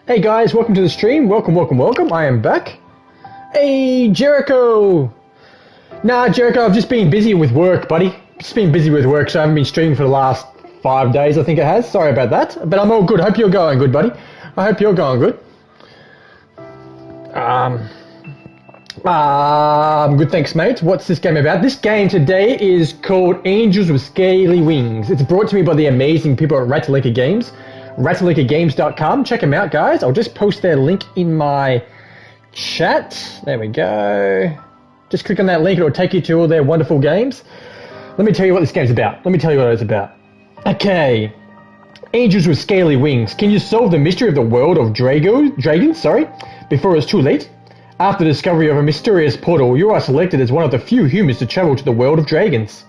Hey guys, welcome to the stream. Welcome. I am back. Hey, Jericho. Nah, Jericho, I've just been busy with work, buddy. Just been busy with work, so I haven't been streaming for the last 5 days, I think it has. Sorry about that. But I'm all good. Hope you're going good, buddy. I hope you're going good. Good, thanks, mate. What's this game about? This game today is called Angels with Scaly Wings. It's brought to me by the amazing people at Ratalaika Games. RatalaikaGames.com. Check them out, guys. I'll just post their link in my chat. There we go. Just click on that link. It'll take you to all their wonderful games. Let me tell you what this game's about. Okay. Angels with Scaly Wings. Can you solve the mystery of the world of dragons, before it's too late? After the discovery of a mysterious portal, you are selected as one of the few humans to travel to the world of dragons.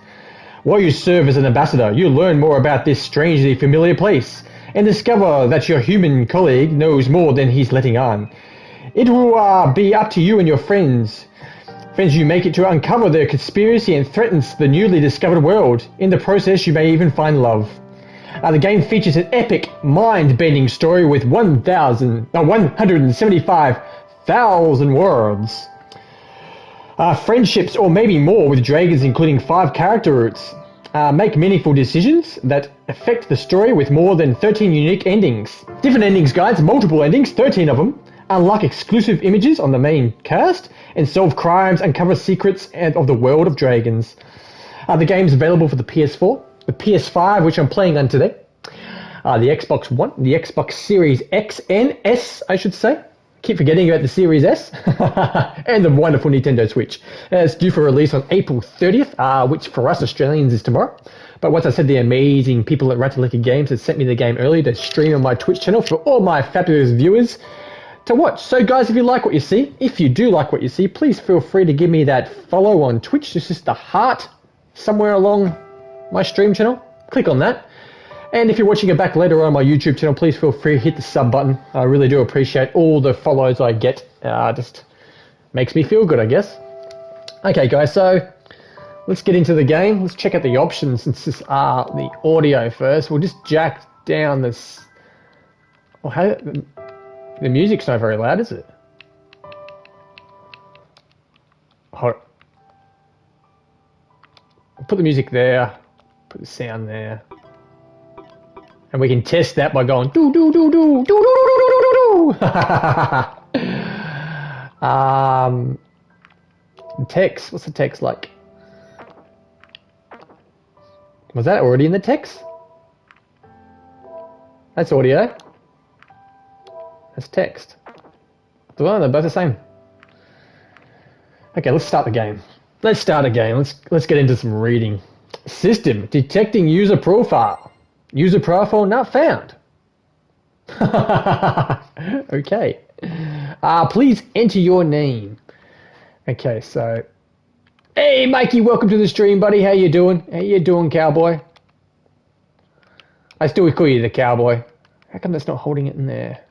While you serve as an ambassador, you learn more about this strangely familiar place, and discover that your human colleague knows more than he's letting on. It will be up to you and your friends you make it to uncover their conspiracy and threatens the newly discovered world. In the process, you may even find love. The game features an epic, mind-bending story with 175,000 words. Friendships, or maybe more, with dragons, including 5 character routes. Make meaningful decisions that affect the story with more than 13 unique endings. Different endings, guys, multiple endings, 13 of them. Unlock exclusive images on the main cast and solve crimes, uncover secrets of the world of dragons. The game's available for the PS4, the PS5, which I'm playing on today, the Xbox One, the Xbox Series X and S, I should say. Keep forgetting about the Series S, and the wonderful Nintendo Switch. It's due for release on April 30th, which for us Australians is tomorrow. But once I said, the amazing people at Ratalaika Games had sent me the game early to stream on my Twitch channel for all my fabulous viewers to watch. So guys, if you like what you see, please feel free to give me that follow on Twitch. It's just a heart somewhere along my stream channel. Click on that. And if you're watching it back later on my YouTube channel, please feel free to hit the sub button. I really do appreciate all the follows I get. Just makes me feel good, I guess. Okay, guys, so let's get into the game. Let's check out the options. It's just the audio first. We'll just jack down this. Oh, the music's not very loud, is it? Hold on. Put the music there. Put the sound there. And we can test that by going do do do do do do do do do do. Text. What's the text like? Was that already in the text? That's audio. That's text. They're both the same. Okay, let's start the game. Let's get into some reading. System detecting user profile. User profile not found. Okay. Please enter your name. Okay, so. Hey, Mikey, welcome to the stream, buddy. How you doing? Cowboy? I still call you the cowboy. How come that's not holding it in there?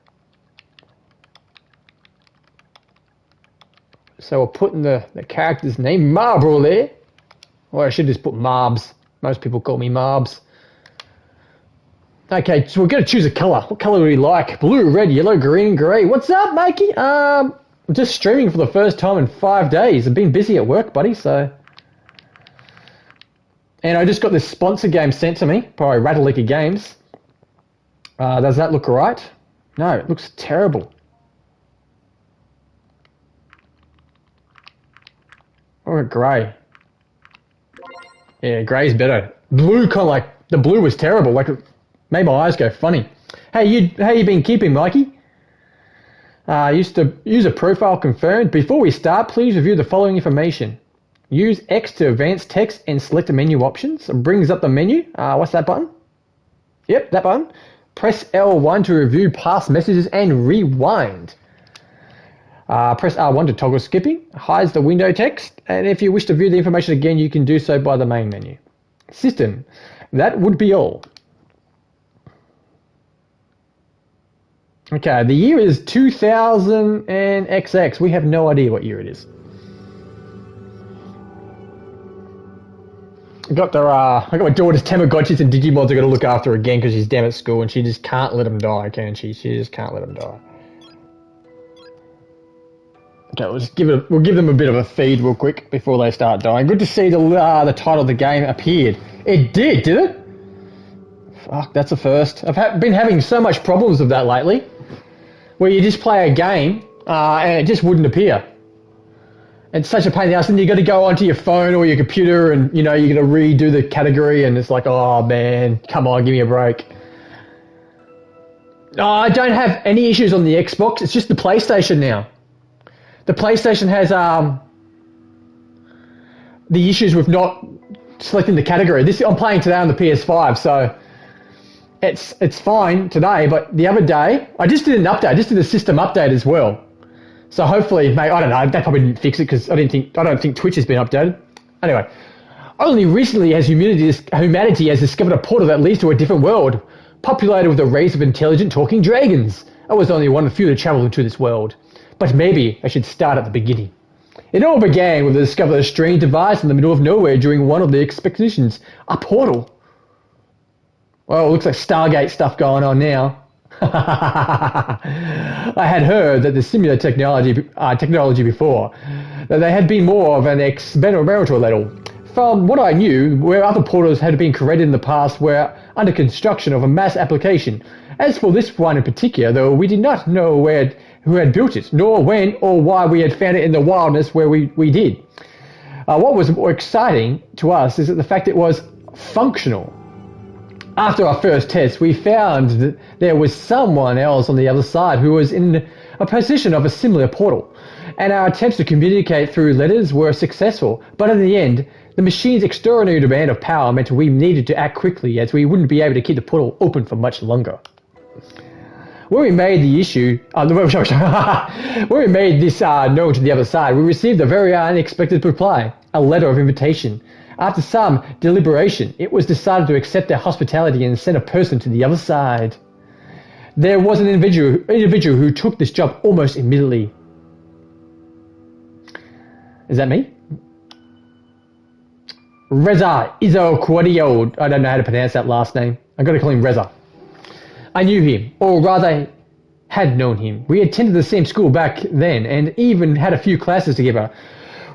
So we're putting the character's name, Marble, there. Or I should just put Marbs. Most people call me Marbs. Okay, so we're going to choose a colour. What colour do we like? Blue, red, yellow, green, grey. What's up, Mikey? I'm just streaming for the first time in 5 days. I've been busy at work, buddy, so. And I just got this sponsor game sent to me by Ratalaika Games. Does that look right? No, it looks terrible. Or grey. Yeah, grey's better. Blue, kind of like, the blue was terrible. Like, it made my eyes go funny. How you been keeping, Mikey? User profile confirmed. Before we start, please review the following information. Use X to advance text and select the menu options. It brings up the menu. What's that button? Yep, that button. Press L1 to review past messages and rewind. Press R1 to toggle skipping. Hides the window text. And if you wish to view the information again, you can do so by the main menu. System. That would be all. Okay, the year is 2000 and XX. We have no idea what year it is. I got my daughter's Tamagotchis and Digimods. I got to look after her again because she's damn at school and she just can't let them die, can she? She just can't let them die. Okay, we'll give them a bit of a feed real quick before they start dying. Good to see the title of the game appeared. It did it? Fuck, that's a first. I've been having so much problems with that lately, where you just play a game and it just wouldn't appear. It's such a pain in the ass. Then you got to go onto your phone or your computer, and you got to redo the category, and it's like, oh man, come on, give me a break. I don't have any issues on the Xbox. It's just the PlayStation now. The PlayStation has the issues with not selecting the category. I'm playing today on the PS5, so it's fine today. But the other day, I just did an update. I just did a system update as well. So hopefully, mate, I don't know. They probably didn't fix it because I don't think Twitch has been updated. Anyway, only recently has humanity has discovered a portal that leads to a different world, populated with a race of intelligent talking dragons. I was only one of few to travel into this world. But maybe I should start at the beginning. It all began with the discovery of a strange device in the middle of nowhere during one of the expeditions. A portal. Well, it looks like Stargate stuff going on now. I had heard that the similar technology before, that they had been more of an experimental level. From what I knew, where other portals had been created in the past were under construction of a mass application. As for this one in particular, though, we did not know who had built it, nor when or why we had found it in the wilderness where we did. What was more exciting to us is that the fact it was functional. After our first test, we found that there was someone else on the other side who was in a position of a similar portal, and our attempts to communicate through letters were successful, but in the end, the machine's extraordinary demand of power meant we needed to act quickly, as we wouldn't be able to keep the portal open for much longer. When we made this known to the other side, we received a very unexpected reply, a letter of invitation. After some deliberation, it was decided to accept their hospitality and send a person to the other side. There was an individual who took this job almost immediately. Is that me? Reza Izoquadio. I don't know how to pronounce that last name. I'm going to call him Reza. I knew him, or rather had known him. We attended the same school back then and even had a few classes together.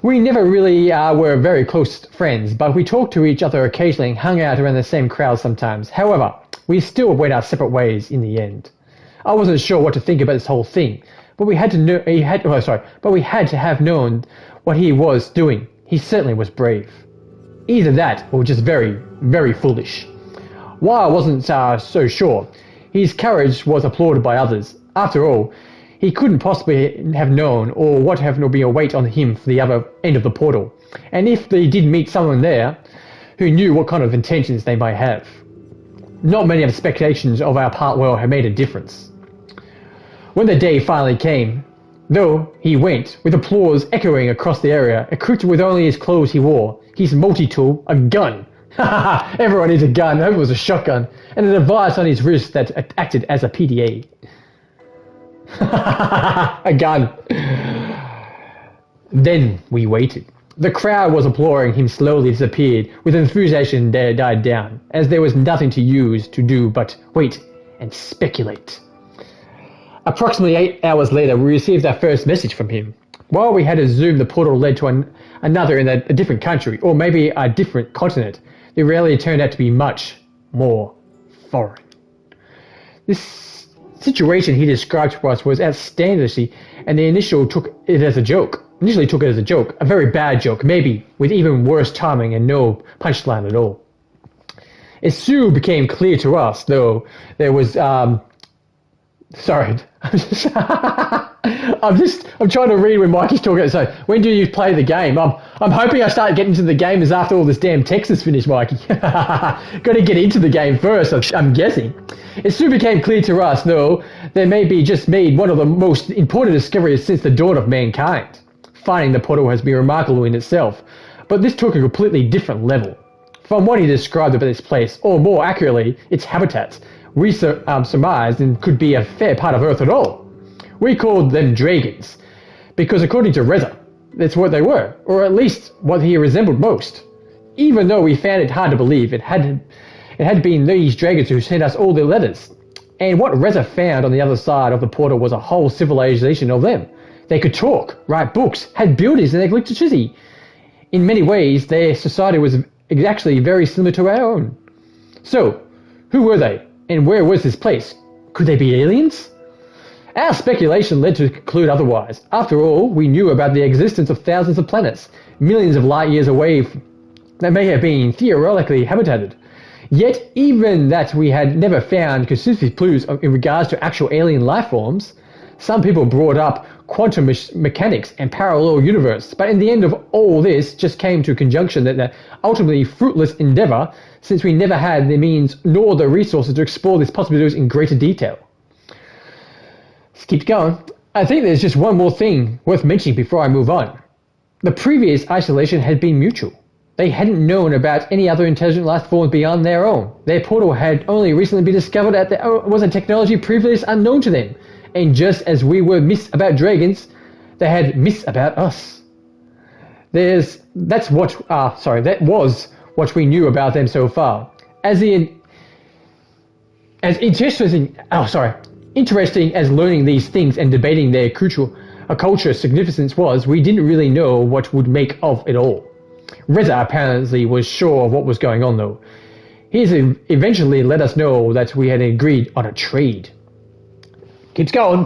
We never really were very close friends, but we talked to each other occasionally and hung out around the same crowd sometimes. However, we still went our separate ways in the end. I wasn't sure what to think about this whole thing, but we had to have known what he was doing. He certainly was brave. Either that or just very, very foolish. While I wasn't so sure, his courage was applauded by others. After all, he couldn't possibly have known or what have been a weight on him for the other end of the portal. And if they did meet someone there who knew what kind of intentions they might have, not many of the speculations of our part world had made a difference. When the day finally came, though, he went, with applause echoing across the area, equipped with only his clothes he wore, his multi-tool, a gun. Everyone needs a gun. I hope it was a shotgun, and a device on his wrist that acted as a PDA. A gun. Then we waited. The crowd was applauding him slowly disappeared, with enthusiasm died down, as there was nothing to do but wait and speculate. Approximately 8 hours later, we received our first message from him. While we had assumed the portal led to another in a different country, or maybe a different continent, the reality turned out to be much more foreign. This situation he described to us was outstanding, and they initially took it as a joke, a very bad joke, maybe with even worse timing and no punchline at all. It soon became clear to us, though, there was sorry, I'm trying to read when Mike is talking. So, when do you play the game? I'm hoping I start getting into the game as after all this damn text is finished, Mikey. Got to get into the game first, I'm guessing. It soon became clear to us, though, they may be just made one of the most important discoveries since the dawn of mankind. Finding the portal has been remarkable in itself, but this took a completely different level. From what he described about this place, or more accurately, its habitats, we surmised and could be a fair part of Earth at all. We called them dragons, because according to Reza, that's what they were, or at least what he resembled most. Even though we found it hard to believe, it had been these dragons who sent us all their letters. And what Reza found on the other side of the portal was a whole civilization of them, They could talk, write books, had buildings and electricity. In many ways, their society was actually very similar to our own. So, who were they? And where was this place? Could they be aliens? Our speculation led to conclude otherwise. After all, we knew about the existence of thousands of planets, millions of light years away that may have been theoretically habitated. Yet, even that we had never found conclusive clues in regards to actual alien life forms, some people brought up quantum mechanics and parallel universe, but in the end of all this just came to a conjunction that the ultimately fruitless endeavor, since we never had the means nor the resources to explore these possibilities in greater detail. Let's keep going. I think there's just one more thing worth mentioning before I move on. The previous isolation had been mutual. They hadn't known about any other intelligent life forms beyond their own. Their portal had only recently been discovered was a technology previously unknown to them. And just as we were miss about dragons, they had miss about us. That was what we knew about them so far. Interesting as learning these things and debating their cultural significance was, we didn't really know what would make of it all. Reza apparently was sure of what was going on though. He eventually let us know that we had agreed on a trade. Keeps going.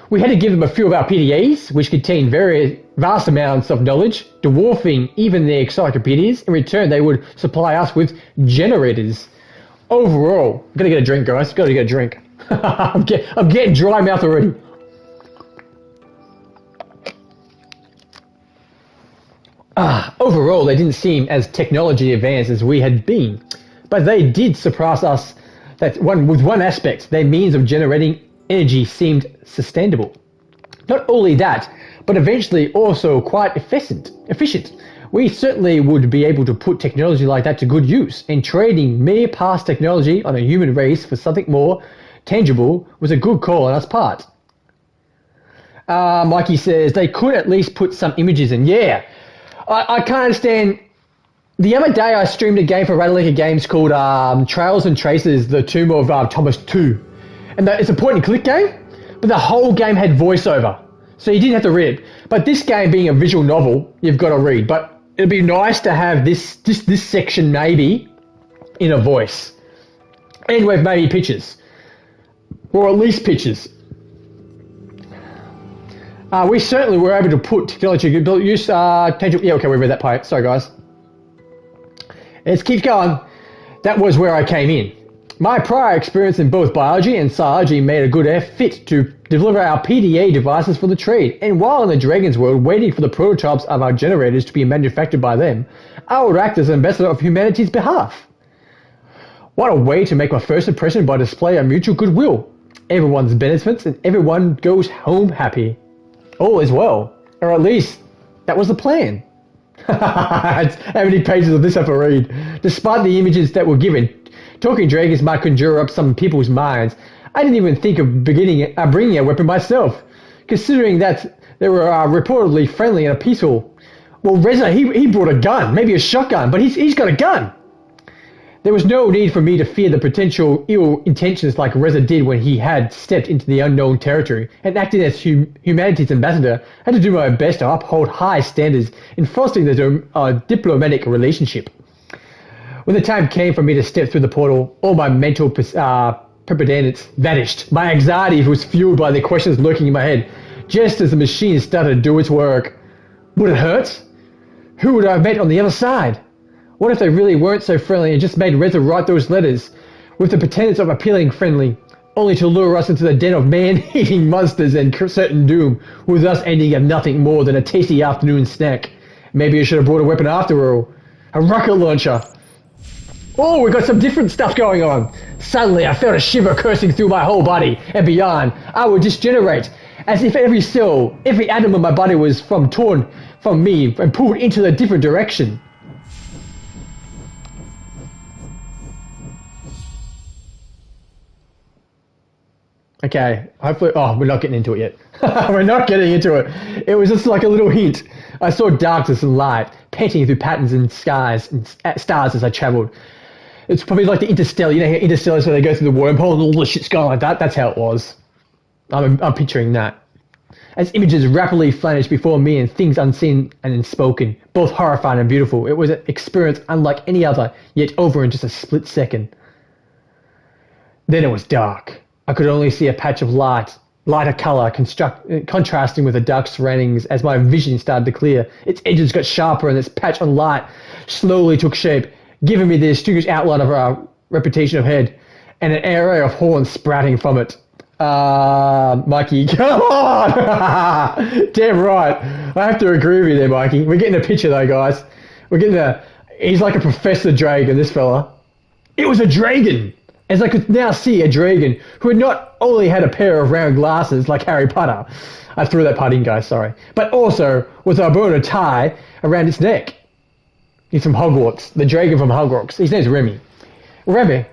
We had to give them a few of our PDAs, which contained very vast amounts of knowledge, dwarfing even their encyclopedias. In return, they would supply us with generators. Overall, gotta get a drink, guys. Gotta get a drink. I'm getting dry mouth already. Overall, they didn't seem as technology advanced as we had been, but they did surpass us. With one aspect, their means of generating energy seemed sustainable. Not only that, but eventually also quite efficient. We certainly would be able to put technology like that to good use, and trading mere past technology on a human race for something more tangible was a good call on us part. Mikey says they could at least put some images in. Yeah, I can't understand. The other day I streamed a game for Ratalaika Games called Trails and Traces, The Tomb of Thomas 2. And it's a point-and-click game, but the whole game had voiceover, so you didn't have to read it. But this game being a visual novel, you've got to read. But it'd be nice to have this section maybe in a voice, and with maybe pictures, or at least pictures. We certainly were able to put technology to use. Yeah, okay, we read that part. Sorry, guys. Let's keep going. That was where I came in. My prior experience in both biology and physiology made a good fit to deliver our PDA devices for the trade, and while in the Dragon's world waiting for the prototypes of our generators to be manufactured by them, I would act as ambassador of humanity's behalf. What a way to make my first impression by display of mutual goodwill. Everyone's benefits and everyone goes home happy. All is well, or at least that was the plan. How many pages of this have to read? Despite the images that were given, talking dragons might conjure up some people's minds. I didn't even think of bringing a weapon myself, considering that they were reportedly friendly and peaceful. Well, Reza, he brought a gun, maybe a shotgun, but he's got a gun. There was no need for me to fear the potential ill intentions like Reza did when he had stepped into the unknown territory, and acting as humanity's ambassador, I had to do my best to uphold high standards in fostering the diplomatic relationship. When the time came for me to step through the portal, all my mental preponderance vanished. My anxiety was fueled by the questions lurking in my head, just as the machine started to do its work. Would it hurt? Who would I have met on the other side? What if they really weren't so friendly and just made Reza write those letters, with the pretense of appealing friendly, only to lure us into the den of man-eating monsters and certain doom, with us ending up nothing more than a tasty afternoon snack? Maybe I should have brought a weapon after all. A rocket launcher. Oh, we got some different stuff going on. Suddenly, I felt a shiver coursing through my whole body, and beyond, I would disgenerate, as if every cell, every atom of my body was torn from me and pulled into a different direction. Okay, hopefully, we're not getting into it yet. We're not getting into it. It was just like a little hint. I saw darkness and light, painting through patterns in skies and stars as I travelled. It's probably like the Interstellar, you know how Interstellar is where they go through the wormhole and all the shit's going like that? That's how it was. I'm picturing that. as images rapidly vanished before me and things unseen and unspoken, both horrifying and beautiful. It was an experience unlike any other, yet over in just a split second. Then it was dark. I could only see a patch of light, lighter colour contrasting with the dark surroundings as my vision started to clear. Its edges got sharper and this patch of light slowly took shape, giving me the distinguished outline of our reputation of head and an area of horns sprouting from it. Mikey, come on! Damn right. I have to agree with you there, Mikey. We're getting a picture though, guys. He's like a Professor Dragon, this fella. It was a dragon! As I could now see a dragon who had not only had a pair of round glasses like Harry Potter, I threw that part in, guys, sorry, but also with a bow and a tie around its neck. He's from Hogwarts, the dragon from Hogwarts. His name's Remy. Remy,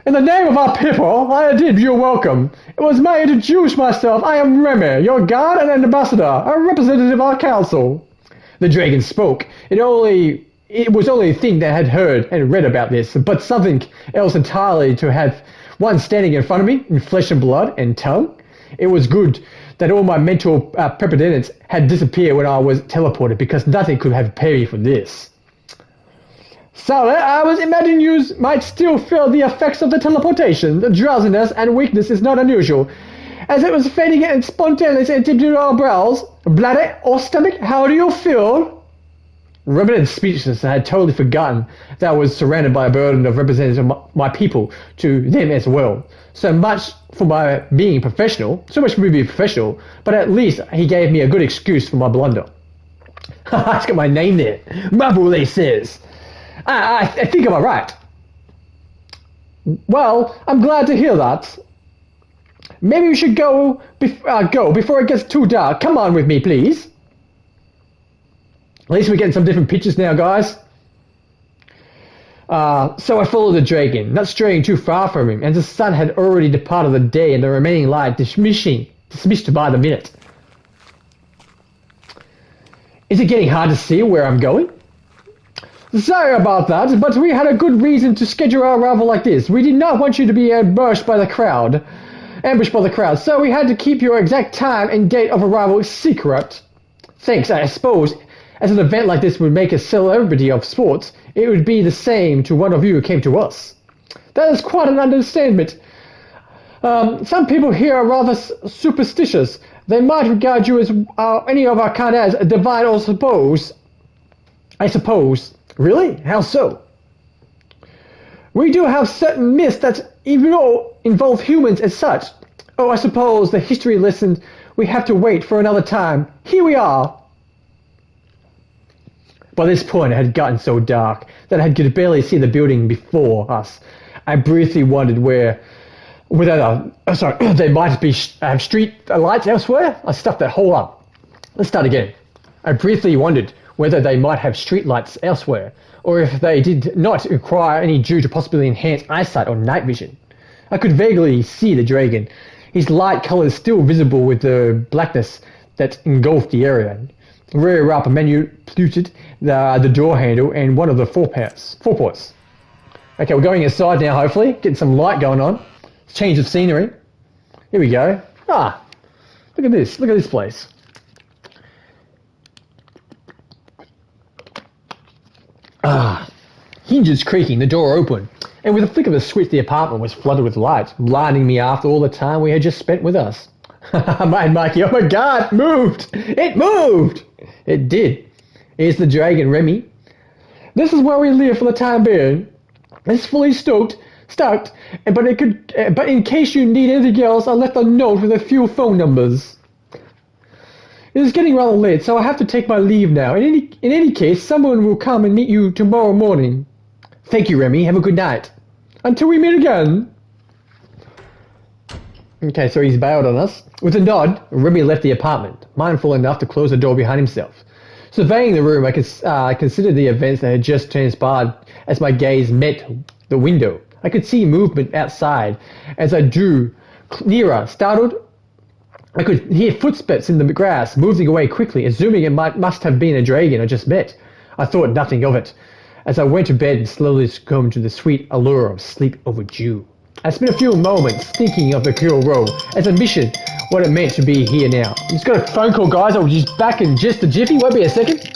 in the name of our people, I did you welcome. It was me to introduce myself. I am Remy, your guard and ambassador, a representative of our council. The dragon spoke. It was only a thing that I had heard and read about this, but something else entirely to have one standing in front of me in flesh and blood and tongue. It was good that all my mental preparedness had disappeared when I was teleported, because nothing could have prepared me for this. So I was imagining you might still feel the effects of the teleportation. The drowsiness and weakness is not unusual, as it was fading and spontaneously into our brows. Bladder or stomach, how do you feel? Remained speechless and had totally forgotten that I was surrounded by a burden of representing my people to them as well. So much for my being professional, but at least he gave me a good excuse for my blunder. It's got my name there. Mabule says. I think I'm alright. Well, I'm glad to hear that. Maybe we should go before it gets too dark. Come on with me, please. At least we're getting some different pictures now, guys. So I followed the dragon, not straying too far from him, and the sun had already departed the day and the remaining light dismissed by the minute. Is it getting hard to see where I'm going? Sorry about that, but we had a good reason to schedule our arrival like this. We did not want you to be ambushed by the crowd, so we had to keep your exact time and date of arrival secret. Thanks, I suppose. As an event like this would make a celebrity of sports, it would be the same to one of you who came to us. That is quite an understatement. Some people here are rather superstitious. They might regard you as any of our kind as divine or I suppose. Really? How so? We do have certain myths that even though involve humans as such. Oh, I suppose the history lesson we have to wait for another time. Here we are. By this point, it had gotten so dark that I could barely see the building before us. I briefly wondered whether there might be street lights elsewhere. I stuffed that hole up. Let's start again. I briefly wondered whether they might have street lights elsewhere, or if they did not require any due to possibly enhanced eyesight or night vision. I could vaguely see the dragon, his light colours still visible with the blackness that engulfed the area. Rear up manipulated the door handle and one of the foreports. Okay, we're going inside now, hopefully. Getting some light going on. Change of scenery. Here we go. Look at this. Look at this place. Hinges creaking, the door open, and with a flick of a switch the apartment was flooded with light, blinding me after all the time we had just spent with us. Mikey, oh my god, it moved! It moved! It did. Here's the dragon, Remy. This is where we live for the time being. It's fully stocked, but in case you need anything else, I left a note with a few phone numbers. It is getting rather late, so I have to take my leave now. In any case, someone will come and meet you tomorrow morning. Thank you, Remy. Have a good night. Until we meet again. Okay, so he's bailed on us. With a nod, Remy left the apartment, mindful enough to close the door behind himself. Surveying the room, I considered the events that had just transpired as my gaze met the window. I could see movement outside. As I drew nearer, startled, I could hear footsteps in the grass, moving away quickly, assuming it must have been a dragon I just met. I thought nothing of it, as I went to bed and slowly succumbed to the sweet allure of sleep overdue. I spent a few moments thinking of the cruel role as a mission what it meant to be here now. Just got a phone call, guys. I'll just back in just a jiffy. Won't be a second.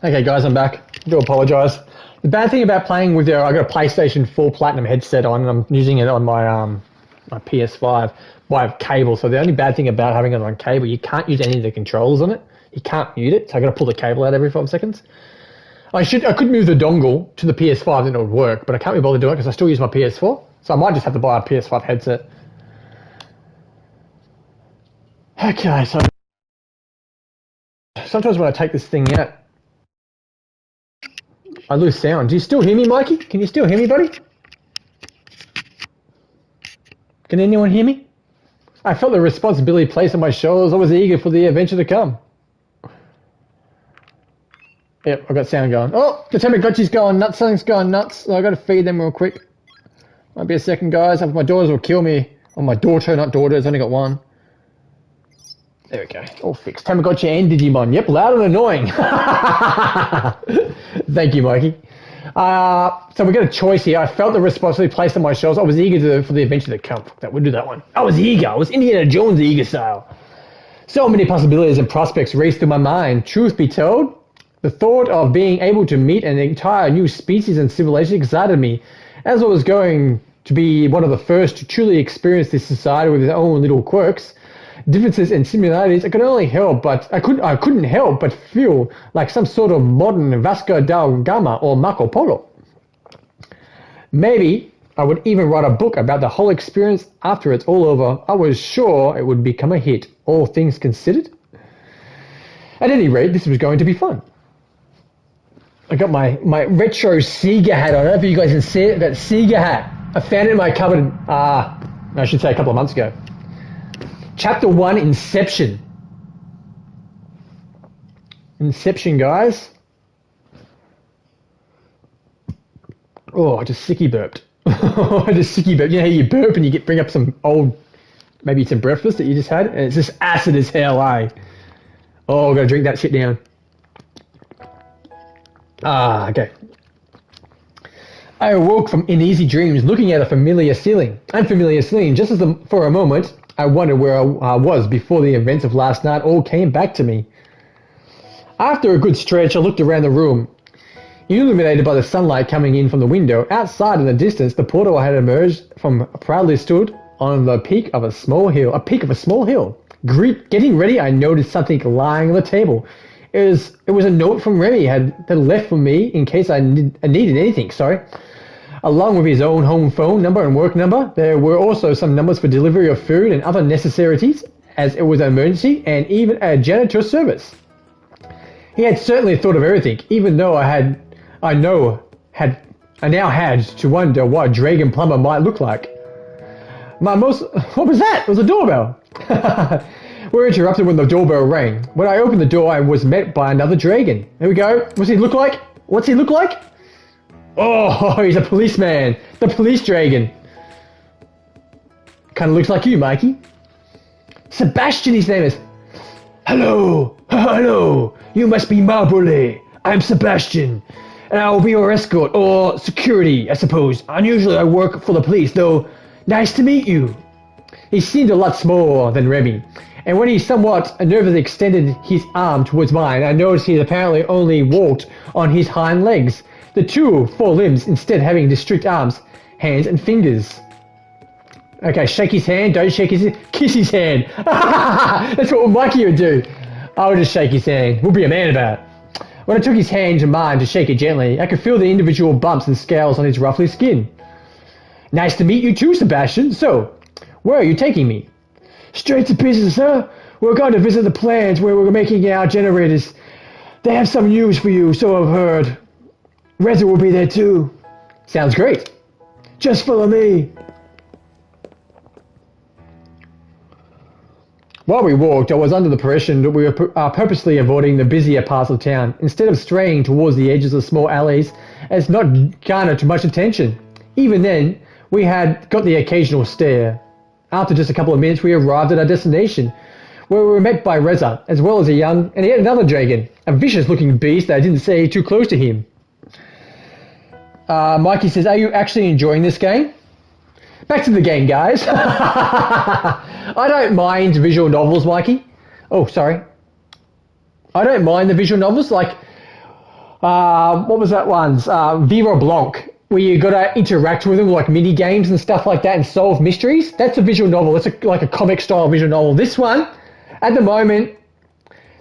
Okay, guys, I'm back. I do apologise. The bad thing about playing with I got a PlayStation 4 Platinum headset on, and I'm using it on my my PS5 by cable. So the only bad thing about having it on cable, you can't use any of the controls on it. You can't mute it. So I got to pull the cable out every 5 seconds. I could move the dongle to the PS5 and it would work, but I can't be bothered doing it because I still use my PS4. So I might just have to buy a PS5 headset. Okay, so sometimes when I take this thing out, I lose sound. Do you still hear me, Mikey? Can you still hear me, buddy? Can anyone hear me? I felt the responsibility placed on my shoulders. I was eager for the adventure to come. Yep, I got sound going. Oh, the Tamagotchi's going nuts. Something's going nuts. So I got to feed them real quick. Might be a second, guys. My daughters will kill me. Oh, my daughter, not daughters. Only got one. There we go. All fixed. Tamagotchi and Digimon. Yep, loud and annoying. Thank you, Mikey. So we got a choice here. I felt the responsibility placed on my shoulders. I was eager for the adventure to come. That would do that one. I was eager. I was Indiana Jones eager style. So many possibilities and prospects raced through my mind. Truth be told, the thought of being able to meet an entire new species and civilization excited me, as I was going to be one of the first to truly experience this society with its own little quirks, differences and similarities. I couldn't help but feel like some sort of modern Vasco da Gama or Marco Polo. Maybe I would even write a book about the whole experience after it's all over. I was sure it would become a hit, all things considered. At any rate, this was going to be fun. I got my retro Sega hat on. I don't know if you guys can see it, that Sega hat. I found it in my cupboard, I should say a couple of months ago. Chapter 1, Inception. Inception, guys. Oh, I just sicky burped. I just sicky burped. You know how you burp and you bring up some old, maybe some breakfast that you just had, and it's just acid as hell, eh? Oh, I've got to drink that shit down. Okay. I awoke from uneasy dreams looking at a unfamiliar ceiling. Just as for a moment, I wondered where I was before the events of last night all came back to me. After a good stretch, I looked around the room. Illuminated by the sunlight coming in from the window, outside in the distance, the portal had emerged from proudly stood on the peak of a small hill. Getting ready, I noticed something lying on the table. It was a note from Remy had left for me in case I needed anything. Along with his own home phone number and work number, there were also some numbers for delivery of food and other necessities, as it was an emergency, and even a janitor service. He had certainly thought of everything, even though I now had to wonder what a Dragon Plumber might look like. What was that? It was a doorbell. We're interrupted when the doorbell rang. When I opened the door, I was met by another dragon. Here we go. What's he look like? What's he look like? Oh, he's a policeman. The police dragon. Kind of looks like you, Mikey. Sebastian, his name is. Hello. Hello. You must be Marbrule. I'm Sebastian. And I will be your escort, or security, I suppose. Unusually, I work for the police, though. Nice to meet you. He seemed a lot smaller than Remy. And when he somewhat nervously extended his arm towards mine, I noticed he apparently only walked on his hind legs, the two forelimbs instead having distinct arms, hands, and fingers. Okay, shake his hand, don't shake his hand, kiss his hand. That's what Mikey would do. I would just shake his hand. We'll be a man about it. When I took his hand to mine to shake it gently, I could feel the individual bumps and scales on his ruffly skin. Nice to meet you too, Sebastian. So, where are you taking me? Straight to business, sir. We're going to visit the plants where we're making our generators. They have some news for you, so I've heard. Reza will be there too. Sounds great. Just follow me. While we walked, I was under the impression that we were purposely avoiding the busier parts of town, instead of straying towards the edges of small alleys as not garnered too much attention. Even then, we had got the occasional stare. After just a couple of minutes, we arrived at our destination, where we were met by Reza, as well as a young and yet another dragon, a vicious-looking beast that I didn't say too close to him. Mikey says, are you actually enjoying this game? Back to the game, guys. I don't mind visual novels, Mikey. Oh, sorry. I don't mind the visual novels, like, what was that one's? Viva Blanc, where you got to interact with them, like mini games and stuff like that, and solve mysteries. That's a visual novel. That's like a comic-style visual novel. This one, at the moment,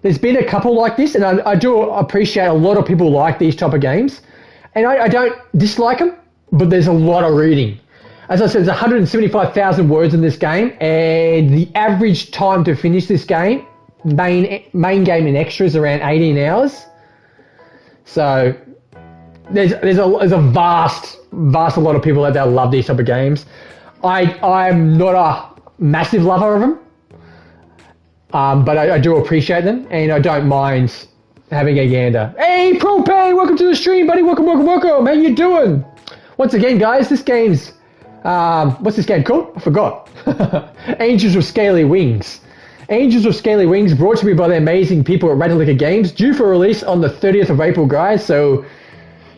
there's been a couple like this, and I do appreciate a lot of people like these type of games. And I don't dislike them, but there's a lot of reading. As I said, there's 175,000 words in this game, and the average time to finish this game, main game and extras, around 18 hours. So there's a vast a lot of people out there that love these type of games. I'm not a massive lover of them, but I do appreciate them, and I don't mind having a gander. Hey, Propane, welcome to the stream, buddy. Welcome. How you doing? Once again, guys, this game's what's this game called? I forgot. Angels with Scaly Wings. Angels with Scaly Wings, brought to me by the amazing people at Ratalaika Games, due for release on the 30th of April, guys. So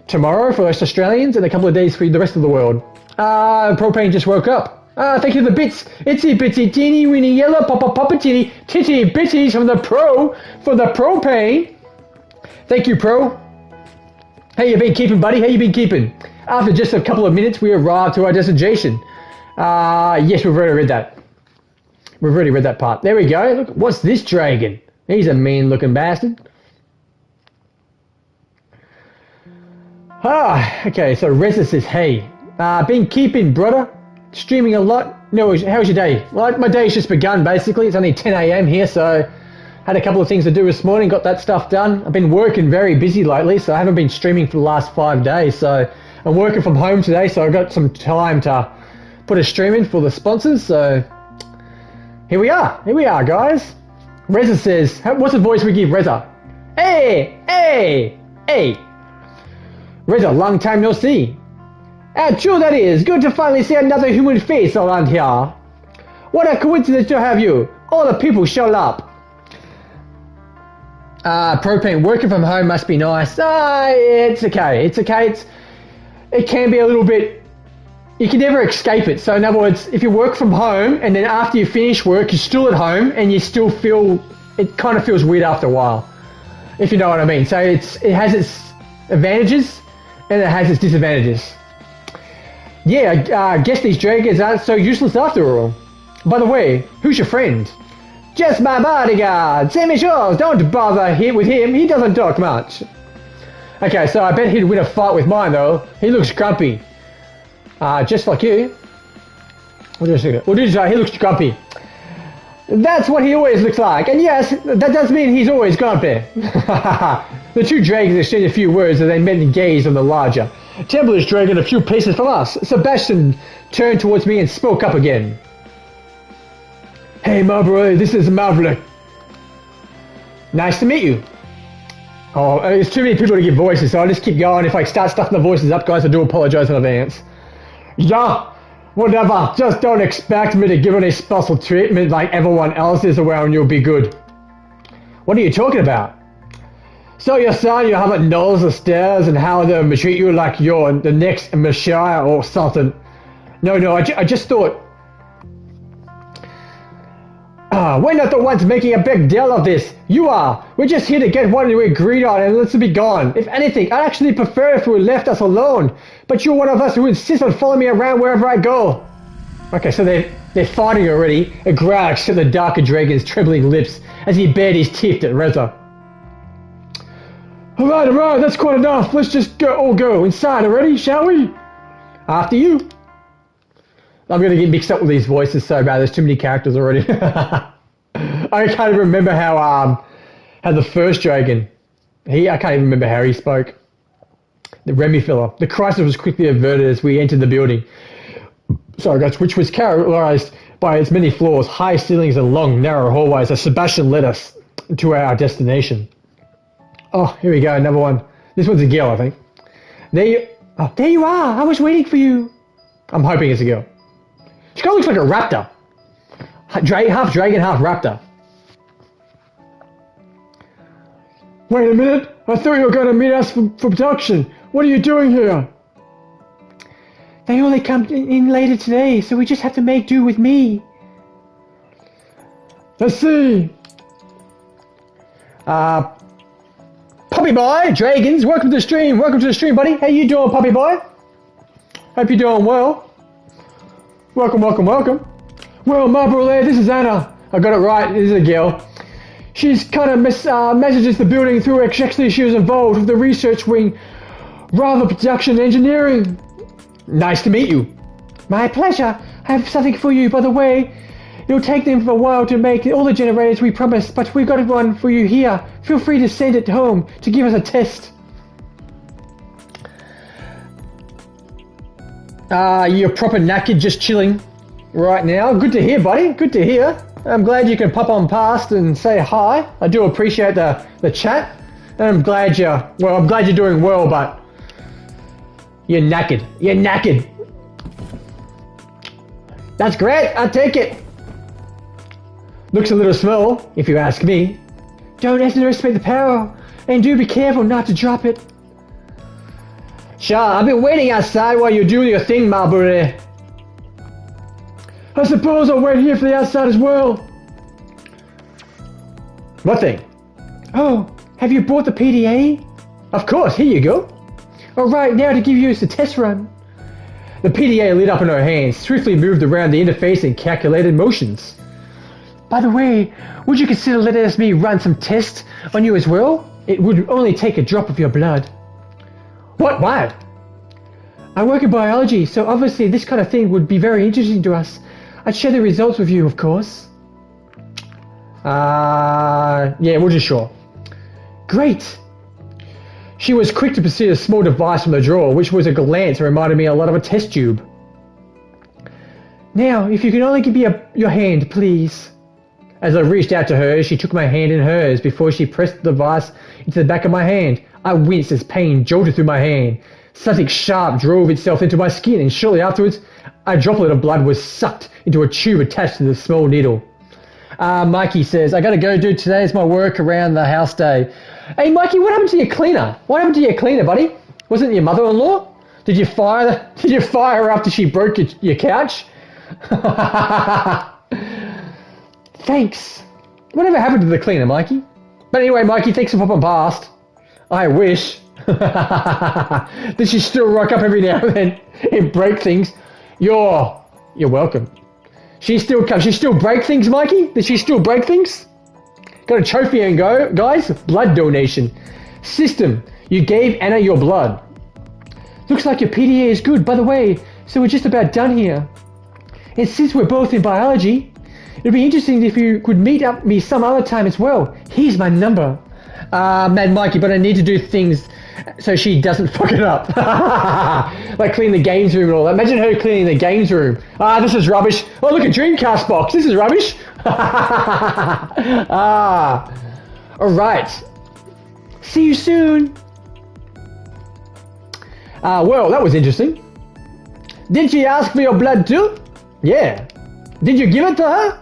tomorrow for us Australians, and a couple of days for the rest of the world. Propane just woke up. Thank you for the bits. Itsy bitsy teeny weeny yellow papa titty bitties from the Propane. Thank you, Pro. How you been keeping, buddy? How you been keeping? After just a couple of minutes, we arrived to our destination. Yes, we've already read that. We've already read that part. There we go. Look, what's this dragon? He's a mean-looking bastard. Okay, so Reza says, hey, been keeping, brother. Streaming a lot. No, how's your day? Well, my day's just begun, basically. It's only 10 a.m. here, so had a couple of things to do this morning, got that stuff done. I've been working very busy lately, so I haven't been streaming for the last 5 days, so I'm working from home today, so I've got some time to put a stream in for the sponsors, so here we are, guys. Reza says, what's the voice we give Reza? Hey! Reza, long time no see. True that is, good to finally see another human face around here. What a coincidence to have you. All the people showed up. Propane, working from home must be nice. It's okay. It can be a little bit, you can never escape it. So in other words, if you work from home and then after you finish work, you're still at home and you still feel, it kind of feels weird after a while, if you know what I mean. So it has its advantages and it has its disadvantages. Yeah, I guess these dragons aren't so useless after all. By the way, who's your friend? Just my bodyguard, Sammy Shaws. Don't bother with him, he doesn't talk much. Okay, so I bet he'd win a fight with mine though. He looks grumpy. Just like you. What did I say? He looks grumpy. That's what he always looks like. And yes, that does mean he's always grumpy. The two dragons exchanged a few words as they met and gazed on the larger Templar's dragon a few paces from us. Sebastian turned towards me and spoke up again. Hey, Marbury, this is Maverick. Nice to meet you. Oh, there's too many people to give voices, so I'll just keep going. If I start stuffing the voices up, guys, I do apologize in advance. Yeah, whatever. Just don't expect me to give any special treatment like everyone else is around you'll be good. What are you talking about? So you're saying you haven't noticed the stairs and how they treat you like you're the next messiah or something? No, I just thought... we're not the ones making a big deal of this. You are. We're just here to get what we agreed on and let's be gone. If anything, I'd actually prefer if you left us alone. But you're one of us who insists on following me around wherever I go. Okay, so they're fighting already. A growl shook the darker dragon's trembling lips as he bared his teeth at Reza. Alright, that's quite enough. Let's just all go inside already, shall we? After you. I'm going to get mixed up with these voices so bad. There's too many characters already. I can't even remember how the first dragon, I can't even remember how he spoke. The Remy fella. The crisis was quickly averted as we entered the building. Sorry guys, which was characterized by its many floors, high ceilings and long, narrow hallways as Sebastian led us to our destination. Oh, here we go, another one. This one's a girl, I think. There you are. I was waiting for you. I'm hoping it's a girl. She kind of looks like a raptor. Half dragon, half raptor. Wait a minute. I thought you were going to meet us for production. What are you doing here? They only come in later today, so we just have to make do with me. Let's see. Puppy boy, dragons, welcome to the stream. Welcome to the stream, buddy. How you doing, puppy boy? Hope you're doing well. Welcome. Well, Marbury, this is Anna. I got it right. This is a girl. She's kind of messages the building through. Actually, she was involved with the research wing, rather production engineering. Nice to meet you. My pleasure. I have something for you, by the way. It'll take them a while to make all the generators we promised, but we've got one for you here. Feel free to send it home to give us a test. You're proper knackered, just chilling right now. Good to hear, buddy. Good to hear. I'm glad you can pop on past and say hi. I do appreciate the chat. And I'm glad you're doing well, but you're knackered. You're knackered. That's great. I'll take it. Looks a little small, if you ask me. Don't underestimate the power, and do be careful not to drop it. Sure, I've been waiting outside while you're doing your thing, Marbury. I suppose I'll wait here for the outside as well. What thing? Oh, have you brought the PDA? Of course, here you go. Alright, now to give you a test run. The PDA lit up in her hands, swiftly moved around the interface in calculated motions. By the way, would you consider letting me run some tests on you as well? It would only take a drop of your blood. What? Why? I work in biology, so obviously this kind of thing would be very interesting to us. I'd share the results with you, of course. Yeah, we'll just sure. Great. She was quick to perceive a small device from the drawer, which was a glance and reminded me a lot of a test tube. Now, if you can only give me your hand, please. As I reached out to her, she took my hand in hers before she pressed the device into the back of my hand. I winced as pain jolted through my hand. Something sharp drove itself into my skin, and shortly afterwards, a droplet of blood was sucked into a tube attached to the small needle. Mikey says, I gotta go, dude. Today's my work around the house day. Hey, Mikey, what happened to your cleaner? What happened to your cleaner, buddy? Wasn't it your mother-in-law? Did you fire her after she broke your couch? Thanks. Whatever happened to the cleaner, Mikey? But anyway, Mikey, thanks for popping past. I wish. Does she still rock up every now and then and break things? You're welcome. She still break things, Mikey? Does she still break things? Got a trophy and go, guys. Blood donation. System. You gave Anna your blood. Looks like your PDA is good, by the way. So we're just about done here. And since we're both in biology, it'd be interesting if you could meet up me some other time as well. Here's my number. Mad Mikey, but I need to do things so she doesn't fuck it up. Like clean the games room and all that. Imagine her cleaning the games room. This is rubbish. Oh, look at Dreamcast box. This is rubbish. Ah, alright. See you soon. Well, that was interesting. Did she ask for your blood too? Yeah. Did you give it to her?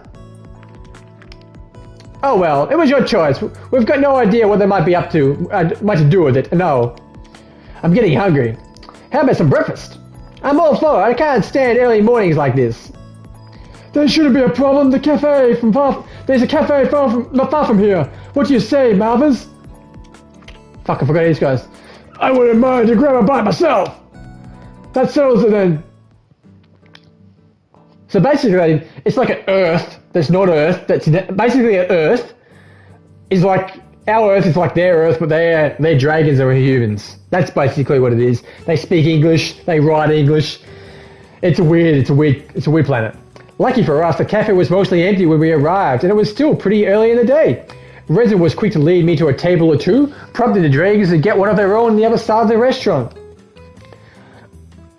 Oh well, it was your choice. We've got no idea what they might be up to, what to do with it. No. I'm getting hungry. How about some breakfast? I'm all for it. I can't stand early mornings like this. There shouldn't be a problem. There's a cafe not far from here. What do you say, Malvers? Fuck, I forgot these guys. I wouldn't mind to grab a bite myself. That settles it then. So basically, it's like an Earth that's not Earth. That's basically an Earth is like our Earth is like their Earth, but they're dragons or humans. That's basically what it is. They speak English. They write English. It's a weird planet. Lucky for us, the cafe was mostly empty when we arrived, and it was still pretty early in the day. Reza was quick to lead me to a table or two, prompting the dragons to get one of their own on the other side of the restaurant.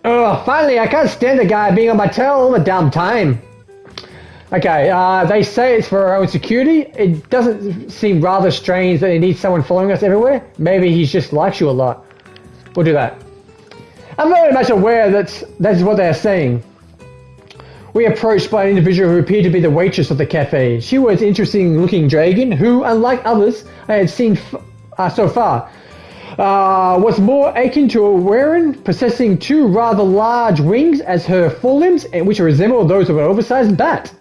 Oh, finally, I can't stand the guy being on my tail all the damn time. Okay, they say it's for our own security. It doesn't seem rather strange that he needs someone following us everywhere. Maybe he just likes you a lot. We'll do that. I'm very much aware that is what they are saying. We were approached by an individual who appeared to be the waitress of the cafe. She was an interesting-looking dragon who, unlike others I had seen so far, was more akin to a Weren, possessing two rather large wings as her forelimbs, which resemble those of an oversized bat.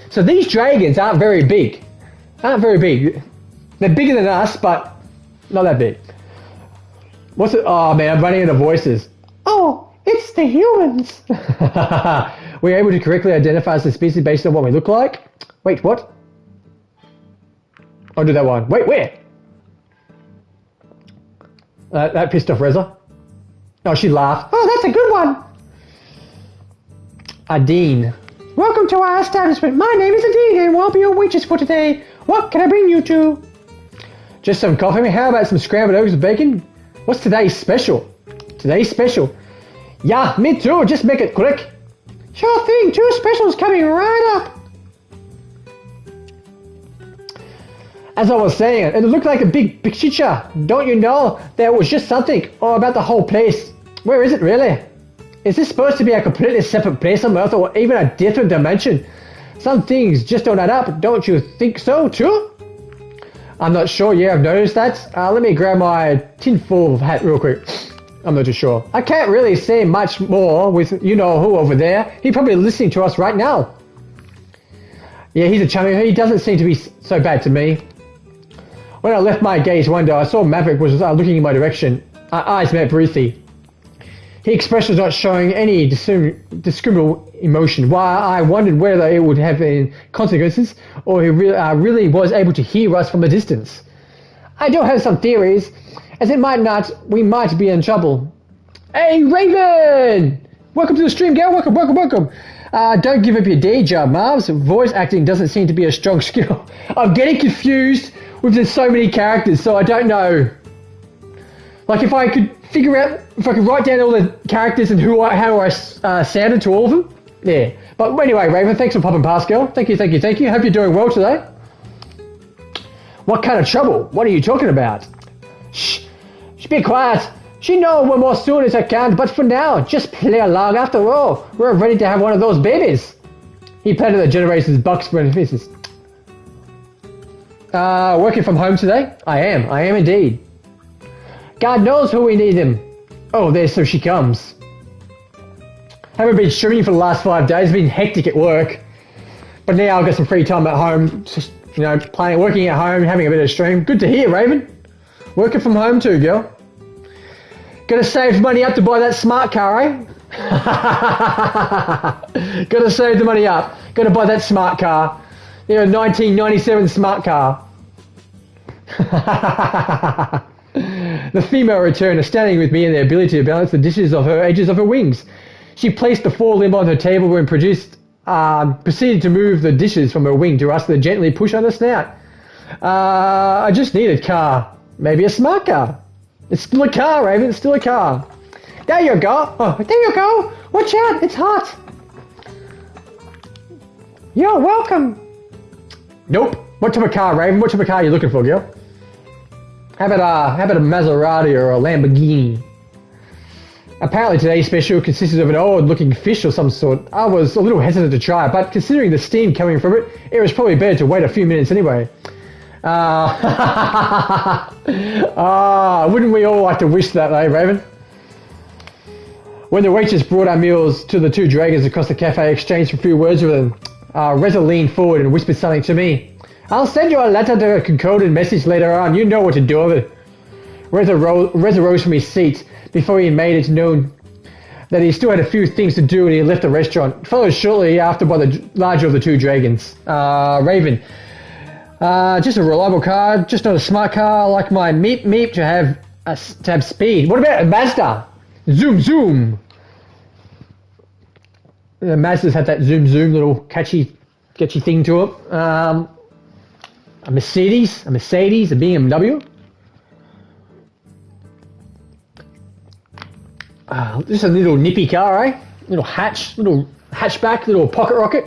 So these dragons aren't very big. They're bigger than us, but not that big. What's it? Oh man, I'm running out of voices. Oh, it's the humans. We're able to correctly identify the species based on what we look like. Wait, what? I'll do that one. Wait, where? That pissed off Reza. Oh, she laughed. Oh, that's a good one. Adine. Welcome to our establishment. My name is Adine and we'll be your waitress for today. What can I bring you to? Just some coffee. How about some scrambled eggs with bacon? What's today's special? Yeah, me too. Just make it quick. Sure thing. 2 specials coming right up. As I was saying, it looked like a big picture. Don't you know there was just something about the whole place? Where is it really? Is this supposed to be a completely separate place on Earth or even a different dimension? Some things just don't add up. Don't you think so too? I'm not sure. Yeah, I've noticed that. Let me grab my tinfoil hat real quick. I'm not too sure. I can't really say much more with you-know-who over there. He's probably listening to us right now. Yeah, he's a chummy. He doesn't seem to be so bad to me. When I left my gaze window, I saw Maverick was looking in my direction. Our eyes met briefly. His expression was not showing any discernible emotion. While I wondered whether it would have any consequences, or he really was able to hear us from a distance. I do have some theories. As it might not, we might be in trouble. Hey, Raven! Welcome to the stream, girl. Welcome. Don't give up your day job, Marvs. Voice acting doesn't seem to be a strong skill. I'm getting confused with so many characters, so I don't know. Like, if I could write down all the characters and how I sounded to all of them, yeah. But anyway, Raven, thanks for popping past, girl. Thank you. Hope you're doing well today. What kind of trouble? What are you talking about? Shh, be quiet. She knows one more soon as I can, but for now, just play along. After all, we're ready to have one of those babies. He planted the generator's bucks for his business. Working from home today? I am indeed. God knows who we need him. Oh, so she comes. Haven't been streaming for the last 5 days. It's been hectic at work. But now I've got some free time at home. Just, working at home, having a bit of stream. Good to hear, Raven. Working from home too, girl. Gotta save money up to buy that smart car, eh? Gotta save the money up. Gotta buy that smart car. 1997 smart car. The female returned, standing with me in the ability to balance the edges of her wings. She placed the forelimb on her table and proceeded to move the dishes from her wing to us to gently push on the snout. I just need a car. Maybe a smart car. It's still a car, Raven. It's still a car. There you go. Oh, there you go. Watch out. It's hot. You're welcome. Nope. What type of car, Raven? What type of car are you looking for, girl? How about a Maserati or a Lamborghini? Apparently today's special consisted of an odd-looking fish or some sort. I was a little hesitant to try it, but considering the steam coming from it, it was probably better to wait a few minutes anyway. Wouldn't we all like to wish that, eh, Raven? When the waitress brought our meals to the two dragons across the cafe, exchanged a few words with them. Reza leaned forward and whispered something to me. I'll send you a letter to a concordant message later on. You know what to do with it. Reza rose from his seat before he made it known that he still had a few things to do and he left the restaurant, followed shortly after by the larger of the two dragons. Raven. Just a reliable car, just not a smart car. I like my meep to have speed. What about a Mazda? Zoom zoom. The Mazdas have that zoom zoom little catchy thing to it. A Mercedes, a BMW. Just a little nippy car, eh? Little hatchback, little pocket rocket.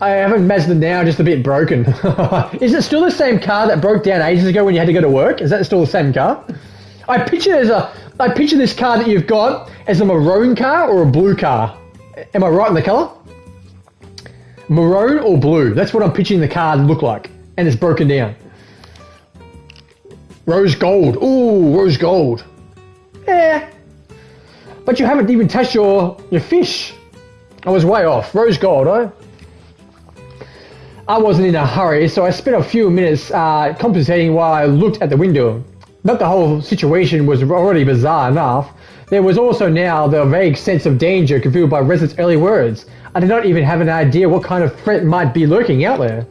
I have a Mazda now, just a bit broken. Is it still the same car that broke down ages ago when you had to go to work? Is that still the same car? I picture this car that you've got as a maroon car or a blue car. Am I right in the colour? Maroon or blue? That's what I'm picturing the car to look like. And it's broken down. Rose gold. Ooh, rose gold. Yeah. But you haven't even touched your fish. I was way off. Rose gold, eh? I wasn't in a hurry, so I spent a few minutes compensating while I looked at the window. But the whole situation was already bizarre enough. There was also now the vague sense of danger concealed by Reza's early words. I did not even have an idea what kind of threat might be lurking out there.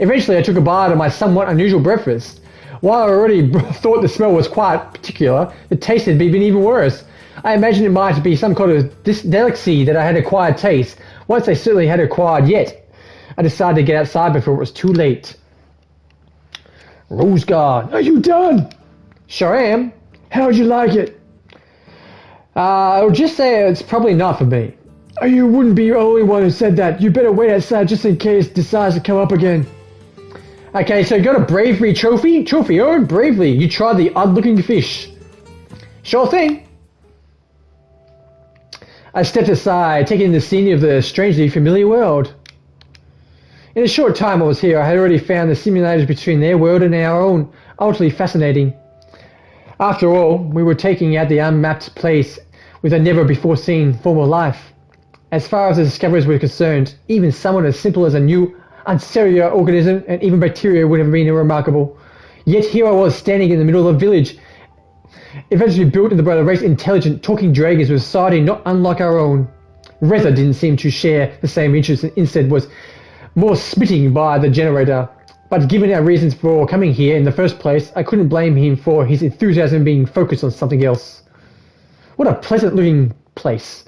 Eventually I took a bite of my somewhat unusual breakfast. While I already thought the smell was quite particular, the taste had been even worse. I imagined it might be some kind of delicacy that I had acquired taste, once I certainly had acquired yet. I decided to get outside before it was too late. Rose guard, are you done? Sure am. How'd you like it? I'll just say it's probably not for me. Oh, you wouldn't be the only one who said that. You better wait outside just in case it decides to come up again. Okay, so you got a bravery trophy? Trophy earned bravely. You tried the odd-looking fish. Sure thing. I stepped aside, taking in the scene of the strangely familiar world. In a short time I was here, I had already found the similarities between their world and our own utterly fascinating. After all, we were taking out the unmapped place with a never-before-seen form of life. As far as the discoveries were concerned, even someone as simple as a new uncellular organism and even bacteria would have been remarkable. Yet here I was standing in the middle of a village, eventually built into by the race intelligent talking dragons with a society not unlike our own. Reza didn't seem to share the same interest and instead was more smitten by the generator. But given our reasons for coming here in the first place, I couldn't blame him for his enthusiasm being focused on something else. What a pleasant looking place.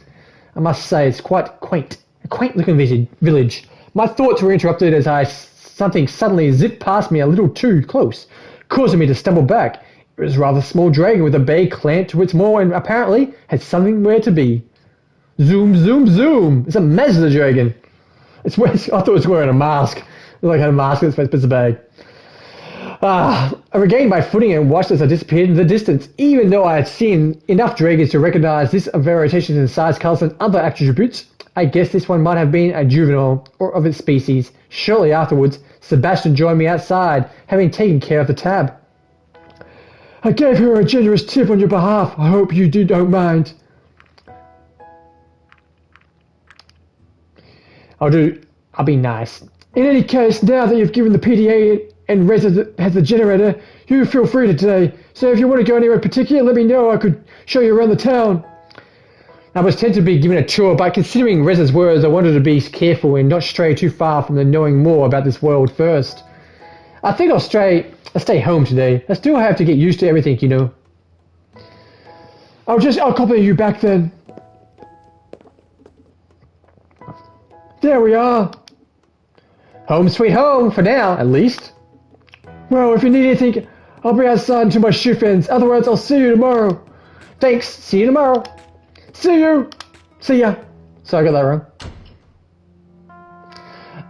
I must say it's quite quaint. A quaint looking village. My thoughts were interrupted as something suddenly zipped past me a little too close, causing me to stumble back. It was a rather small dragon with a bay clamped to its maw and apparently had somewhere to be. Zoom, zoom, zoom! It's a Mazda dragon. I thought it was wearing a mask. It like had a mask in its face, but it's a bag. I regained my footing and watched as I disappeared in the distance. Even though I had seen enough dragons to recognize this variations in size, colors, and other attributes, I guess this one might have been a juvenile or of its species. Shortly afterwards, Sebastian joined me outside, having taken care of the tab. I gave her a generous tip on your behalf. I hope you don't mind. I'll be nice. In any case, now that you've given the PDA and Reza has the generator, you feel free to today. So if you want to go anywhere in particular, let me know. I could show you around the town. I was tempted to be given a tour, but considering Reza's words, I wanted to be careful and not stray too far from the knowing more about this world first. I think I'll stay home today. I still have to get used to everything, you know. I'll accompany you back then. There we are. Home sweet home, for now, at least. Well, if you need anything, I'll be outside until my shift ends. Otherwise, I'll see you tomorrow. Thanks. See you tomorrow. See you. See ya. So I got that wrong.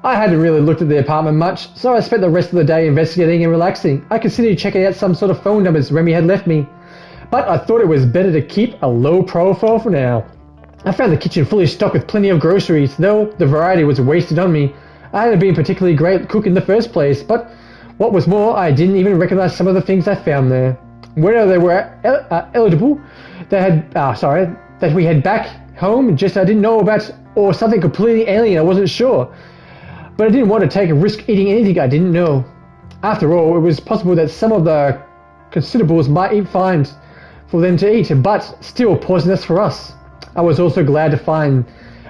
I hadn't really looked at the apartment much, so I spent the rest of the day investigating and relaxing. I considered checking out some sort of phone numbers Remy had left me, but I thought it was better to keep a low profile for now. I found the kitchen fully stocked with plenty of groceries, though the variety was wasted on me. I hadn't been a particularly great cook in the first place, but what was more, I didn't even recognize some of the things I found there. Whether they were eligible, that we had back home, just I didn't know about, or something completely alien, I wasn't sure. But I didn't want to take a risk eating anything I didn't know. After all, it was possible that some of the consumables might be fine for them to eat, but still poisonous for us. I was also glad to find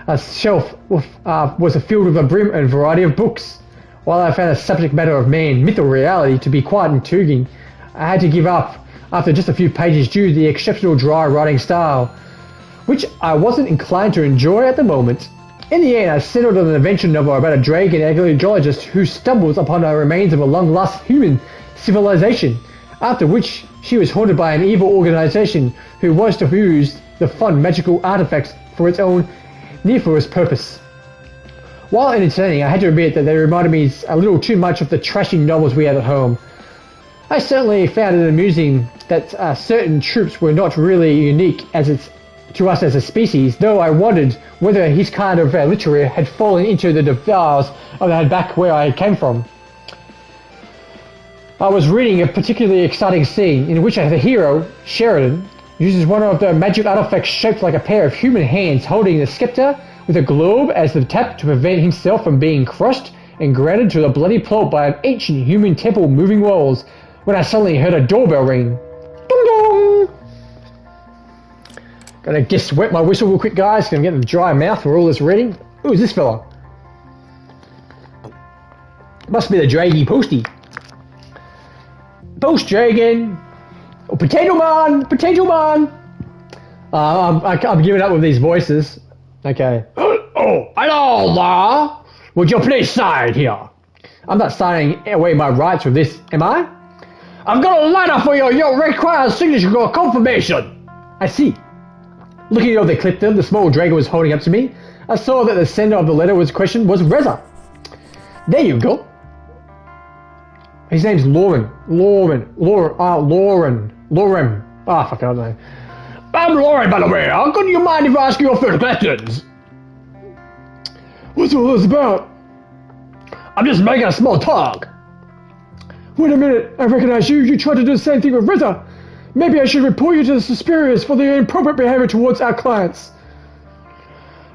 a shelf was filled with a brim and variety of books. While I found the subject matter of man, myth or reality to be quite intriguing, I had to give up after just a few pages due to the exceptional dry writing style, which I wasn't inclined to enjoy at the moment. In the end, I settled on an adventure novel about a dragon archaeologist who stumbles upon the remains of a long-lost human civilization, after which she was haunted by an evil organization who was to use the fun magical artifacts for its own nefarious purpose. While entertaining, I had to admit that they reminded me a little too much of the trashy novels we had at home. I certainly found it amusing that certain troops were not really unique to us as a species, though I wondered whether his kind of literature had fallen into the defiles of that back where I came from. I was reading a particularly exciting scene in which the hero, Sheridan, uses one of the magic artifacts shaped like a pair of human hands holding the scepter with a globe as the tap to prevent himself from being crushed and grounded to the bloody plot by an ancient human temple moving walls, when I suddenly heard a doorbell ring. Dong dong! Gonna just wet my whistle real quick, guys. Gonna get the dry mouth for all this reading. Who's this fella? Must be the Draggy Posty. Post Dragon. Oh, Potato Man! Potato Man! I'm giving up with these voices. Okay. Oh, hello there! Would you please sign here? I'm not signing away my rights with this, am I? I've got a letter for you. You require signature confirmation. I see. Looking over the clip the small dragon was holding up to me, I saw that the sender of the letter was Reza. There you go. His name's Lauren. Fuck, I don't know. I'm Lauren, by the way. How could you mind if I ask you a few questions? What's all this about? I'm just making a small talk. Wait a minute. I recognize you. You tried to do the same thing with Reza. Maybe I should report you to the superiors for the inappropriate behavior towards our clients.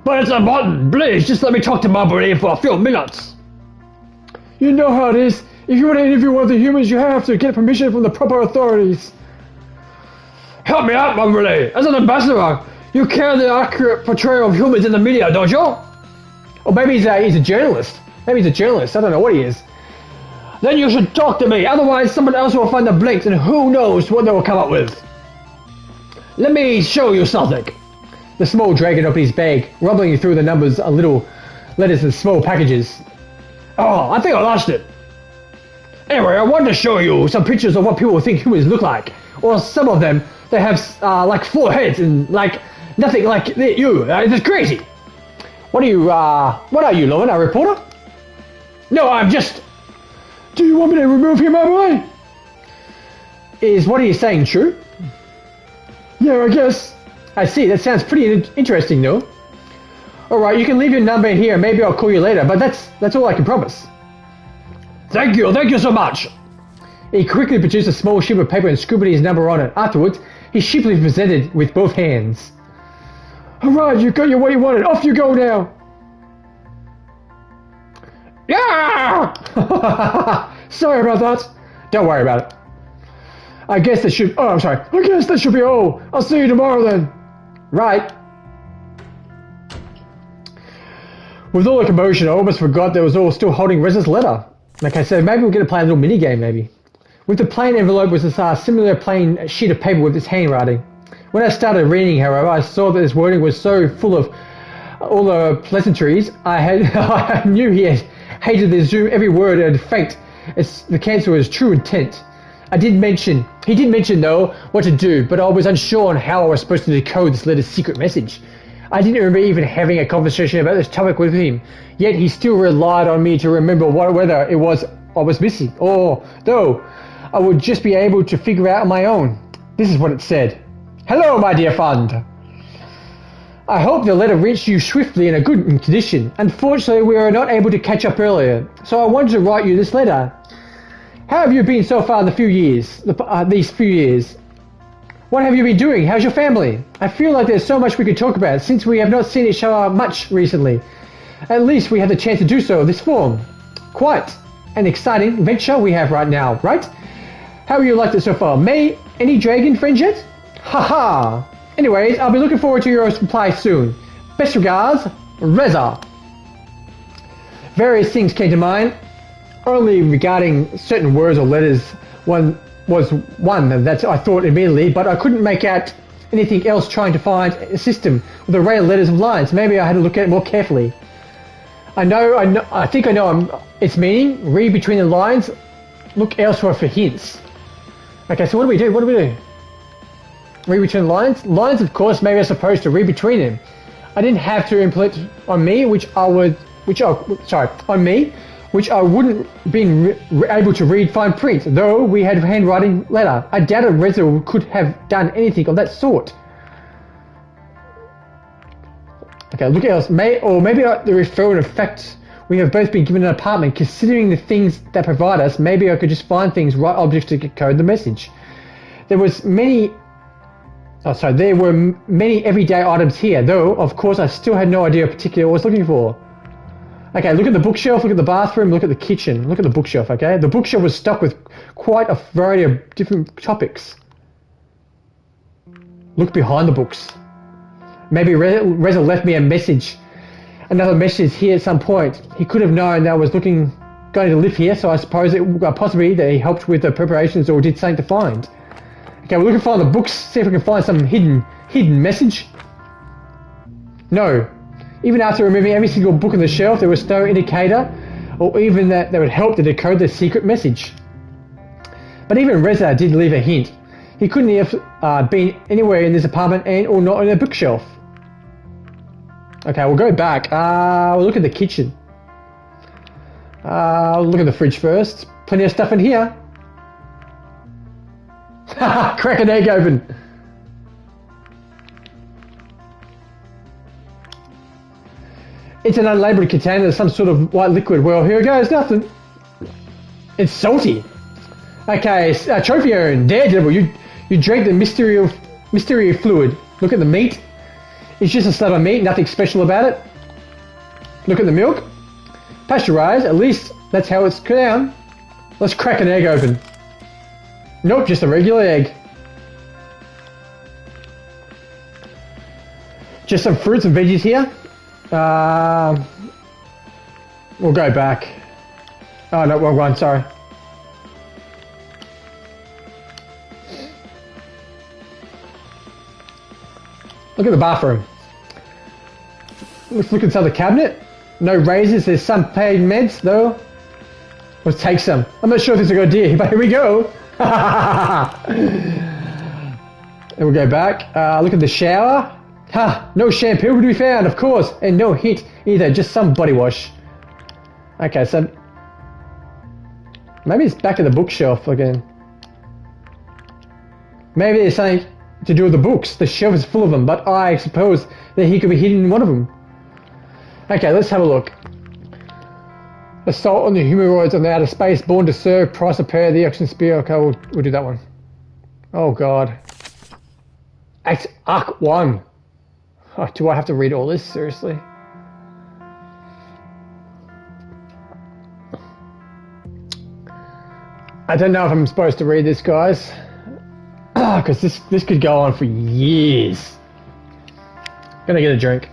But it's a button. Please, just let me talk to Marbury for a few minutes. You know how it is. If you want to interview one of the humans, you have to get permission from the proper authorities. Help me out, Marbury. As an ambassador, you carry the accurate portrayal of humans in the media, don't you? Or maybe he's a journalist. Maybe he's a journalist. I don't know what he is. Then you should talk to me, otherwise someone else will find the blinks and who knows what they will come up with. Let me show you something. The small dragon opened his bag, rumbling through the numbers a little letters and small packages. Oh, I think I lost it. Anyway, I wanted to show you some pictures of what people think humans look like. Or some of them, they have like 4 heads and like nothing like you. It's crazy. What are you, Lauren, a reporter? No, I'm just... Do you want me to remove him out of the way? Is what are you saying true? Yeah, I guess. I see, that sounds pretty interesting though. Alright, you can leave your number here and maybe I'll call you later, but that's all I can promise. Thank you so much. He quickly produced a small sheet of paper and scribbled his number on it. Afterwards, he sheepishly presented with both hands. Alright, you got what you wanted. Off you go now. Yeah! Sorry about that. Don't worry about it. I guess that should... Oh, I'm sorry. I guess that should be all. I'll see you tomorrow then. Right. With all the commotion, I almost forgot that was all still holding Reza's letter. Like I said, maybe we're going to play a little mini-game, maybe. With the plain envelope was a similar plain sheet of paper with its handwriting. When I started reading, however, I saw that his wording was so full of all the pleasantries. I knew he had hated the Zoom every word and faked the cancel his true intent. He did mention though what to do, but I was unsure on how I was supposed to decode this letter's secret message. I didn't remember even having a conversation about this topic with him, yet he still relied on me to remember whether it was I was missing, or though I would just be able to figure out on my own. This is what it said. Hello, my dear friend. I hope the letter reached you swiftly in a good condition. Unfortunately, we were not able to catch up earlier, so I wanted to write you this letter. How have you been so far in these few years? What have you been doing? How's your family? I feel like there's so much we could talk about since we have not seen each other much recently. At least we have the chance to do so in this form. Quite an exciting venture we have right now, right? How have you liked it so far? Any dragon friends yet? Haha! Anyways, I'll be looking forward to your reply soon. Best regards, Reza. Various things came to mind, only regarding certain words or letters. One that I thought immediately, but I couldn't make out anything else trying to find a system with array of letters and lines. Maybe I had to look at it more carefully. I think I know its meaning. Read between the lines. Look elsewhere for hints. Okay, so what do we do? Read between the lines? Lines, of course, maybe I'm supposed to read between them. I didn't have to implement on me, which I wouldn't been able to read fine print, though we had a handwriting letter. I doubted Reza could have done anything of that sort. Okay, look else. Maybe the referral in fact we have both been given an apartment. Considering the things that provide us, maybe I could just find things, right objects to code the message. There were many everyday items here, though of course I still had no idea particularly what I was looking for. Okay, look at the bookshelf, look at the bathroom, look at the kitchen, look at the bookshelf, okay? The bookshelf was stocked with quite a variety of different topics. Look behind the books. Maybe Reza left me another message here at some point. He could have known that I was going to live here, so I suppose it possibly that he helped with the preparations or did something to find. Okay, we're looking for the books, see if we can find some hidden message. No. Even after removing every single book on the shelf, there was no indicator or even that would help to decode the secret message. But even Reza did leave a hint. He couldn't have been anywhere in this apartment and or not on a bookshelf. Okay, we'll go back. We'll look at the kitchen. We'll look at the fridge first. Plenty of stuff in here. Crack an egg open. It's an unlabeled container of some sort of white liquid. Well, here goes nothing. It's salty. Okay, trophy urn, Daredevil. You drank the mystery fluid. Look at the meat. It's just a slab of meat, nothing special about it. Look at the milk. Pasteurized, at least that's how it's down. Let's crack an egg open. Nope, just a regular egg. Just some fruits and veggies here. We'll go back. Oh no, wrong one, sorry. Look at the bathroom. Let's look inside the cabinet. No razors, there's some pain meds though. Let's take some. I'm not sure if this is a good idea, but here we go. And we'll go back. Look at the shower. No shampoo to be found, of course, and no hint either, just some body wash. Okay, so maybe it's back at the bookshelf again. Maybe there's something to do with the books. The shelf is full of them, but I suppose that he could be hidden in one of them. Okay, let's have a look. Assault on the humanoids on the outer space, born to serve, price of pair, the action spear. Okay, we'll do that one. Oh god. Act Arc 1. Oh, do I have to read all this? Seriously? I don't know if I'm supposed to read this, guys. Because this could go on for years. Gonna get a drink.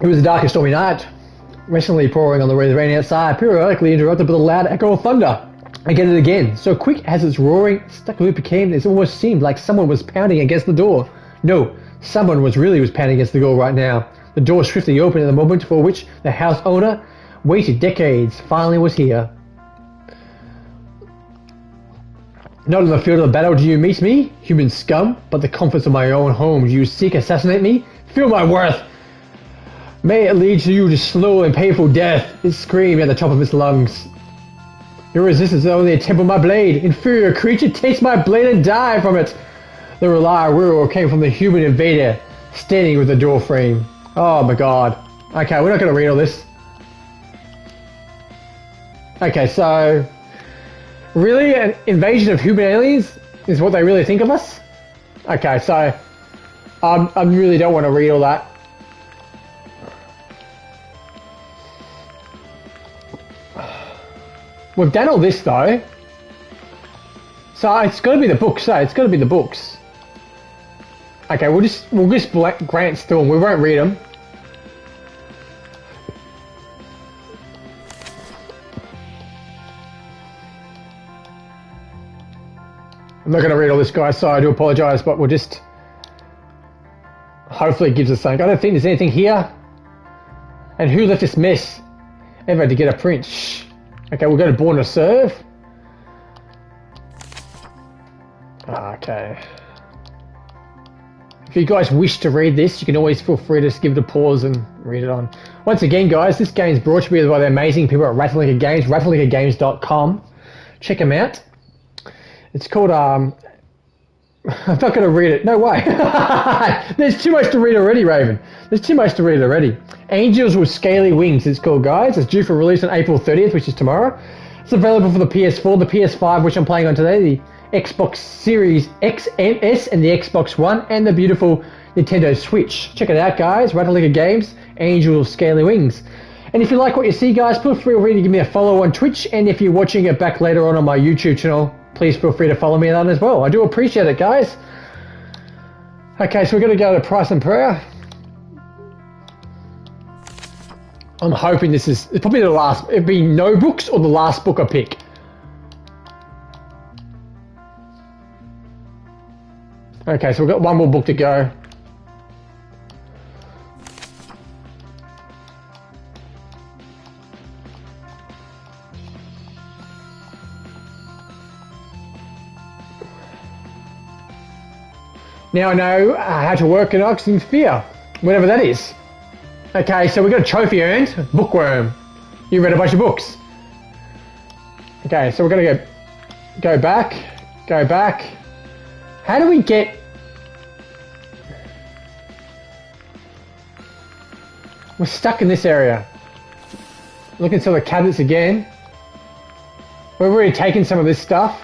It was a dark and stormy night, recently pouring on the rain outside, periodically interrupted by the loud echo of thunder. Again and again, so quick as its roaring stuck loop became, it almost seemed like someone was pounding against the door. No, someone was pounding against the door right now. The door swiftly opened, and the moment for which the house owner waited decades finally was here. Not on the field of battle do you meet me, human scum, but the comforts of my own home do you seek assassinate me? Feel my worth! May it lead to you to slow and painful death, it screamed at the top of its lungs. Your resistance is only a tip of my blade. Inferior creature, taste my blade and die from it. The roar came from the human invader, standing with the door frame. Oh my god. Okay, we're not going to read all this. Okay, so... Really? An invasion of human aliens is what they really think of us? Okay, so... I really don't want to read all that. We've done all this though. So it's got to be the books, so it's got to be the books. Okay, we'll just glance through them. We won't read them. I'm not going to read all this, guys, so I do apologise, but we'll just... Hopefully it gives us something. I don't think there's anything here. And who left this mess? Ever to get a print? Shh. Okay, we'll go to Born to Serve. Okay. If you guys wish to read this, you can always feel free to just give it a pause and read it on. Once again, guys, this game is brought to you by the amazing people at Ratalaika Games, ratalaikagames.com. Check them out. It's called, I'm not going to read it. No way. There's too much to read already, Raven. There's too much to read already. Angels with Scaly Wings, it's called, guys. It's due for release on April 30th, which is tomorrow. It's available for the PS4, the PS5, which I'm playing on today, the Xbox Series X and S, and the Xbox One, and the beautiful Nintendo Switch. Check it out, guys. Ratalaika Games, Angels with Scaly Wings. And if you like what you see, guys, feel free to give me a follow on Twitch. And if you're watching it back later on my YouTube channel, please feel free to follow me on as well. I do appreciate it, guys. Okay, so we're going to go to Price and Prayer. I'm hoping this is probably the last. It'd be no books or the last book I pick. Okay, so we've got one more book to go. Now I know how to work an oxygen sphere, whatever that is. Okay, so we got a trophy earned, Bookworm. You read a bunch of books. Okay, so we're gonna go back. How do we get... We're stuck in this area. Look into the cabinets again. We've already taken some of this stuff.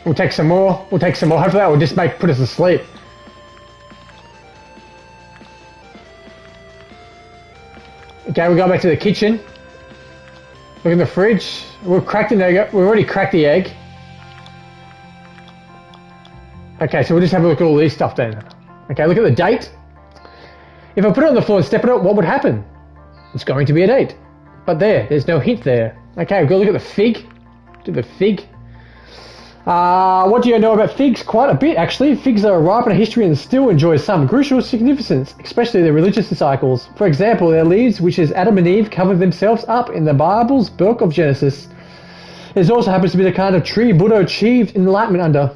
We'll take some more. Hopefully that will just put us asleep. Okay, we'll go back to the kitchen. Look in the fridge. We've cracked an egg. We've already cracked the egg. Okay, so we'll just have a look at all these stuff then. Okay, look at the date. If I put it on the floor and step it up, what would happen? It's going to be a date. But there's no hint there. Okay, we've got to look at the fig. Do the fig. What do you know about figs? Quite a bit, actually. Figs are ripe in history and still enjoy some crucial significance, especially their religious cycles. For example, their leaves, which is Adam and Eve, covered themselves up in the Bible's book of Genesis. It also happens to be the kind of tree Buddha achieved enlightenment under.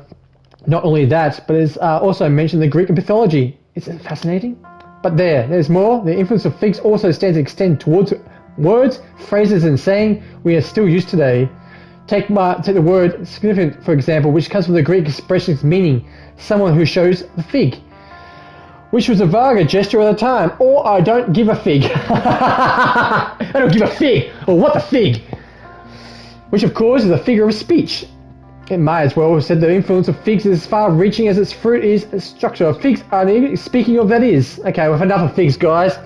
Not only that, but it's also mentioned in the Greek mythology. Isn't it fascinating? But there's more. The influence of figs also stands to extend towards words, phrases, and saying we are still used today. Take the word significant, for example, which comes from the Greek expression's meaning, someone who shows the fig, which was a vulgar gesture at the time, or I don't give a fig. I don't give a fig, or what the fig, which of course is a figure of speech. It might as well have said the influence of figs is as far-reaching as its fruit is a structure of figs. Speaking of that is, okay, we've enough of figs, guys.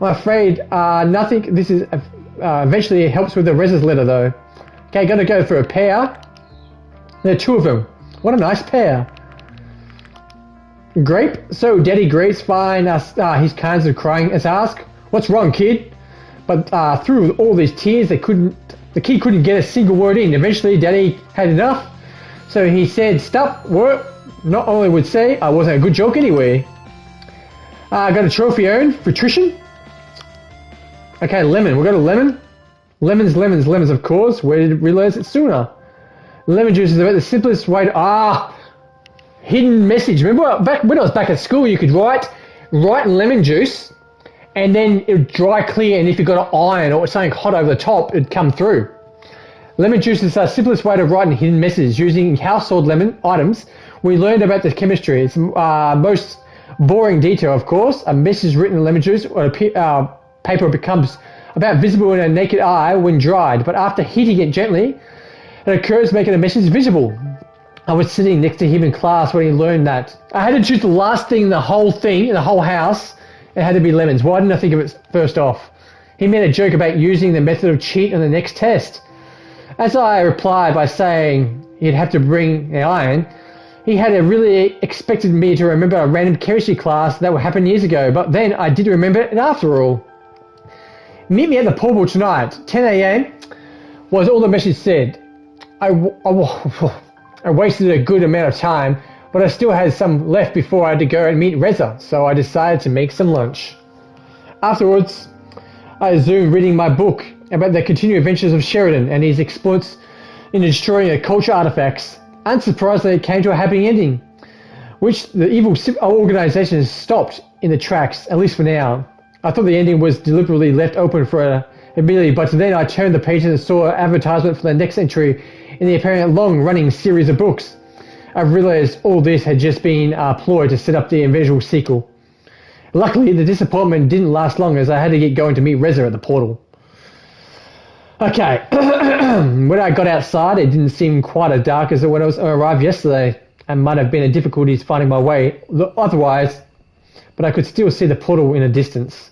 I'm afraid nothing. This is eventually it helps with the Rez's letter though. Okay, gonna go for a pair. There are two of them. What a nice pair. Grape. So Daddy Grape's fine. His kinds of crying as ask, "What's wrong, kid?" But through all these tears, the kid couldn't get a single word in. Eventually, Daddy had enough, so he said, "Stop work." Not only would say, "I wasn't a good joke anyway." Got a trophy earned for attrition. Okay, lemon. We got a lemon. Lemons, of course. Where did we realize it sooner? Lemon juice is about the simplest way to... hidden message. Remember back when I was back at school, you could write lemon juice, and then it would dry clear, and if you got an iron or something hot over the top, it'd come through. Lemon juice is the simplest way to write a hidden message using household lemon items. We learned about the chemistry. It's most boring detail, of course. A message written in lemon juice or paper becomes about visible in a naked eye when dried, but after heating it gently, it occurs making a message visible. I was sitting next to him in class when he learned that. I had to choose the last thing in the whole house. It had to be lemons. Why didn't I think of it first off? He made a joke about using the method of cheat on the next test. As I replied by saying he'd have to bring an iron, he had really expected me to remember a random chemistry class that happened years ago, but then I did remember it after all. Meet me at the portal tonight, 10 a.m. was all the message said. I wasted a good amount of time, but I still had some left before I had to go and meet Reza, so I decided to make some lunch. Afterwards, I resumed reading my book about the continued adventures of Sheridan and his exploits in destroying occult artifacts. Unsurprisingly, it came to a happy ending, which the evil organization stopped in the tracks, at least for now. I thought the ending was deliberately left open for immediately, but then I turned the pages and saw an advertisement for the next entry in the apparent long-running series of books. I realized all this had just been a ploy to set up the eventual sequel. Luckily, the disappointment didn't last long as I had to get going to meet Reza at the portal. Okay, when I got outside, it didn't seem quite as dark as when I arrived yesterday, and might have been a difficulties finding my way otherwise, but I could still see the portal in a distance.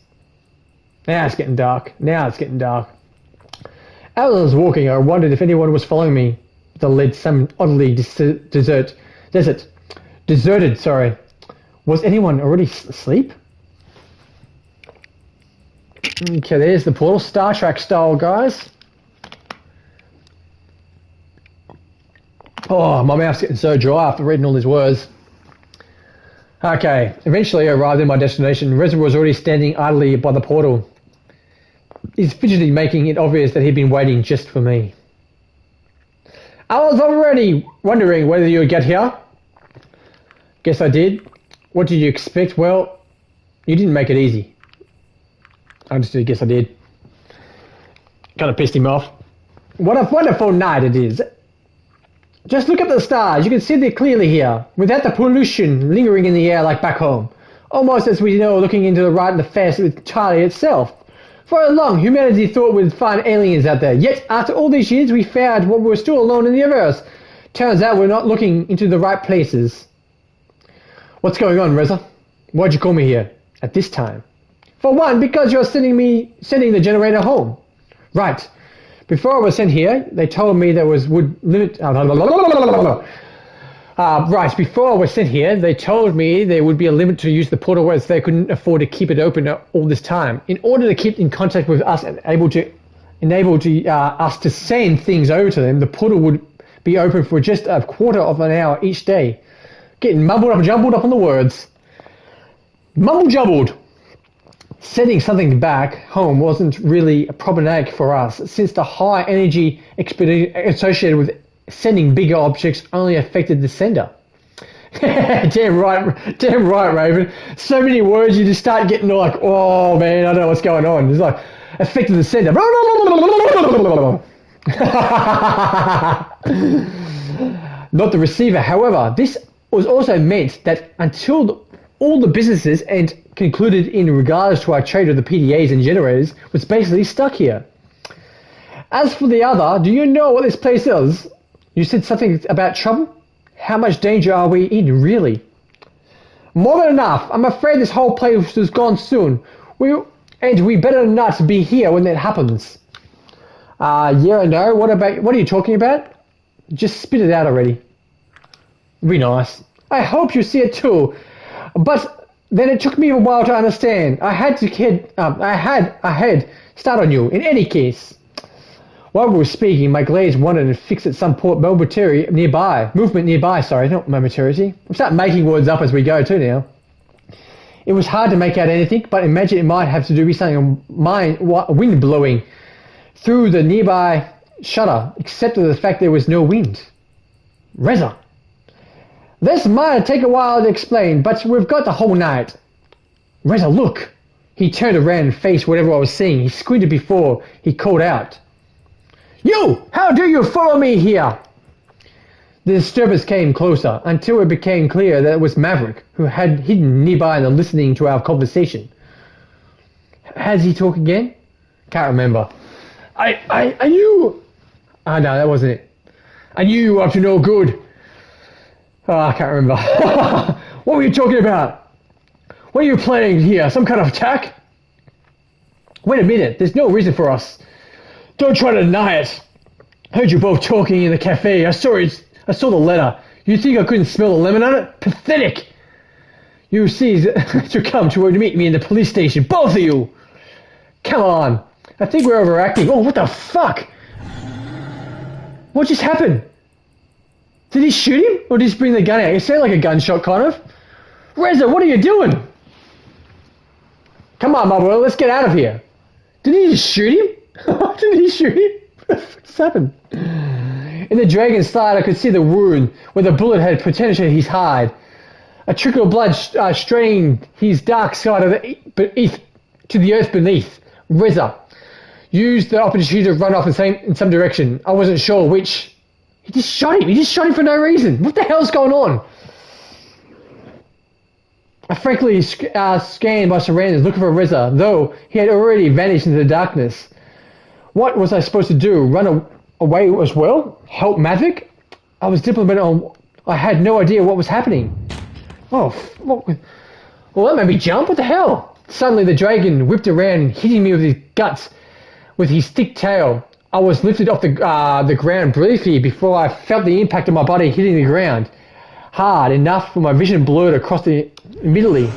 Now it's getting dark. As I was walking, I wondered if anyone was following me. The led some oddly deserted. Was anyone already asleep? Okay, there's the portal, Star Trek style, guys. Oh, my mouth's getting so dry after reading all these words. Okay, eventually I arrived at my destination. Reza was already standing idly by the portal. He's fidgety, making it obvious that he'd been waiting just for me. I was already wondering whether you would get here. Guess I did. What did you expect? Well, you didn't make it easy. I just guess I did. Kind of pissed him off. What a wonderful night it is. Just look at the stars. You can see them clearly here, without the pollution lingering in the air like back home. Almost as we know, looking into the right and the face with Charlie itself. For a long, humanity thought we'd find aliens out there. Yet, after all these years, we found we're still alone in the universe. Turns out we're not looking into the right places. What's going on, Reza? Why'd you call me here at this time? For one, because you're sending the generator home. Right. Before I was sent here, they told me there was would limit. Right. Before I was sent here, they told me there would be a limit to use the portal, as they couldn't afford to keep it open all this time. In order to keep in contact with us and enable us to send things over to them, the portal would be open for just a quarter of an hour each day. Getting jumbled up on the words. Mumble jumbled. Sending something back home wasn't really problematic for us, since the high energy associated with sending bigger objects only affected the sender. Damn right, Raven. So many words, you just start getting like, oh man, I don't know what's going on. It's like, affected the sender. Not the receiver. However, this was also meant that until all the businesses and concluded in regards to our trade of the PDAs and generators was basically stuck here. As for the other, do you know what this place is? You said something about trouble? How much danger are we in, really? More than enough. I'm afraid this whole place is gone soon. We better not be here when that happens. Yeah, I know. What are you talking about? Just spit it out already. Be nice. I hope you see it too. But then it took me a while to understand. I had a head start on you. In any case, while we were speaking, my gaze wandered and fixed at some movement nearby. Sorry, not momentarily. I'm starting making words up as we go too now. It was hard to make out anything, but imagine it might have to do with something wind blowing through the nearby shutter, except for the fact there was no wind. Reza. This might take a while to explain, but we've got the whole night. Reza, look. He turned around and faced whatever I was seeing. He squinted before he called out. You! How do you follow me here? The disturbance came closer until it became clear that it was Maverick, who had hidden nearby and listening to our conversation. Has he talked again? Can't remember. I knew... Ah, no, that wasn't it. I knew you were up to no good. Oh, I can't remember. What were you talking about? What are you planning here? Some kind of attack? Wait a minute. There's no reason for us. Don't try to deny it. I heard you both talking in the cafe. I saw the letter. You think I couldn't smell the lemon on it? Pathetic. You see to come to meet me in the police station. Both of you. Come on. I think we're overacting. Oh, what the fuck? What just happened? Did he shoot him? Or did he just bring the gun out? It sounded like a gunshot, kind of. Reza, what are you doing? Come on, my boy, let's get out of here. Did he just shoot him? Did he shoot him? What's happened? In the dragon's side, I could see the wound where the bullet had penetrated his hide. A trickle of blood strained his dark side of to the earth beneath. Reza used the opportunity to run off in some direction. I wasn't sure which. He just shot him. He just shot him for no reason. What the hell's going on? I frankly scanned my surroundings looking for Reza, though he had already vanished into the darkness. What was I supposed to do? Run away as well? Help Maverick? I was diplomatic. I had no idea what was happening. Oh, well, that made me jump. What the hell? Suddenly, the dragon whipped around, hitting me with his guts with his thick tail. I was lifted off the ground briefly before I felt the impact of my body hitting the ground. Hard enough for my vision blurred across immediately.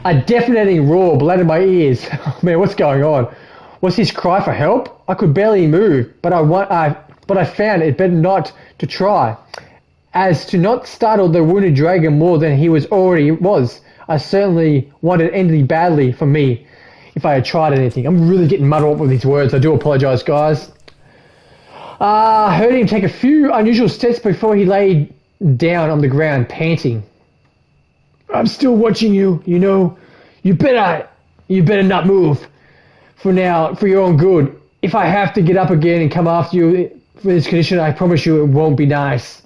A deafening roar bled in my ears. Oh, man, what's going on? Was his cry for help? I could barely move, but I found it better not to try, as to not startle the wounded dragon more than he already was. I certainly wanted anything badly for me if I had tried anything. I'm really getting muddled up with these words. I do apologise, guys. I heard him take a few unusual steps before he lay down on the ground, panting. I'm still watching you, you know. You better not move. For now, for your own good. If I have to get up again and come after you for this condition, I promise you it won't be nice.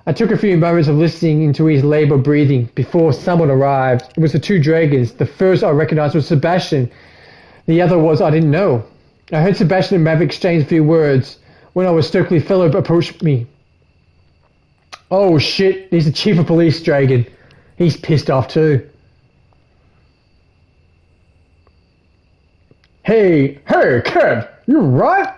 I took a few moments of listening into his laboured breathing before someone arrived. It was the two dragons. The first I recognised was Sebastian. The other was I didn't know. I heard Sebastian and Maverick exchange a few words when our Stokely fellow approached me. Oh shit, he's the chief of police dragon. He's pissed off too. Hey, kid, you right?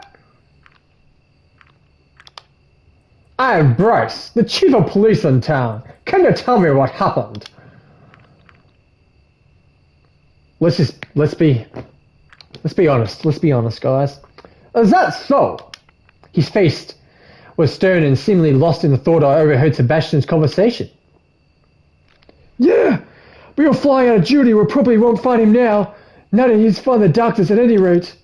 I am Bryce, the chief of police in town. Can you tell me what happened? Let's be honest. Let's be honest, guys. Is that so? His face was stern and seemingly lost in the thought I overheard Sebastian's conversation. Yeah, we were flying out of duty. We probably won't find him now. None of his find the darkness at any rate.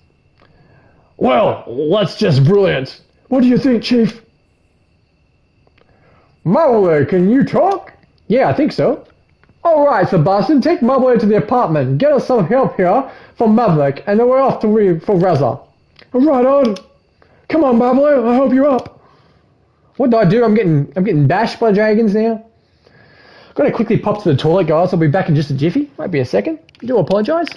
Well, that's just brilliant. What do you think, Chief? Marley, can you talk? Yeah, I think so. Alright, Sebastian, take Marley to the apartment. Get us some help here from Maverick, and then we're off to leave for Reza. Right on. Come on, Marley, I hope you're up. What do I do? I'm getting bashed by dragons now. Gotta quickly pop to the toilet, guys. I'll be back in just a jiffy. Might be a second. I do apologise.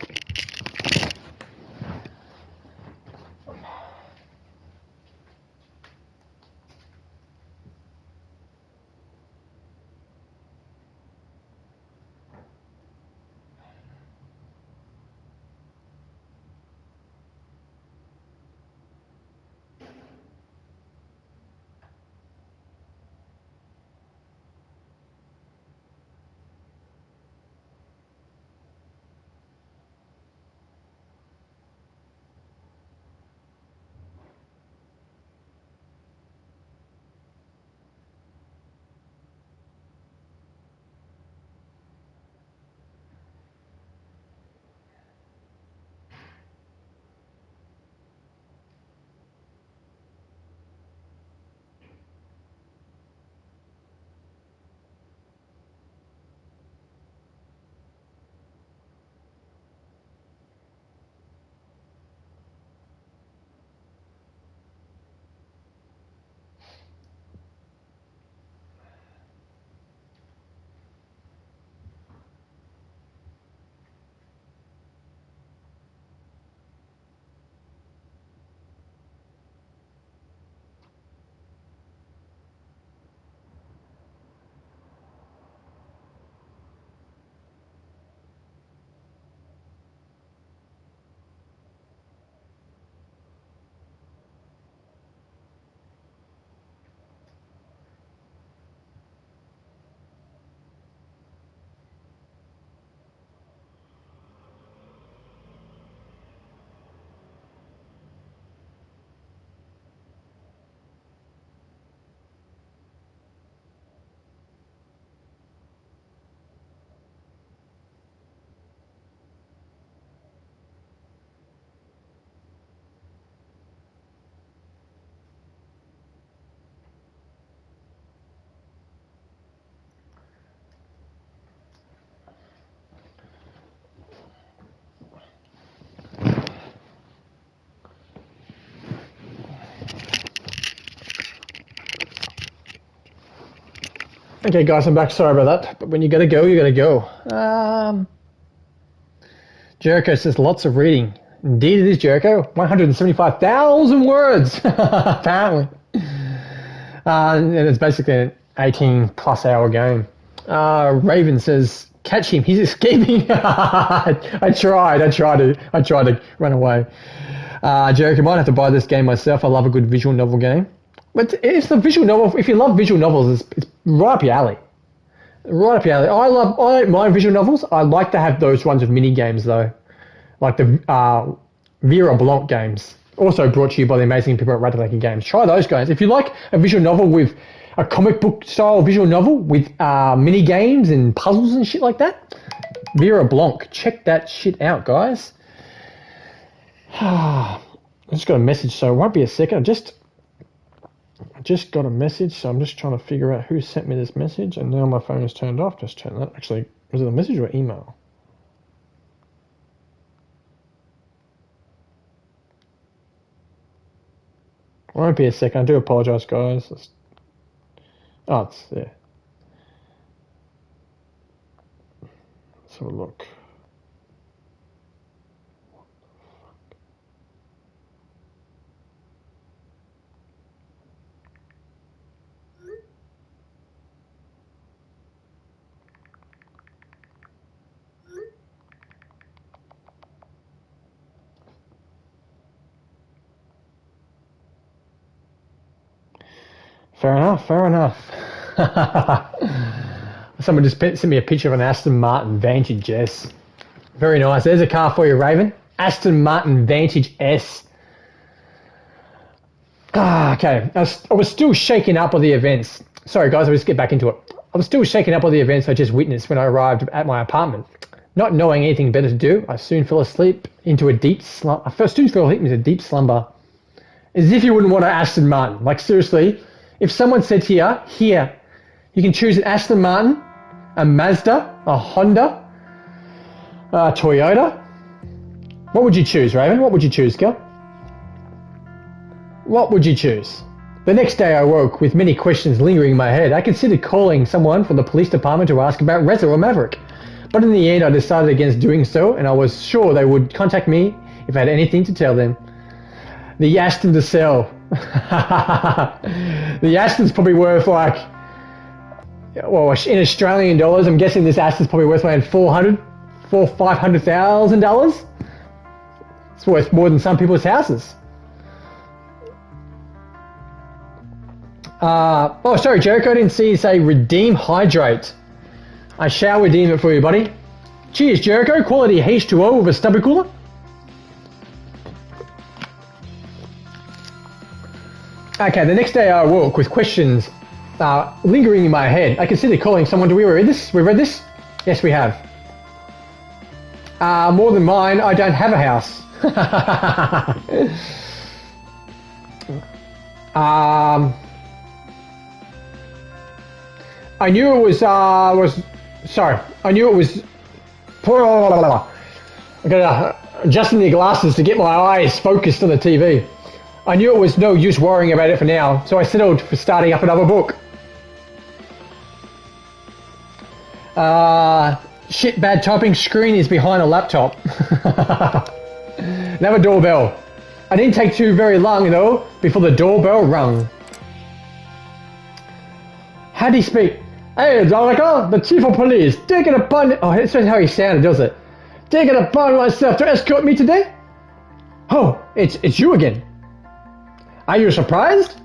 Okay, guys, I'm back. Sorry about that. But when you gotta go, you gotta go. Jericho says lots of reading. Indeed, it is, Jericho. 175,000 words, apparently. And it's basically an 18-plus hour game. Raven says, catch him. He's escaping. I tried to run away. Jericho, might have to buy this game myself. I love a good visual novel game. But it's the visual novel. If you love visual novels, it's right up your alley. Right up your alley. I like my visual novels. I like to have those ones with mini games though, like the Vera Blanc games. Also brought to you by the amazing people at Ratalaika Games. Try those guys. If you like a visual novel with a comic book style visual novel with mini games and puzzles and shit like that, Vera Blanc. Check that shit out, guys. I just got a message, so it won't be a second. I just got a message, so I'm just trying to figure out who sent me this message, and now my phone is turned off. Just turn that. Actually, was it a message or email? It won't be a second. I do apologise, guys. Oh, it's there. Let's have a look. Fair enough. Someone just sent me a picture of an Aston Martin Vantage S. Very nice. There's a car for you, Raven. Aston Martin Vantage S. Okay. I was still shaken up by the events. Sorry, guys, I'll just get back into it. I was still shaken up by the events I just witnessed when I arrived at my apartment. Not knowing anything better to do, I soon fell asleep into a deep slumber. As if you wouldn't want an Aston Martin. Like, seriously, if someone said to you, here, you can choose an Aston Martin, a Mazda, a Honda, a Toyota, what would you choose, Raven? What would you choose, girl? What would you choose? The next day I woke with many questions lingering in my head. I considered calling someone from the police department to ask about Reza or Maverick. But in the end I decided against doing so, and I was sure they would contact me if I had anything to tell them. The Aston to sell. The Aston's probably worth like, well, in Australian dollars, I'm guessing this Aston's probably worth around $500,000. It's worth more than some people's houses. Oh, sorry, Jericho, I didn't see you say redeem hydrate. I shall redeem it for you, buddy. Cheers, Jericho. Quality H2O with a stubby cooler. Okay, the next day I awoke with questions lingering in my head. I considered calling someone. Do we read this? We read this? Yes, we have. More than mine, I don't have a house. I knew it was, I knew it was, I gotta adjust the glasses to get my eyes focused on the TV. I knew it was no use worrying about it for now, so I settled for starting up another book. Shit, bad typing, screen is behind a laptop. Another doorbell. I didn't take too very long though before the doorbell rung. How do you speak? Hey, Ratalaika, the chief of police, take it upon... Oh, that's how he sounded, does it? Take it upon myself to escort me today? Oh, it's you again. Are you surprised?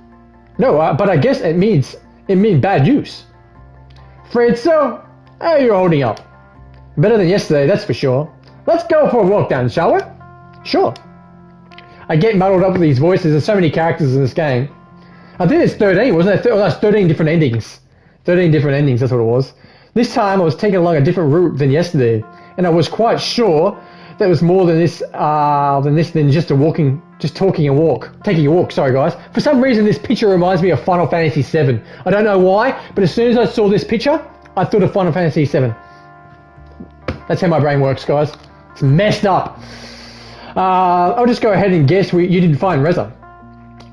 No, but I guess it means bad news. Afraid so? How are you holding up? Better than yesterday, that's for sure. Let's go for a walk down, shall we? Sure. I get muddled up with these voices. There's so many characters in this game. I think it's 13, wasn't it? That's 13 different endings. 13 different endings, that's what it was. This time I was taking along a different route than yesterday, and I was quite sure that was more than just taking a walk. Sorry guys. For some reason this picture reminds me of Final Fantasy VII. I don't know why, but as soon as I saw this picture, I thought of Final Fantasy VII. That's how my brain works, guys. It's messed up. I'll just go ahead and guess you didn't find Reza.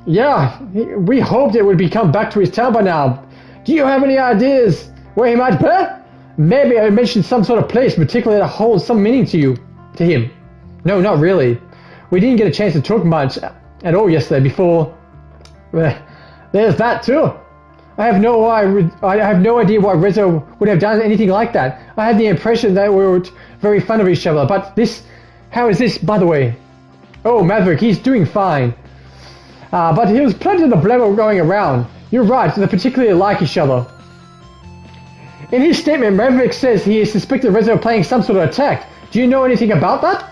Yeah, we hoped it would be come back to his town by now. Do you have any ideas Where he might be? Maybe I mentioned some sort of place particularly that holds some meaning to him. No, not really. We didn't get a chance to talk much at all yesterday before. There's that too. I have no idea why Reza would have done anything like that. I had the impression that we were very fond of each other, but how is this, by the way? Oh, Maverick, he's doing fine. But there was plenty of the blabber going around. You're right, they particularly like each other. In his statement, Maverick says he suspected Reza of playing some sort of attack. Do you know anything about that?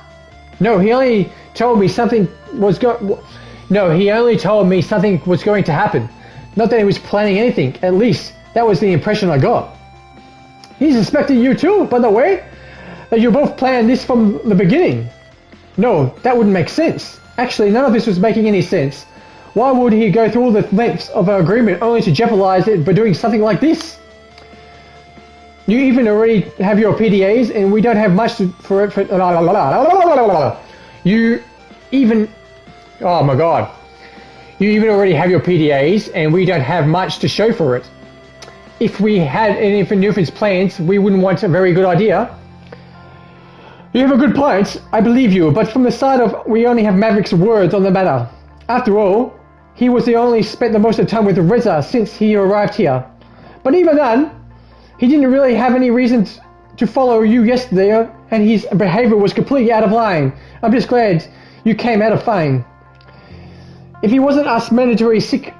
No, he only told me something was going to happen. Not that he was planning anything. At least, that was the impression I got. He suspected you too, by the way? That you both planned this from the beginning. No, that wouldn't make sense. Actually, none of this was making any sense. Why would he go through all the lengths of an agreement only to jeopardize it by doing something like this? You even already have your PDAs and we don't have much for it. You even already have your PDAs and we don't have much to show for it. If we had any of Newfield's plans, we wouldn't want a very good idea. You have a good point, I believe you, but from the side of we only have Maverick's words on the matter. After all, he was the only spent the most of the time with Reza since he arrived here. But even then, he didn't really have any reason to follow you yesterday, and his behavior was completely out of line. I'm just glad you came out of fine. If he wasn't asked mandatory sick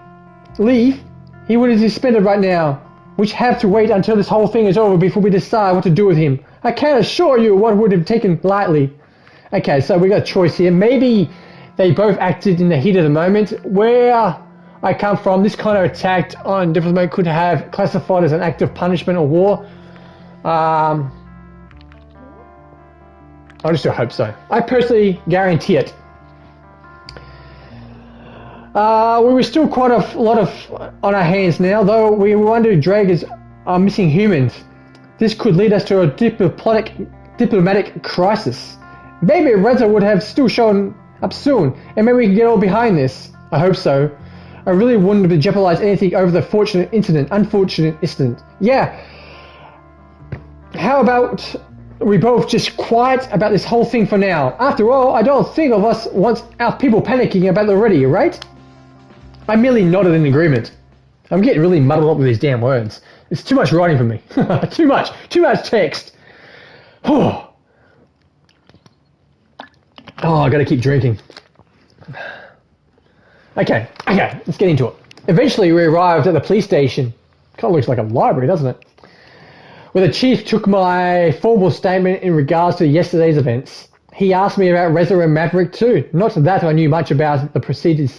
leave, he would have suspended right now. We have to wait until this whole thing is over before we decide what to do with him. I can't assure you what would have taken lightly. Okay, so we got a choice here. Maybe they both acted in the heat of the moment. Where I come from, this kind of attack on different mode could have classified as an act of punishment or war. I just hope so. I personally guarantee it. We were still quite a lot on our hands now, though we wonder if Dragons are missing humans. This could lead us to a diplomatic crisis. Maybe Reza would have still shown up soon, and maybe we can get all behind this. I hope so. I really wouldn't have jeopardized anything over the unfortunate incident. Yeah. How about we both just quiet about this whole thing for now? After all, I don't think of us wants our people panicking about it already, right? I merely nodded in agreement. I'm getting really muddled up with these damn words. It's too much writing for me. Too much text. Oh, I gotta keep drinking. Okay, let's get into it. Eventually we arrived at the police station. Kind of looks like a library, doesn't it? Where the chief took my formal statement in regards to yesterday's events. He asked me about Reza and Maverick too. Not that I knew much about the preceded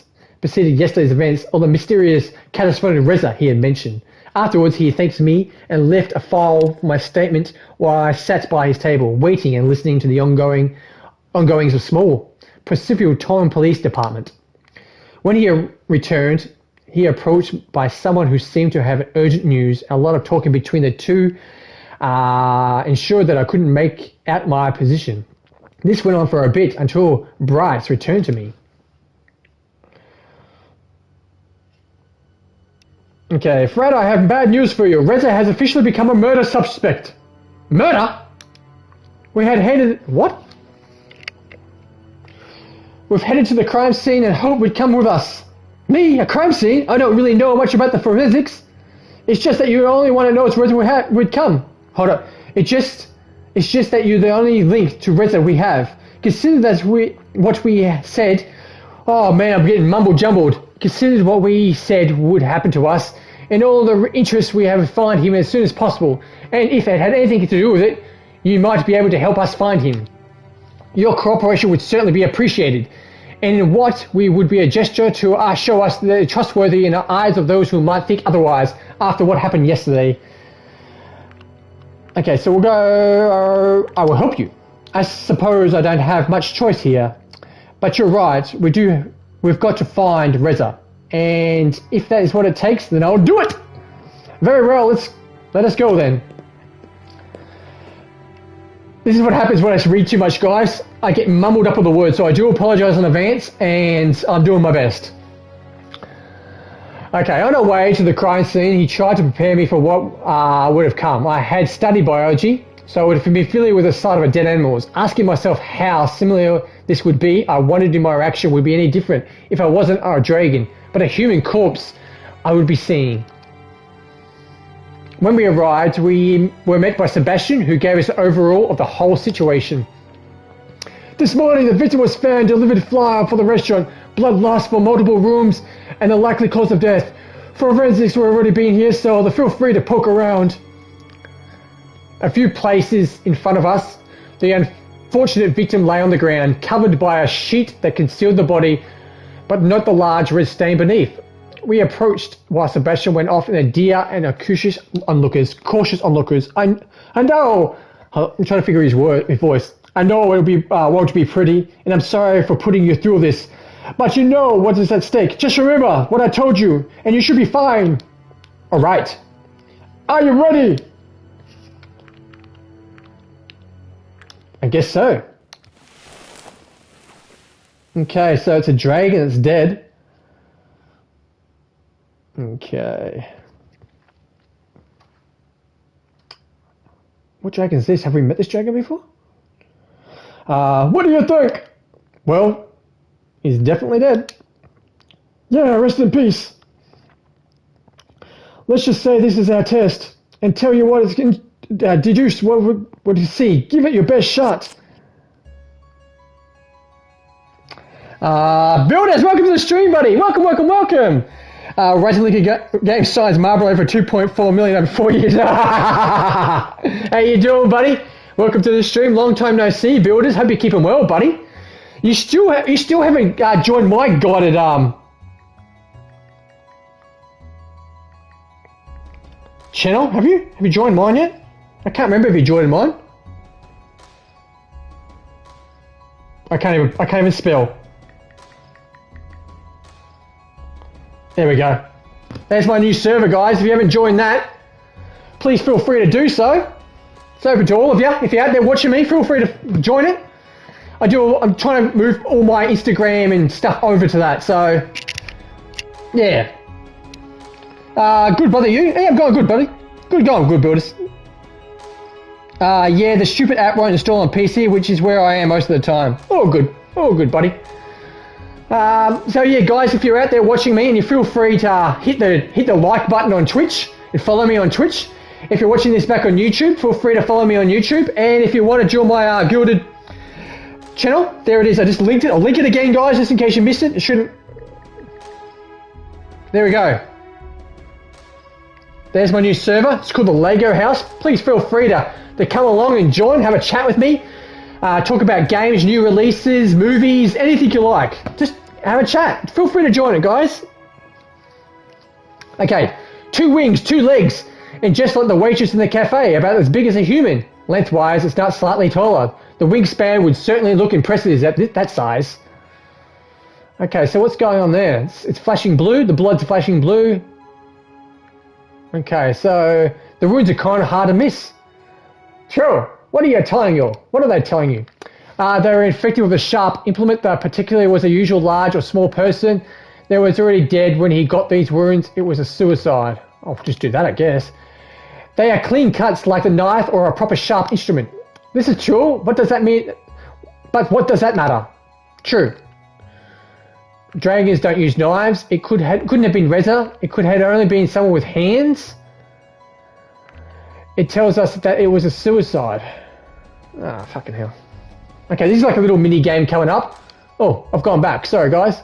yesterday's events or the mysterious catastrophic Reza he had mentioned. Afterwards, he thanked me and left a file for my statement while I sat by his table, waiting and listening to the ongoings of small, Presidial Town Police Department. When he returned, he approached by someone who seemed to have urgent news. A lot of talking between the two ensured that I couldn't make out my position. This went on for a bit until Bryce returned to me. Okay, Fred, I have bad news for you. Reza has officially become a murder suspect. Murder? We've headed to the crime scene and hoped would come with us. Me? A crime scene? I don't really know much about the forensics. It's just that you only want to know it's Reza would come. Hold up. It's just that you're the only link to Reza we have. Consider that what we said. Oh man, I'm getting mumble jumbled. Consider what we said would happen to us, and all the interest we have to find him as soon as possible. And if it had anything to do with it, you might be able to help us find him. Your cooperation would certainly be appreciated, and in what we would be a gesture to show us the trustworthy in the eyes of those who might think otherwise after what happened yesterday. Okay, so we'll go. I will help you. I suppose I don't have much choice here, but you're right. We've got to find Reza, and if that is what it takes, then I'll do it. Very well. Let us go then. This is what happens when I read too much, guys. I get mumbled up with the words, so I do apologize in advance, and I'm doing my best. Okay, on our way to the crime scene, he tried to prepare me for what would have come. I had studied biology, so I would have been familiar with the sight of a dead animals. Asking myself how similar this would be, I wondered if my reaction would be any different if I wasn't a dragon, but a human corpse I would be seeing. When we arrived, we were met by Sebastian, who gave us an overall of the whole situation. This morning, the victim was found, delivered flyer for the restaurant, blood loss for multiple rooms, and the likely cause of death. Forensics were already being here, so feel free to poke around. A few places in front of us, the unfortunate victim lay on the ground, covered by a sheet that concealed the body, but not the large red stain beneath. We approached while Sebastian went off in a deer and a cautious onlookers. I know. I'm trying to figure his voice. I know it won't be pretty, and I'm sorry for putting you through this. But you know what is at stake. Just remember what I told you, and you should be fine. All right. Are you ready? I guess so. Okay, so it's a dragon that's dead. Okay. What dragon is this? Have we met this dragon before? What do you think? Well, he's definitely dead. Yeah, rest in peace. Let's just say this is our test, and tell you what it's going to deduce what you see. Give it your best shot. Builders, welcome to the stream, buddy. Welcome. Ratalaika game signs Marlboro for 2.4 million over 4 years. How you doing, buddy? Welcome to the stream. Long time no see, builders. Hope you're keeping well, buddy. You still haven't joined my guided channel, have you? Have you joined mine yet? I can't remember if you joined mine. I can't even spell. There we go. There's my new server, guys. If you haven't joined that, please feel free to do so. It's open to all of you. If you're out there watching me, feel free to join it. I'm trying to move all my Instagram and stuff over to that, so yeah. Good, brother, you? Yeah, I'm going good, buddy. Good builders. Yeah, the stupid app won't install on PC, which is where I am most of the time. All good, buddy. So yeah, guys, if you're out there watching me, and you feel free to hit the like button on Twitch and follow me on Twitch. If you're watching this back on YouTube, feel free to follow me on YouTube. And if you want to join my Gilded channel, there it is. I just linked it. I'll link it again, guys, just in case you missed it. It shouldn't. There we go. There's my new server. It's called the Lego House. Please feel free to come along and join, have a chat with me, talk about games, new releases, movies, anything you like. Just have a chat. Feel free to join it, guys. Okay, 2 wings, 2 legs, and just like the waitress in the cafe, about as big as a human. Lengthwise, it's not slightly taller. The wingspan would certainly look impressive at that size. Okay, so what's going on there? It's flashing blue. The blood's flashing blue. Okay, so the runes are kind of hard to miss. Sure. What are you telling you? What are they telling you? They were infected with a sharp implement that particularly was a usual large or small person. They was already dead when he got these wounds. It was a suicide. I'll just do that, I guess. They are clean cuts like a knife or a proper sharp instrument. This is true. What does that mean? But what does that matter? True. Dragons don't use knives. It couldn't have been Reza. It could have only been someone with hands. It tells us that it was a suicide. Ah, fucking hell. Okay, this is like a little mini game coming up. Oh, I've gone back. Sorry, guys.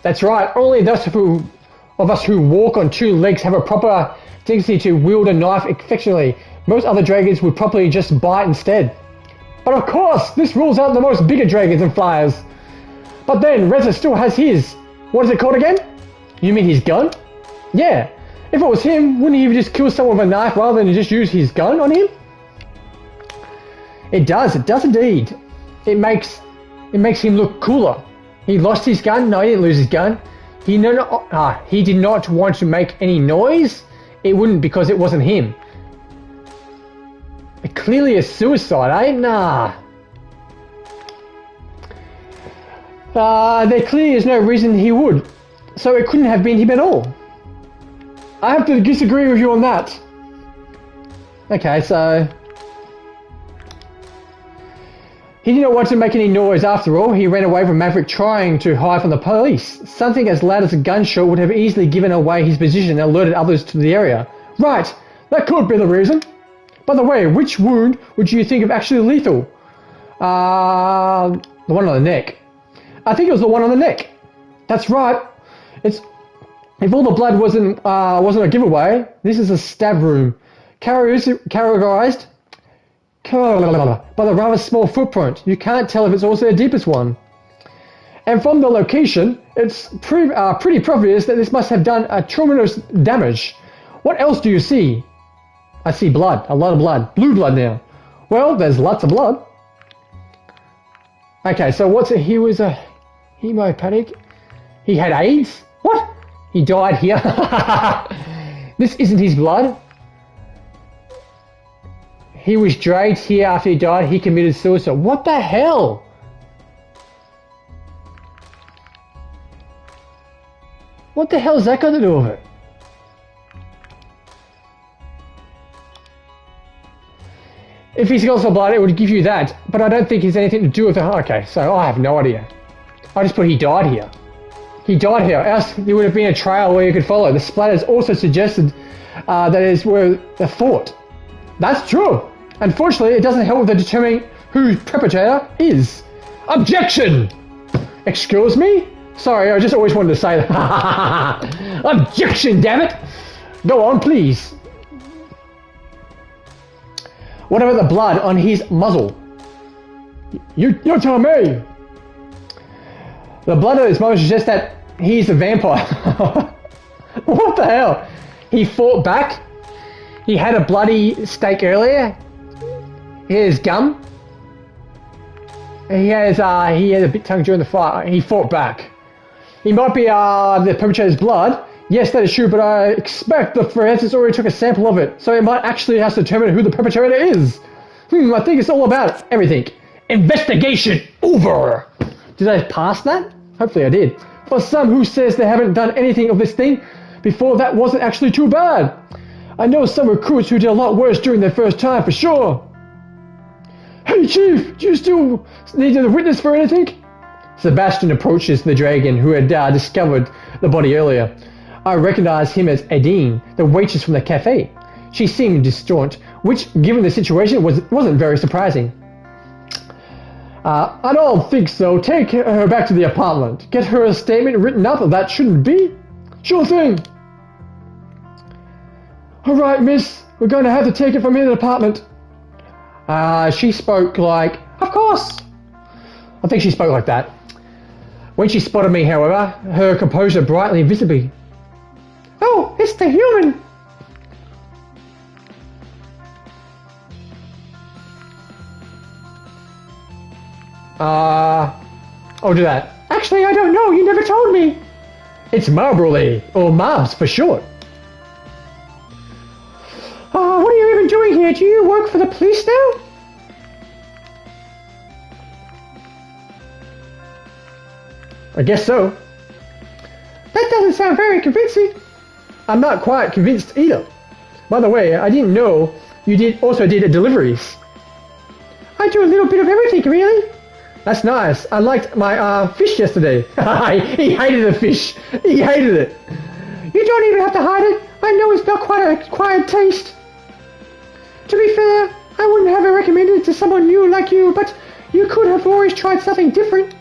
That's right. Only those of us who walk on 2 legs have a proper tendency to wield a knife effectively. Most other dragons would probably just bite instead. But of course, this rules out the most bigger dragons and flyers. But then, Reza still has his. What is it called again? You mean his gun? Yeah. If it was him, wouldn't he just kill someone with a knife rather than just use his gun on him? It does indeed. It makes him look cooler. He lost his gun? No, he didn't lose his gun. He did not want to make any noise. It wouldn't because it wasn't him. Clearly a suicide, eh? Nah. There clearly is no reason he would, so it couldn't have been him at all. I have to disagree with you on that. Okay, so... He didn't want to make any noise after all. He ran away from Maverick trying to hide from the police. Something as loud as a gunshot would have easily given away his position and alerted others to the area. Right, that could be the reason. By the way, which wound would you think of actually lethal? The one on the neck. I think it was the one on the neck. That's right. If all the blood wasn't a giveaway, this is a stab room. Categorized by the rather small footprint. You can't tell if it's also the deepest one. And from the location, it's pretty obvious that this must have done a tremendous damage. What else do you see? I see blood, a lot of blood. Blue blood now. Well, there's lots of blood. Okay, so he was a hemopathic. He had AIDS? What? He died here. This isn't his blood. He was dragged here after he died. He committed suicide. What the hell? What the hell has that got to do with it? If he's got some blood, it would give you that. But I don't think it's anything to do with it. Okay, so I have no idea. I just put he died here. He died here. Else there would have been a trail where you could follow. The splatters also suggested that is where they fought. That's true. Unfortunately, it doesn't help with determining who the perpetrator is. Objection! Excuse me? Sorry, I just always wanted to say that. Objection, damn it! Go on, please. What about the blood on his muzzle? You tell me. The blood on his muzzle suggests that he's a vampire. What the hell? He fought back. He had a bloody stake earlier. He has gum. He had a bit tongue during the fight. He fought back. He might be the perpetrator's blood. Yes, that is true, but I expect the forensics already took a sample of it, so it might actually have to determine who the perpetrator is. I think it's all about everything. Investigation over. Did I pass that? Hopefully I did. For some who says they haven't done anything of this thing before, that wasn't actually too bad. I know some recruits who did a lot worse during their first time, for sure. Hey Chief, do you still need a witness for anything? Sebastian approaches the dragon who had discovered the body earlier. I recognized him as Edine, the waitress from the cafe. She seemed distraught, which, given the situation, wasn't very surprising. I don't think so. Take her back to the apartment. Get her a statement written up, that shouldn't be. Sure thing. Alright, miss. We're going to have to take it from here to the apartment. She spoke like, of course. I think she spoke like that. When she spotted me, however, her composure brightly visibly. Oh, it's the human. I'll do that. Actually, I don't know. You never told me. It's Marbroley, or Marbs for short. What are you even doing here? Do you work for the police now? I guess so. That doesn't sound very convincing. I'm not quite convinced either. By the way, I didn't know you also did deliveries. I do a little bit of everything, really. That's nice. I liked my fish yesterday. He hated the fish. He hated it. You don't even have to hide it. I know it's not quite an acquired taste. To be fair, I wouldn't have recommended it to someone new like you, but you could have always tried something different.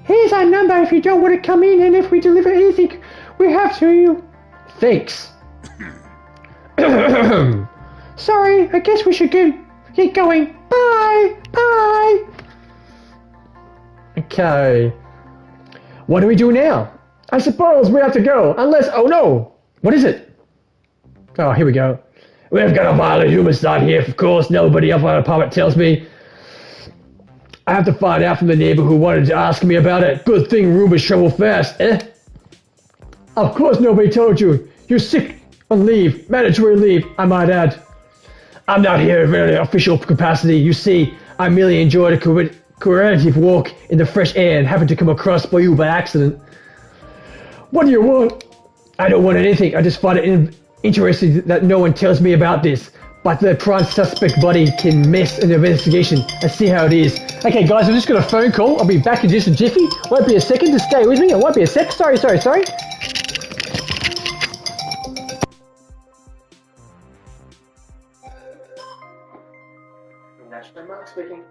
Here's our number if you don't want to come in, and if we deliver anything we have to you. Thanks. Sorry, I guess we should get going. Bye! Bye! Okay. What do we do now? I suppose we have to go, unless... Oh no! What is it? Oh, here we go. We've got a violent homicide here, of course. Nobody up on the apartment tells me. I have to find out from the neighbor who wanted to ask me about it. Good thing rumors travel fast, eh? Of course nobody told you. You're sick on leave. Mandatory leave, I might add. I'm not here in really official capacity. You see, I merely enjoyed a cooperative walk in the fresh air and happened to come across by you by accident. What do you want? I don't want anything. I just find it interesting that no one tells me about this. But the prime suspect body can mess in the investigation. I see how it is. Okay, guys, I've just got a phone call. I'll be back in just a jiffy. Won't be a second. Just stay with me. It won't be a sec. Sorry. National Mark speaking.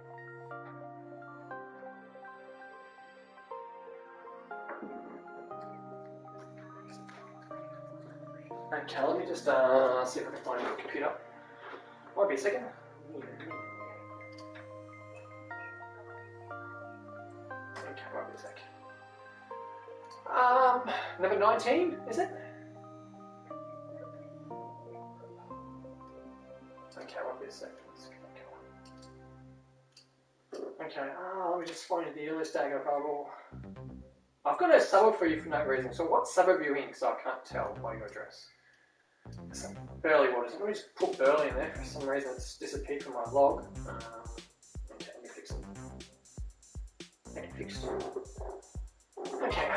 Okay, let me just see if I can find your computer. Won't be a second. Okay, won't be a sec. Number 19, is it? Okay, won't be a sec. Okay, let me just find the earliest tag available. I've got a suburb for you for no reason. So what suburb are you in? Because I can't tell by your address. Burley Waters. Let me just put Burley in there. For some reason it's disappeared from my log. Okay, let me fix it. Okay, fixed. Okay,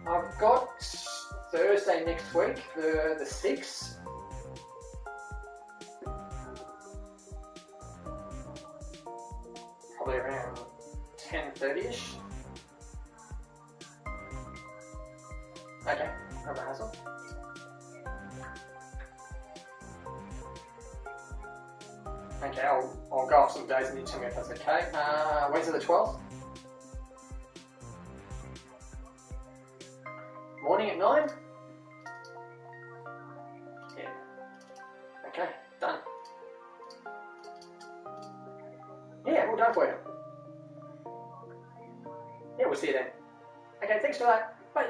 I've got Thursday next week, the 6th. Probably around 10:30ish. Okay, no hassle. Okay, I'll go off some days and you tell me if that's okay. Wednesday the 12th? Morning at 9? Yeah. Okay, done. Yeah, we'll done for you. Yeah, we'll see you then. Okay, thanks for that. Bye.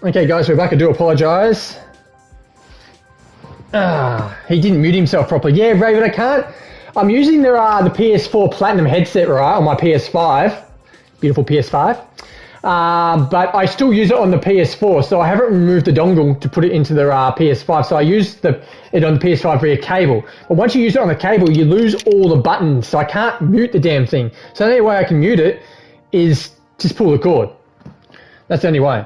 Okay guys, we're back. I do apologise. He didn't mute himself properly. Yeah, Raven, I can't. I'm using the PS4 Platinum headset, right, on my PS5. Beautiful PS5. But I still use it on the PS4, so I haven't removed the dongle to put it into the PS5. So I use it on the PS5 via cable. But once you use it on the cable, you lose all the buttons, so I can't mute the damn thing. So the only way I can mute it is just pull the cord. That's the only way.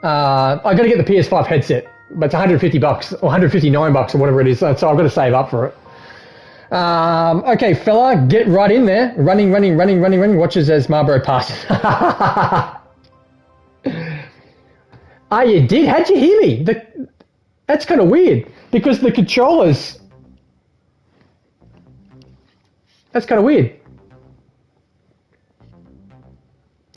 I got to get the PS5 headset, but it's 150 bucks or 159 bucks or whatever it is. So I've got to save up for it. Okay, fella, get right in there. Running. Watches as Marlboro passes. Ah, you did? How'd you hear me? That's kind of weird because the controllers. That's kind of weird.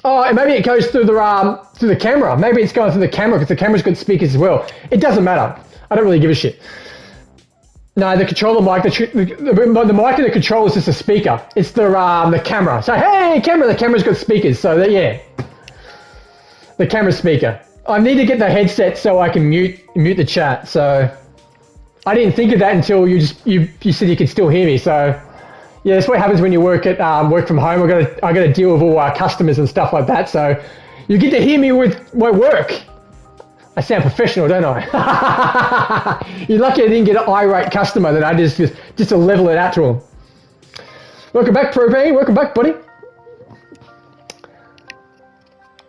Oh, maybe it goes through the camera. Maybe it's going through the camera because the camera's got speakers as well. It doesn't matter. I don't really give a shit. No, the controller mic, the mic and the controller is just a speaker. It's the camera. So hey, camera. The camera's got speakers. So yeah, the camera speaker. I need to get the headset so I can mute the chat. So I didn't think of that until you said you could still hear me. So. Yeah, that's what happens when you work from home. I got to deal with all our customers and stuff like that. So you get to hear me with my work. I sound professional, don't I? You're lucky I didn't get an irate customer that I just to level it out to them. Welcome back, Propane. Welcome back, buddy.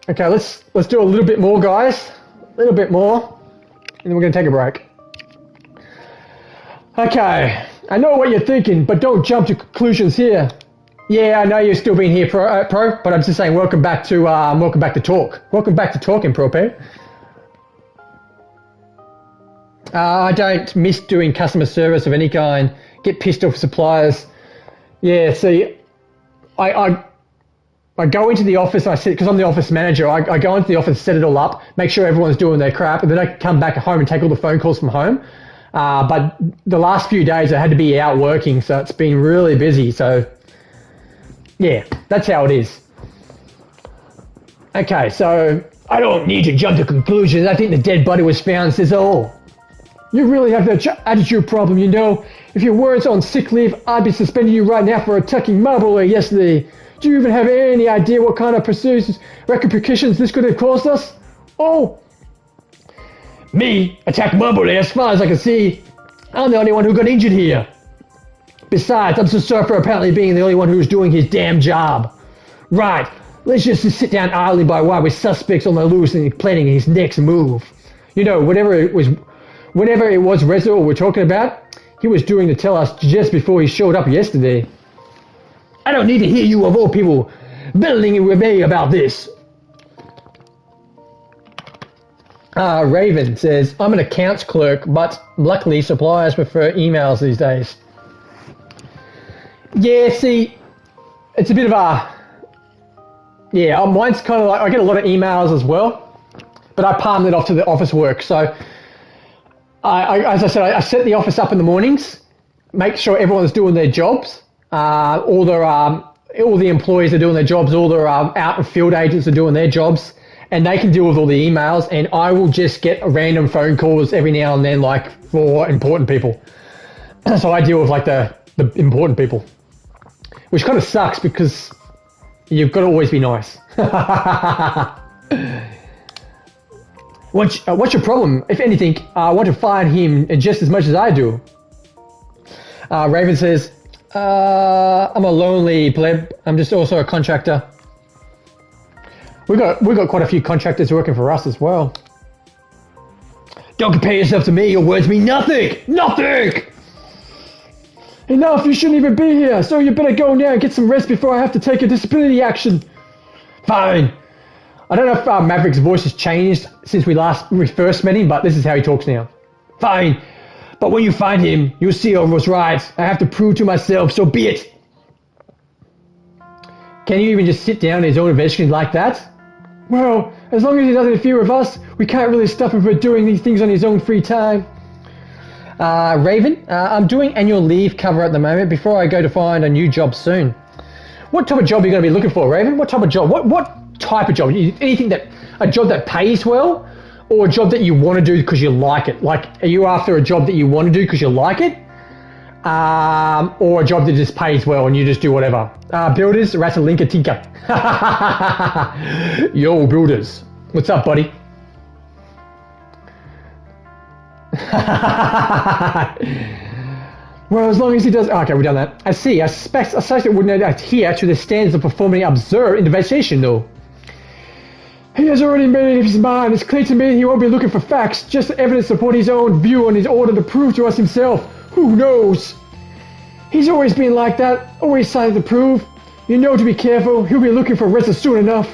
Okay, let's do a little bit more, guys. A little bit more, and then we're gonna take a break. Okay. I know what you're thinking, but don't jump to conclusions here. Yeah, I know you've still been here, Pro, but I'm just saying, welcome back to talk. Welcome back to talking, Prope. I don't miss doing customer service of any kind. Get pissed off suppliers. Yeah, see, I go into the office, because I'm the office manager, I go into the office, set it all up, make sure everyone's doing their crap, and then I come back home and take all the phone calls from home. But the last few days I had to be out working, so it's been really busy. So, yeah, that's how it is. Okay, so I don't need to jump to conclusions. I think the dead body was found, says all. You really have that attitude problem, you know. If you weren't on sick leave, I'd be suspending you right now for attacking Marble yesterday. Do you even have any idea what kind of repercussions this could have caused us? Oh. Me attack Marble as far as I can see. I'm the only one who got injured here. Besides, I'm so sorry for apparently being the only one who was doing his damn job. Right, let's just sit down idly by while we're suspects on the loose and planning his next move. You know, whenever it was Rezo we're talking about, he was doing to tell us just before he showed up yesterday. I don't need to hear you of all people bellowing with me about this. Raven says, I'm an accounts clerk, but luckily suppliers prefer emails these days. Yeah, see, it's a bit of a... Yeah, mine's kind of like, I get a lot of emails as well, but I palm it off to the office work. So, as I said, I set the office up in the mornings, make sure everyone's doing their jobs, all the employees are doing their jobs, all the out and field agents are doing their jobs, and they can deal with all the emails, and I will just get random phone calls every now and then, like, for important people. So I deal with, like, the important people, which kind of sucks because you've got to always be nice. What's your problem? If anything, I want to find him just as much as I do. Raven says, I'm a lonely pleb. I'm just also a contractor. We've got quite a few contractors working for us as well. Don't compare yourself to me. Your words mean nothing. Nothing. Enough. You shouldn't even be here. So you better go now and get some rest before I have to take a disciplinary action. Fine. I don't know if Maverick's voice has changed since we first met him, but this is how he talks now. Fine. But when you find him, you'll see I was right. I have to prove to myself, so be it. Can you even just sit down in his own investigation like that? Well, as long as he doesn't interfere with us, we can't really stop him from doing these things on his own free time. Raven, I'm doing annual leave cover at the moment before I go to find a new job soon. What type of job are you going to be looking for, Raven? What type of job? What type of job? Anything a job that pays well, or a job that you want to do because you like it? Like, are you after a job that you want to do because you like it? Or a job that just pays well and you just do whatever? Builders, Ratalaika Tinker. Yo, builders. What's up, buddy? Well, as long as he does... Okay, we've done that. I see. I suspect associate wouldn't adhere to the standards of performing observed investigation, though. He has already made up his mind. It's clear to me he won't be looking for facts, just evidence upon his own view and his order to prove to us himself. Who knows? He's always been like that, always something to prove. You know to be careful, he'll be looking for Reza soon enough.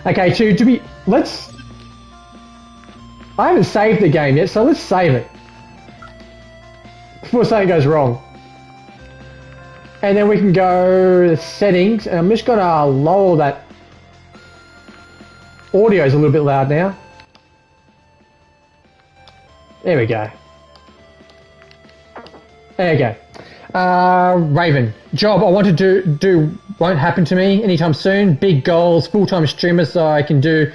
Okay, let's... I haven't saved the game yet, so let's save it. Before something goes wrong. And then we can go to settings, and I'm just gonna lower that. Audio's a little bit loud now. There we go. There you go. Raven. Job I want to do won't happen to me anytime soon. Big goals, full-time streamer so I can do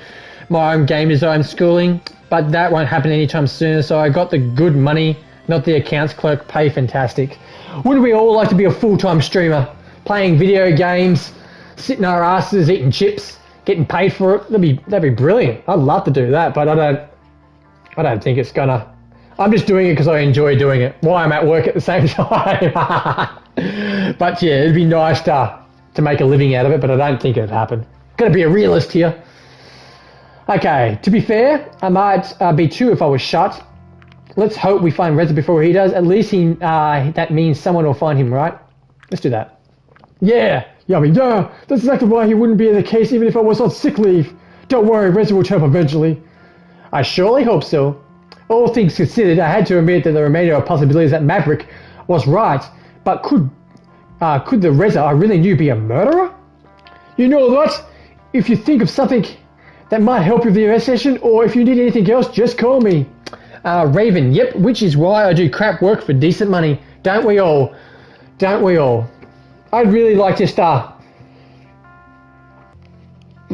my own game design schooling. But that won't happen anytime soon, so I got the good money, not the accounts clerk pay fantastic. Wouldn't we all like to be a full-time streamer? Playing video games, sitting our asses, eating chips, getting paid for it? That'd be brilliant. I'd love to do that, but I don't think it's gonna. I'm just doing it because I enjoy doing it while I'm at work at the same time. But yeah, it'd be nice to make a living out of it, but I don't think it'd happen. Gotta be a realist here. Okay, to be fair, I might be too if I was shut. Let's hope we find Reza before he does. At least that means someone will find him, right? Let's do that. Yeah, yummy, duh. That's exactly why he wouldn't be in the case even if I was on sick leave. Don't worry, Reza will turn up eventually. I surely hope so. All things considered, I had to admit that the remainder of possibilities that Maverick was right. But could the Reza I really knew be a murderer? You know what? If you think of something that might help with the investigation, or if you need anything else, just call me. Raven, yep, which is why I do crap work for decent money. Don't we all? Don't we all? I'd really like to start.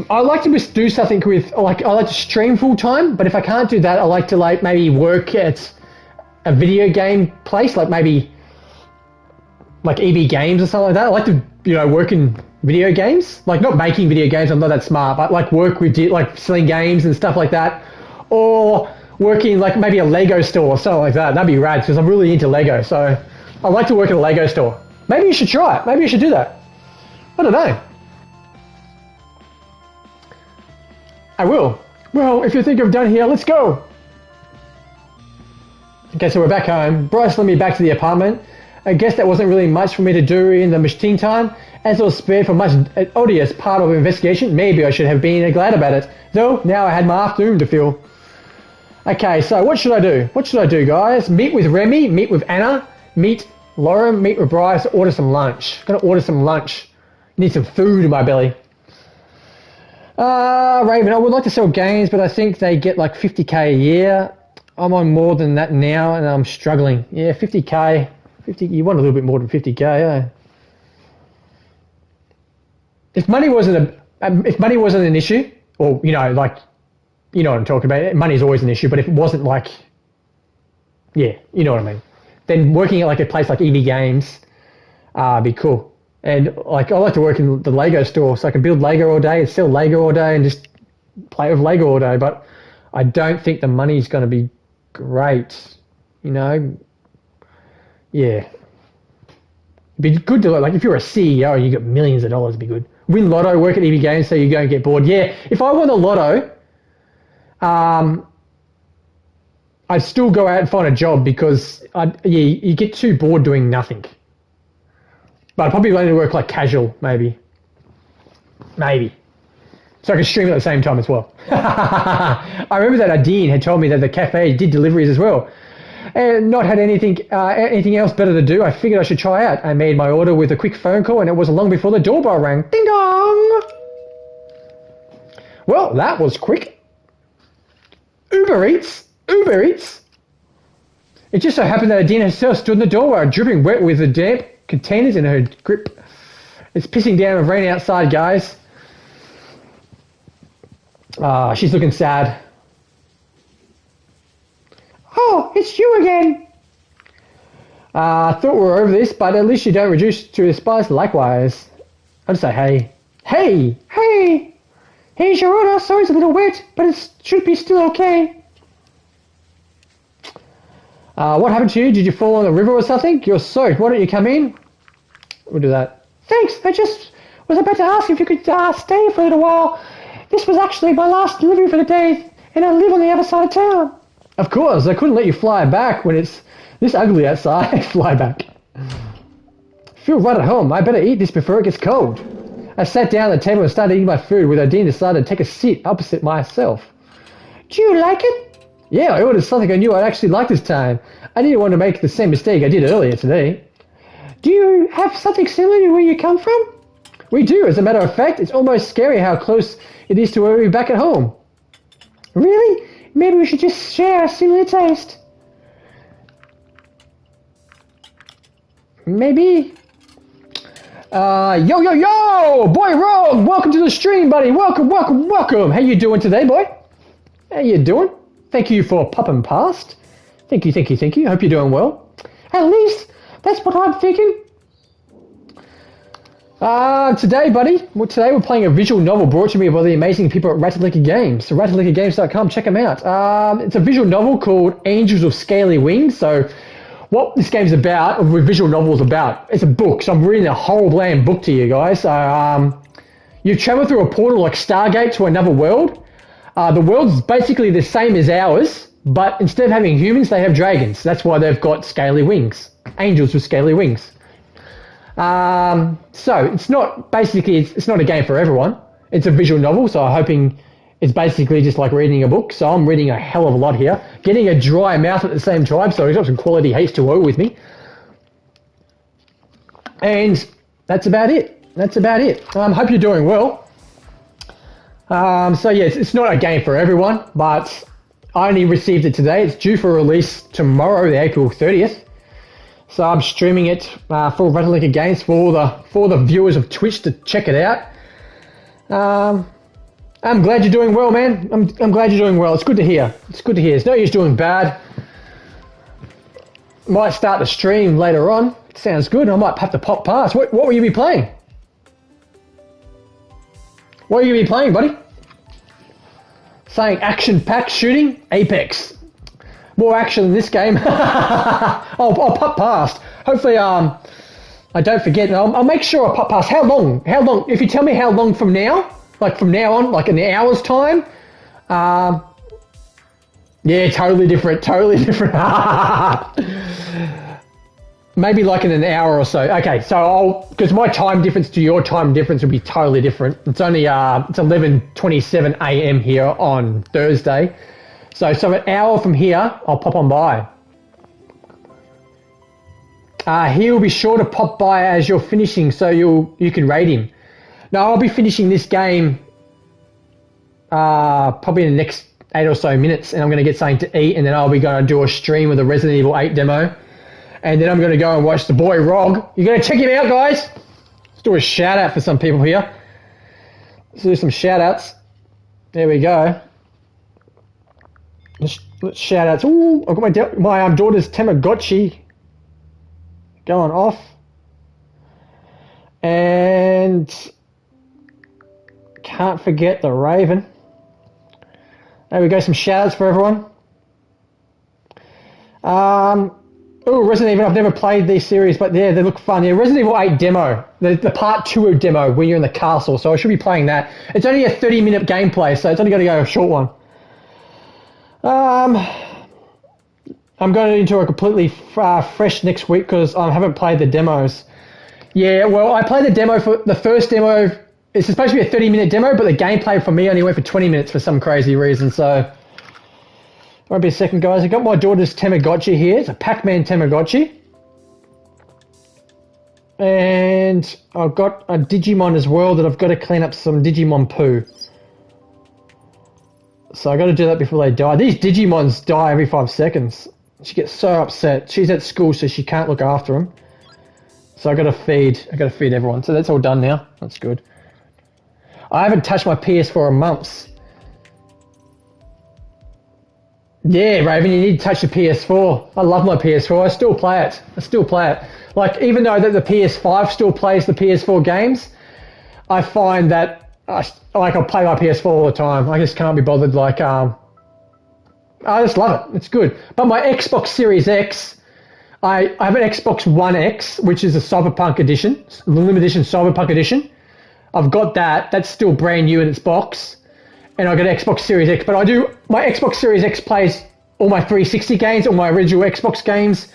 I like to just do something with, like, I like to stream full time, but if I can't do that, I like to maybe work at a video game place, maybe EB Games or something like that. I like to, work in video games, not making video games. I'm not that smart, but work with selling games and stuff like that, or working maybe a Lego store or something like that. That'd be rad because I'm really into Lego. So I like to work at a Lego store. Maybe you should try it. Maybe you should do that. I don't know. I will. Well, if you think I'm done here, let's go. Okay, so we're back home. Bryce led me back to the apartment. I guess that wasn't really much for me to do in the machine time. As I was spared from much odious part of the investigation, maybe I should have been glad about it. Though, now I had my afternoon to fill. Okay, so what should I do? What should I do, guys? Meet with Remy, meet with Anna, meet Lauren, meet with Bryce, order some lunch. Gonna order some lunch. Need some food in my belly. Raven, I would like to sell games, but I think they get 50k a year. I'm on more than that now, and I'm struggling. Yeah, 50k. You want a little bit more than 50k, yeah. If money wasn't an issue, or you know what I'm talking about. Money's always an issue, but if it wasn't yeah, you know what I mean. Then working at a place like EB Games, be cool. And I like to work in the Lego store, so I can build Lego all day and sell Lego all day and just play with Lego all day. But I don't think the money's going to be great, Yeah. It'd be good to, if you're a CEO and you got millions of dollars, it'd be good. Win lotto, work at EB Games so you don't get bored. Yeah, if I won the lotto, I'd still go out and find a job because you get too bored doing nothing. But I'd probably only work casual, maybe. So I can stream at the same time as well. I remember that Adine had told me that the cafe did deliveries as well. And not had anything else better to do, I figured I should try out. I made my order with a quick phone call and it wasn't long before the doorbell rang. Ding dong! Well, that was quick. Uber Eats. It just so happened that Adina herself stood in the doorway, dripping wet with the damp containers in her grip. It's pissing down with rain outside, guys. She's looking sad. Oh, it's you again. I thought we were over this, but at least you don't reduce to the spice likewise. I'd say hey. Hey! Here's your order. Sorry it's a little wet, but it should be still okay. What happened to you? Did you fall in the river or something? You're soaked. Why don't you come in? We'll do that. Thanks. I just was about to ask if you could stay for a little while. This was actually my last delivery for the day, and I live on the other side of town. Of course, I couldn't let you fly back when it's this ugly outside. Fly back. Feel right at home. I better eat this before it gets cold. I sat down at the table and started eating my food when Odin decided to take a seat opposite myself. Do you like it? Yeah, I ordered something I knew I'd actually like this time. I didn't want to make the same mistake I did earlier today. Do you have something similar to where you come from? We do. As a matter of fact, it's almost scary how close it is to where we're back at home. Really? Maybe we should just share a similar taste. Maybe. Yo! Boy Rogue! Welcome to the stream, buddy! Welcome! How you doing today, boy? How you doing? Thank you for popping past. Thank you. Hope you're doing well. At least, that's what I'm thinking. Today, buddy, today we're playing a visual novel brought to me by the amazing people at Ratalaika Games. So ratalaikagames.com, check them out. It's a visual novel called Angels with Scaly Wings. So what this game's about, or what visual novel's about, it's a book. So I'm reading a whole bland book to you guys. So, you travel through a portal like Stargate to another world. The world's basically the same as ours, but instead of having humans, they have dragons. That's why they've got scaly wings. Angels with scaly wings. So it's not a game for everyone. It's a visual novel, so I'm hoping it's basically just like reading a book. So I'm reading a hell of a lot here, getting a dry mouth at the same time. So I've got some quality H2O with me, and that's about it. Hope you're doing well. So yeah, it's not a game for everyone, but I only received it today. It's due for release tomorrow, the April 30th. So I'm streaming it for Ratalaika Games for the viewers of Twitch to check it out. I'm glad you're doing well, man. I'm glad you're doing well. It's good to hear. It's no use doing bad. Might start the stream later on. It sounds good. I might have to pop past. What will you be playing? What are you going to be playing, buddy? Saying action-packed shooting, Apex. More action in this game. I'll pop past. Hopefully, I don't forget. And I'll make sure I pop past. How long? If you tell me how long from now, like from now on, like in an hour's time. Yeah, totally different. Maybe like in an hour or so. Okay, so because my time difference to your time difference will be totally different. It's only it's 11:27 a.m. here on Thursday. So an hour from here, I'll pop on by. He will be sure to pop by as you're finishing, so you can raid him. No, I'll be finishing this game probably in the next 8 or so minutes, and I'm going to get something to eat, and then I'll be going to do a stream of the Resident Evil 8 demo, and then I'm going to go and watch the boy Rog. You're going to check him out, guys? Let's do a shout out for some people here. Let's do some shout outs. There we go. Let's shout outs. Ooh, I've got my daughter's Tamagotchi going off. And can't forget the Raven. There we go, some shout outs for everyone. Resident Evil, I've never played these series, but yeah, they look fun. Yeah, Resident Evil 8 demo, the part 2 demo when you're in the castle, so I should be playing that. It's only a 30-minute gameplay, so it's only going to go a short one. I'm going into a completely fresh next week because I haven't played the demos. Yeah, well, I played the demo for the first demo. It's supposed to be a 30-minute demo, but the gameplay for me only went for 20 minutes for some crazy reason, so... Won't be a second, guys. I got my daughter's Tamagotchi here. It's a Pac-Man Tamagotchi. And I've got a Digimon as well that I've got to clean up some Digimon poo. So I got to do that before they die. These Digimons die every 5 seconds. She gets so upset. She's at school, so she can't look after them. So I got to feed everyone. So that's all done now. That's good. I haven't touched my PS4 in months. Yeah, Raven, you need to touch the PS4. I love my PS4. I still play it. Like, even though that the PS5 still plays the PS4 games, I find that I play my PS4 all the time. I just can't be bothered. Like, I just love it. It's good. But my Xbox Series X, I have an Xbox One X, which is a Cyberpunk edition, the limited edition Cyberpunk edition. I've got that. That's still brand new in its box. and I got Xbox Series X. But my Xbox Series X plays all my 360 games, all my original Xbox games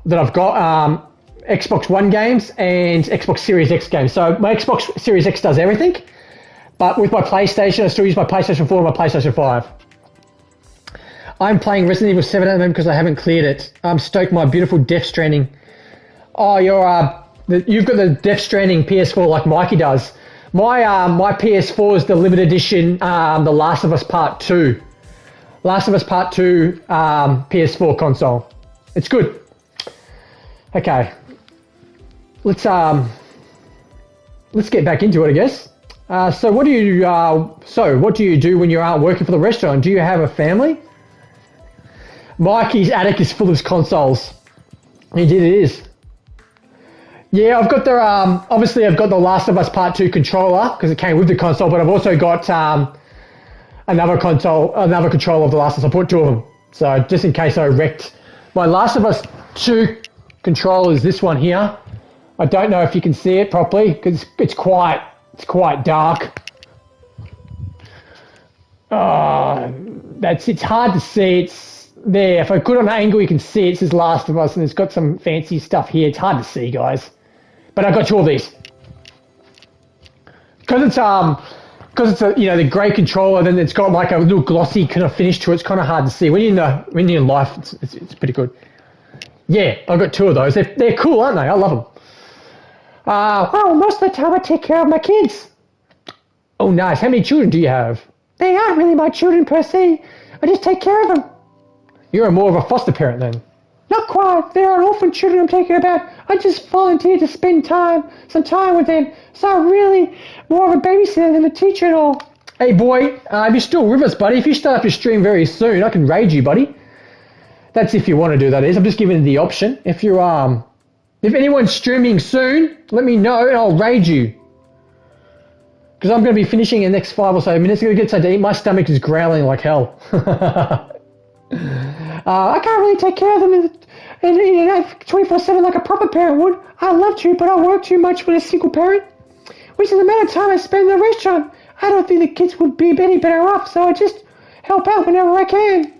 that I've got, Xbox One games and Xbox Series X games. So my Xbox Series X does everything, but with my PlayStation, I still use my PlayStation 4 and my PlayStation 5. I'm playing Resident Evil 7 at the moment because I haven't cleared it. I'm stoked my beautiful Death Stranding. Oh, you've got the Death Stranding PS4 like Mikey does. My PS4 is the limited edition, The Last of Us Part 2. Last of Us Part 2 PS4 console. It's good. Okay. Let's get back into it, I guess. So what do you do when you aren't working for the restaurant? Do you have a family? Mikey's attic is full of consoles. Indeed it is. Yeah, I've got obviously I've got the Last of Us Part 2 controller because it came with the console, but I've also got another controller of the Last of Us. I put two of them. So just in case I wrecked my Last of Us 2 controller is this one here. I don't know if you can see it properly because it's quite dark. It's hard to see. It's there. If I put it on an angle, you can see it says Last of Us, and it's got some fancy stuff here. It's hard to see, guys. But I got two of these because it's the grey controller. Then it's got like a little glossy kind of finish to it. It's kind of hard to see when you're in life. It's pretty good. Yeah, I've got two of those. They're cool, aren't they? I love them. Well, most of the time I take care of my kids. Oh, nice. How many children do you have? They aren't really my children per se. I just take care of them. You're more of a foster parent then. Not quite. They are orphan children I'm taking about. I just volunteered to spend some time with them. So I'm really more of a babysitter than a teacher and all. Hey boy, if you're still with us, buddy, if you start up your stream very soon, I can raid you, buddy. That's if you want to do that. I'm just giving you the option. If anyone's streaming soon, let me know and I'll raid you. Because I'm going to be finishing in the next 5 or so minutes. I'm going to get something to eat. My stomach is growling like hell. I can't really take care of them 24/7 like a proper parent would. I love to, but I work too much with a single parent. Which is the amount of time I spend in the restaurant. I don't think the kids would be any better off, so I just help out whenever I can.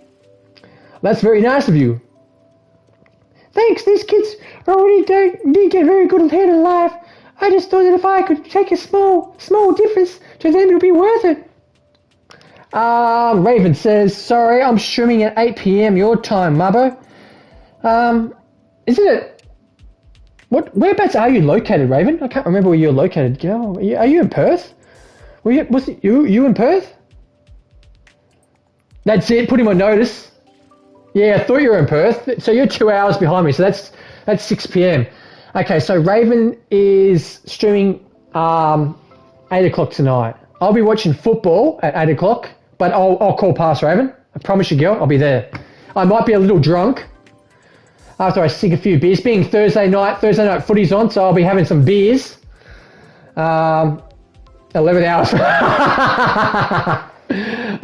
That's very nice of you. Thanks, these kids already didn't get very good ahead in life. I just thought that if I could take a small difference to them, it would be worth it. Raven says, sorry, I'm streaming at 8 p.m. your time, Mabo. Isn't it? Whereabouts are you located, Raven? I can't remember where you're located. Are you in Perth? Was it you in Perth? That's it. Put him on notice. Yeah, I thought you were in Perth. So you're 2 hours behind me. So that's 6 p.m. Okay, so Raven is streaming 8 o'clock tonight. I'll be watching football at 8 o'clock, but I'll call past Raven. I promise you, girl, I'll be there. I might be a little drunk after I sink a few beers. Being Thursday night footy's on, so I'll be having some beers. 11 hours.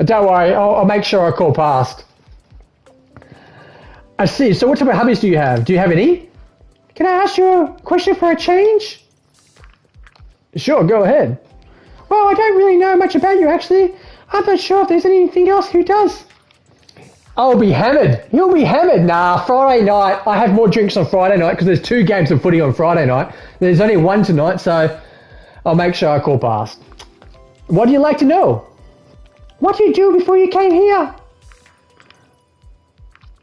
Don't worry, I'll make sure I call past. I see. So what type of hobbies do you have? Do you have any? Can I ask you a question for a change? Sure, go ahead. Well, I don't really know much about you, actually. I'm not sure if there's anything else who does. I'll be hammered. You'll be hammered. Nah, Friday night. I have more drinks on Friday night because there's 2 games of footy on Friday night. There's only 1 tonight, so I'll make sure I call past. What do you like to know? What did you do before you came here?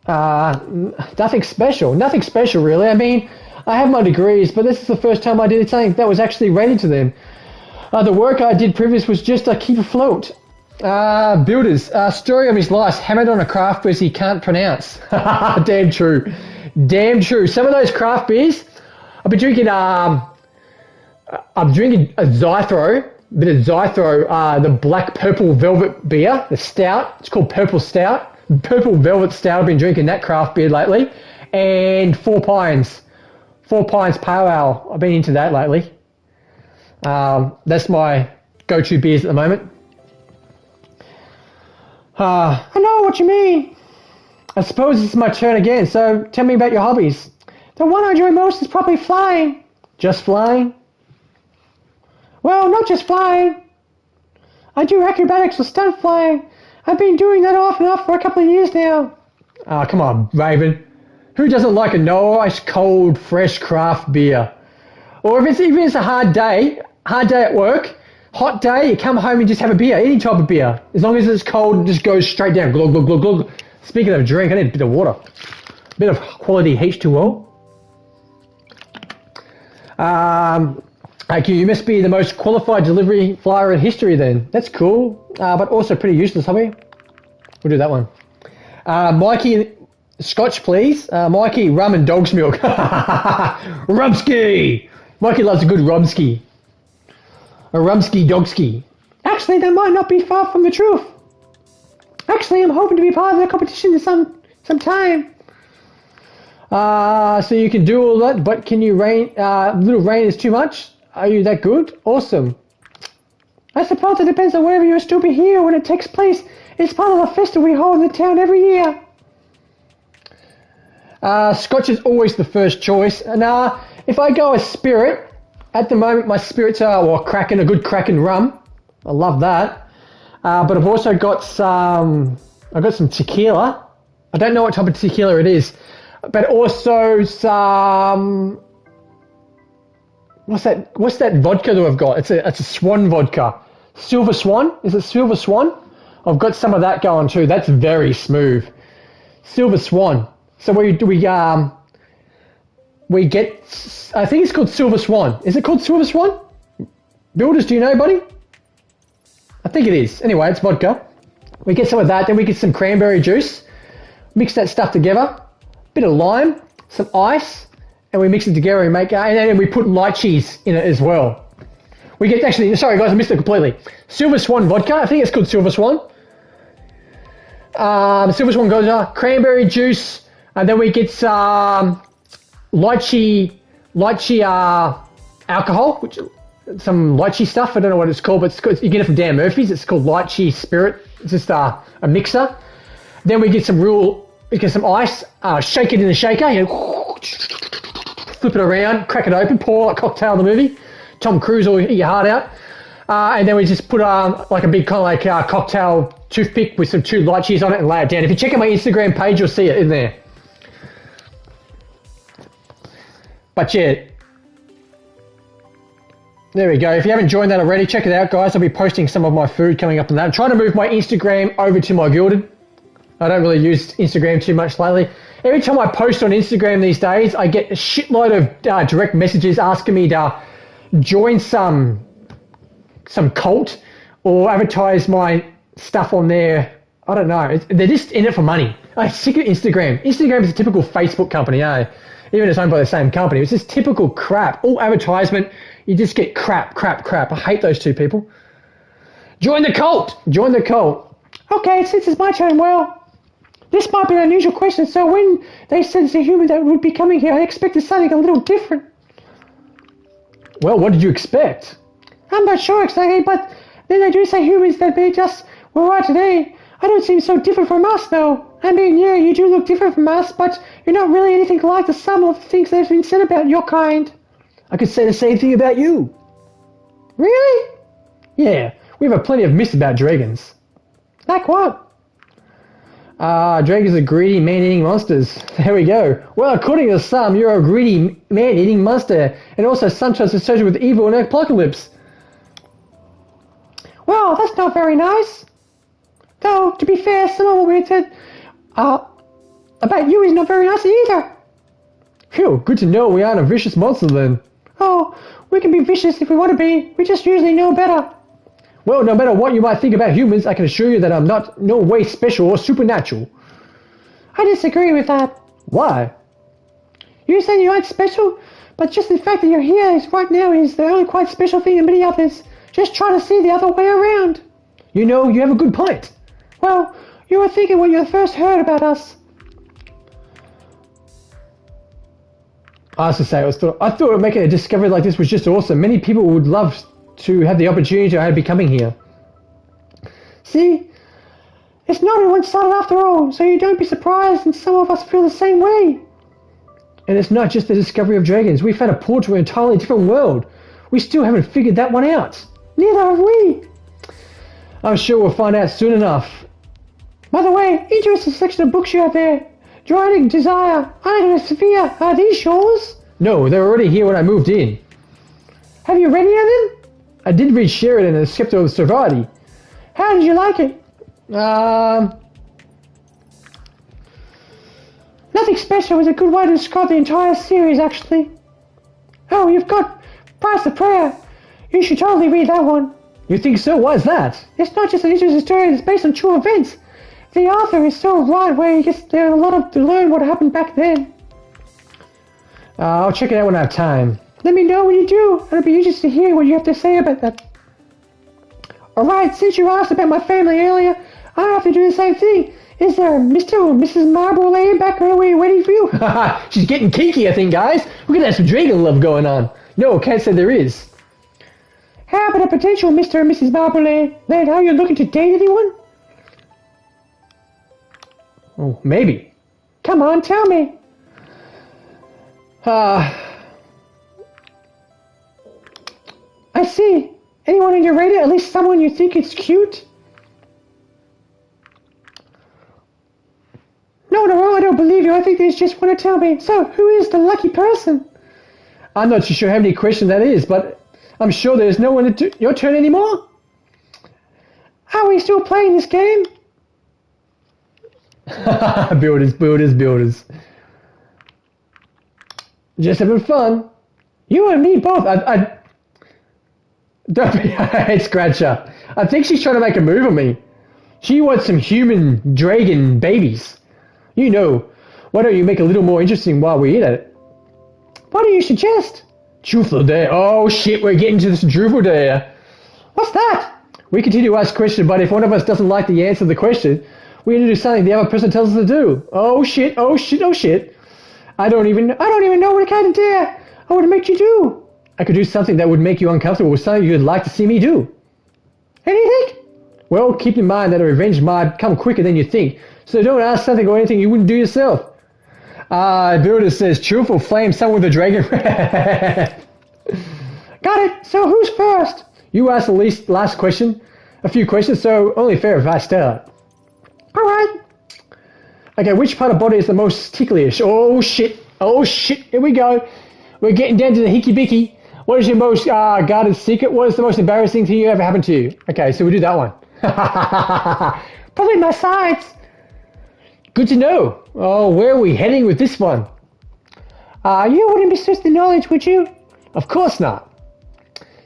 Nothing special. Nothing special, really. I mean, I have my degrees, but this is the first time I did something that was actually rated to them. The work I did previous was just to keep afloat. Builders. Story of his life, hammered on a craft beers he can't pronounce. Damn true. Damn true. Some of those craft beers, I've been drinking, I'm drinking a Zythro, the black purple velvet beer, the stout. It's called Purple Stout. Purple Velvet Stout. I've been drinking that craft beer lately. And Four Pines Pale Ale. I've been into that lately. That's my go-to beers at the moment. I know what you mean. I suppose it's my turn again, so tell me about your hobbies. The one I enjoy most is probably flying. Just flying? Well, not just flying. I do acrobatics or stunt flying. I've been doing that off and on for a couple of years now. Ah, come on, Raven. Who doesn't like a nice, cold, fresh craft beer? Or if it's a hard day at work, hot day, you come home and just have a beer, any type of beer. As long as it's cold, it just goes straight down. Glug, glug, glug, glug. Speaking of drink, I need a bit of water. A bit of quality H2O. Okay, you must be the most qualified delivery flyer in history then. That's cool, but also pretty useless, hobby. We'll do that one. Mikey, Scotch, please. Mikey, rum and dog's milk. Rumski! Mikey loves a good rumski. A rumski dogski. Actually, that might not be far from the truth. Actually, I'm hoping to be part of the competition some time. So you can do all that, but can you rain? Little rain is too much? Are you that good? Awesome. I suppose it depends on whether you'll still be here when it takes place. It's part of the festival we hold in the town every year. Scotch is always the first choice. And if I go a spirit, at the moment my spirits are a good Kraken rum. I love that. But I've also got some tequila. I don't know what type of tequila it is, but also some. What's that vodka that I've got? It's a Swan vodka. Silver Swan? Is it Silver Swan? I've got some of that going too. That's very smooth. Silver Swan. So we get, I think it's called Silver Swan. Is it called Silver Swan? Builders, do you know, buddy? I think it is. Anyway, it's vodka. We get some of that, then we get some cranberry juice. Mix that stuff together. Bit of lime, some ice, and we mix it together and make, and then we put lychees in it as well. We get, sorry guys, I missed it completely. Silver Swan vodka, I think it's called Silver Swan. Silver Swan goes cranberry juice, and then we get some lychee alcohol, some lychee stuff. I don't know what it's called, but you get it from Dan Murphy's. It's called lychee spirit. It's just a mixer. Then we get some ice, shake it in the shaker, flip it around, crack it open, pour like Cocktail the movie. Tom Cruise will eat your heart out. And then we just put like a big kind of like cocktail toothpick with some 2 lychees on it and lay it down. If you check out my Instagram page, you'll see it in there. But yeah, there we go. If you haven't joined that already, check it out, guys. I'll be posting some of my food coming up on that. I'm trying to move my Instagram over to my Gilded. I don't really use Instagram too much lately. Every time I post on Instagram these days, I get a shitload of direct messages asking me to join some cult or advertise my stuff on there. I don't know. They're just in it for money. I'm sick of Instagram. Instagram is a typical Facebook company, eh? Even it's owned by the same company. It's just typical crap. All advertisement, you just get crap. I hate those two people. Join the cult. Join the cult. Okay, since it's my turn, well, this might be an unusual question, so when they said it's a human that would be coming here, I expected something a little different. Well, what did you expect? I'm not sure exactly, but then they do say humans that they just were right today. I don't seem so different from us, though. I mean, yeah, you do look different from us, but you're not really anything like the sum of things that have been said about your kind. I could say the same thing about you. Really? Yeah, we have plenty of myths about dragons. Like what? Dragons are greedy, man-eating monsters. There we go. Well, according to some, you're a greedy, man-eating monster, and also sometimes associated with evil and apocalypse. Well, that's not very nice. Though, to be fair, some of what we said about you is not very nice either. Phew, good to know we aren't a vicious monster then. Oh, we can be vicious if we want to be. We just usually know better. Well, no matter what you might think about humans, I can assure you that I'm not no way special or supernatural. I disagree with that. Why? You said you aren't special, but just the fact that you're here right now is the only quite special thing in many others. Just try to see the other way around. You know, you have a good point. Well, you were thinking when you first heard about us. I was to say, I thought making a discovery like this was just awesome. Many people would love to have the opportunity to be coming here. See? It's not a one-sided after all, so you don't be surprised and some of us feel the same way. And it's not just the discovery of dragons. We found a portal to an entirely different world. We still haven't figured that one out. Neither have we. I'm sure we'll find out soon enough. By the way, interesting section of books you have there. Driving Desire, Iron and Sophia, are these yours? No, they were already here when I moved in. Have you read any of them? I did read Sheridan and the Scepter of Sovereignty. How did you like it? Nothing special. It was a good way to describe the entire series, actually. Oh, you've got Price of Prayer. You should totally read that one. You think so? Why is that? It's not just an interesting story, it's based on true events. The author is so right where he gets there a lot to learn what happened back then. I'll check it out when I have time. Let me know when you do. It'll be interesting to hear what you have to say about that. Alright, since you asked about my family earlier, I have to do the same thing. Is there a Mr. or Mrs. Marble back there waiting for you? She's getting kinky, I think, guys. We're gonna have some dragon love going on. No, can't say there is. How about a potential Mr. and Mrs. Marble? Then are you looking to date anyone? Oh, maybe. Come on, tell me. I see. Anyone on your radar? At least someone you think is cute? No, I don't believe you. I think they just want to tell me. So, who is the lucky person? I'm not too sure how many questions that is, but I'm sure there's no one to your turn anymore. Are we still playing this game? Builders. Just having fun. You and me both. Don't be a head scratcher. I think she's trying to make a move on me. She wants some human dragon babies. You know, why don't you make it a little more interesting while we're at it? What do you suggest? Truth or dare? Oh shit, we're getting to this truth or dare. What's that? We continue to ask questions, but if one of us doesn't like the answer to the question, we need to do something the other person tells us to do. Oh shit. I don't even know what kind of dare I would make you do. I could do something that would make you uncomfortable with something you'd like to see me do. Anything? Well, keep in mind that a revenge might come quicker than you think, so don't ask something or anything you wouldn't do yourself. Builder says, truth or flame someone with a dragon. Got it. So who's first? You asked the last question, a few questions, so only fair if I start. Alright. Okay, which part of body is the most ticklish? Oh shit, here we go. We're getting down to the hickey-bicky. What is your most guarded secret? What is the most embarrassing thing you ever happened to you? Okay, so we'll do that one. Probably my sides. Good to know. Oh, where are we heading with this one? You wouldn't misuse the knowledge, would you? Of course not.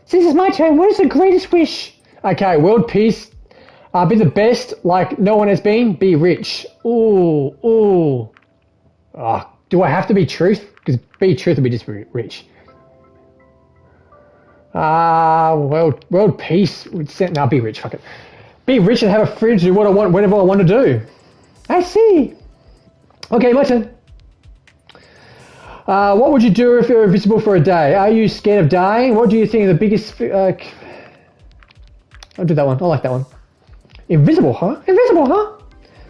Since it's my turn, what is the greatest wish? Okay, world peace. Be the best like no one has been. Be rich. Ooh. Do I have to be truth? Because be truth would be just rich. World peace would set. No, be rich. Fuck it. Be rich and have a fridge to do what I want whenever I want to do. I see. Okay, my turn. What would you do if you're invisible for a day? Are you scared of dying? What do you think of the biggest... I'll do that one. I like that one. Invisible, huh?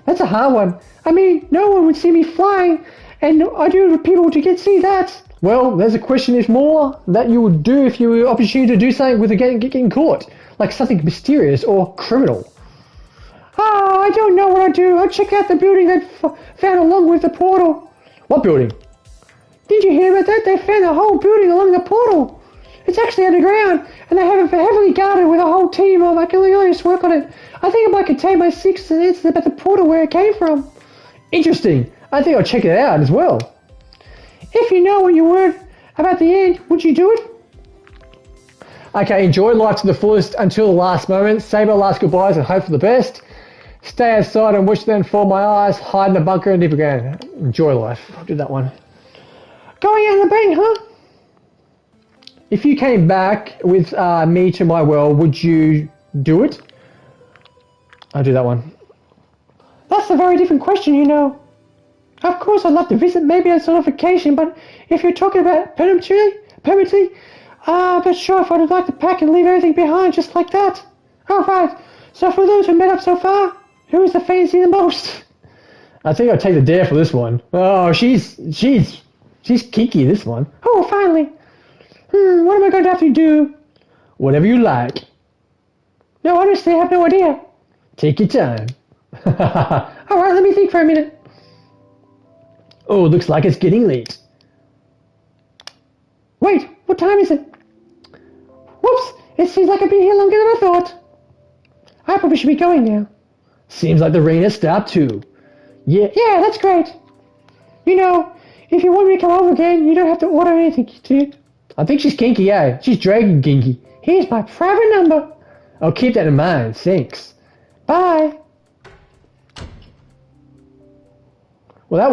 That's a hard one. I mean, no one would see me flying, and I do want people to see that. Well, there's a question if more that you would do if you were opportunity to do something with getting caught. Like something mysterious or criminal. I don't know what I'd do. I'd check out the building that found along with the portal. What building? Did you hear about that? They found a whole building along the portal. It's actually underground, and they have it heavily guarded with a whole team of archaeologists work on it. I think I might contain my secrets and answers about the portal where it came from. Interesting. I think I'll check it out as well. If you know what you word about the end, would you do it? Okay, enjoy life to the fullest until the last moment. Save our last goodbyes and hope for the best. Stay outside and watch them fall my eyes. Hide in the bunker and deep ground. Enjoy life. I'll do that one. Going out in the bank, huh? If you came back with me to my world, would you do it? I'll do that one. That's a very different question, you know. Of course, I'd love to visit, maybe on a vacation, but if you're talking about permanently, I'm not sure if I'd like to pack and leave everything behind just like that. Alright, so for those who met up so far, who is the fancy the most? I think I'll take the dare for this one. Oh, she's kinky, this one. Oh, finally. What am I going to have to do? Whatever you like. No, honestly, I have no idea. Take your time. Alright, let me think for a minute. Oh, looks like it's getting late. Wait, what time is it? Whoops, it seems like I've been here longer than I thought. I probably should be going now. Seems like the rain has stopped too. Yeah, that's great. You know, if you want me to come over again, you don't have to order anything, do you? I think she's kinky, eh? She's dragon kinky. Here's my private number. I'll keep that in mind, thanks. Bye. Well, that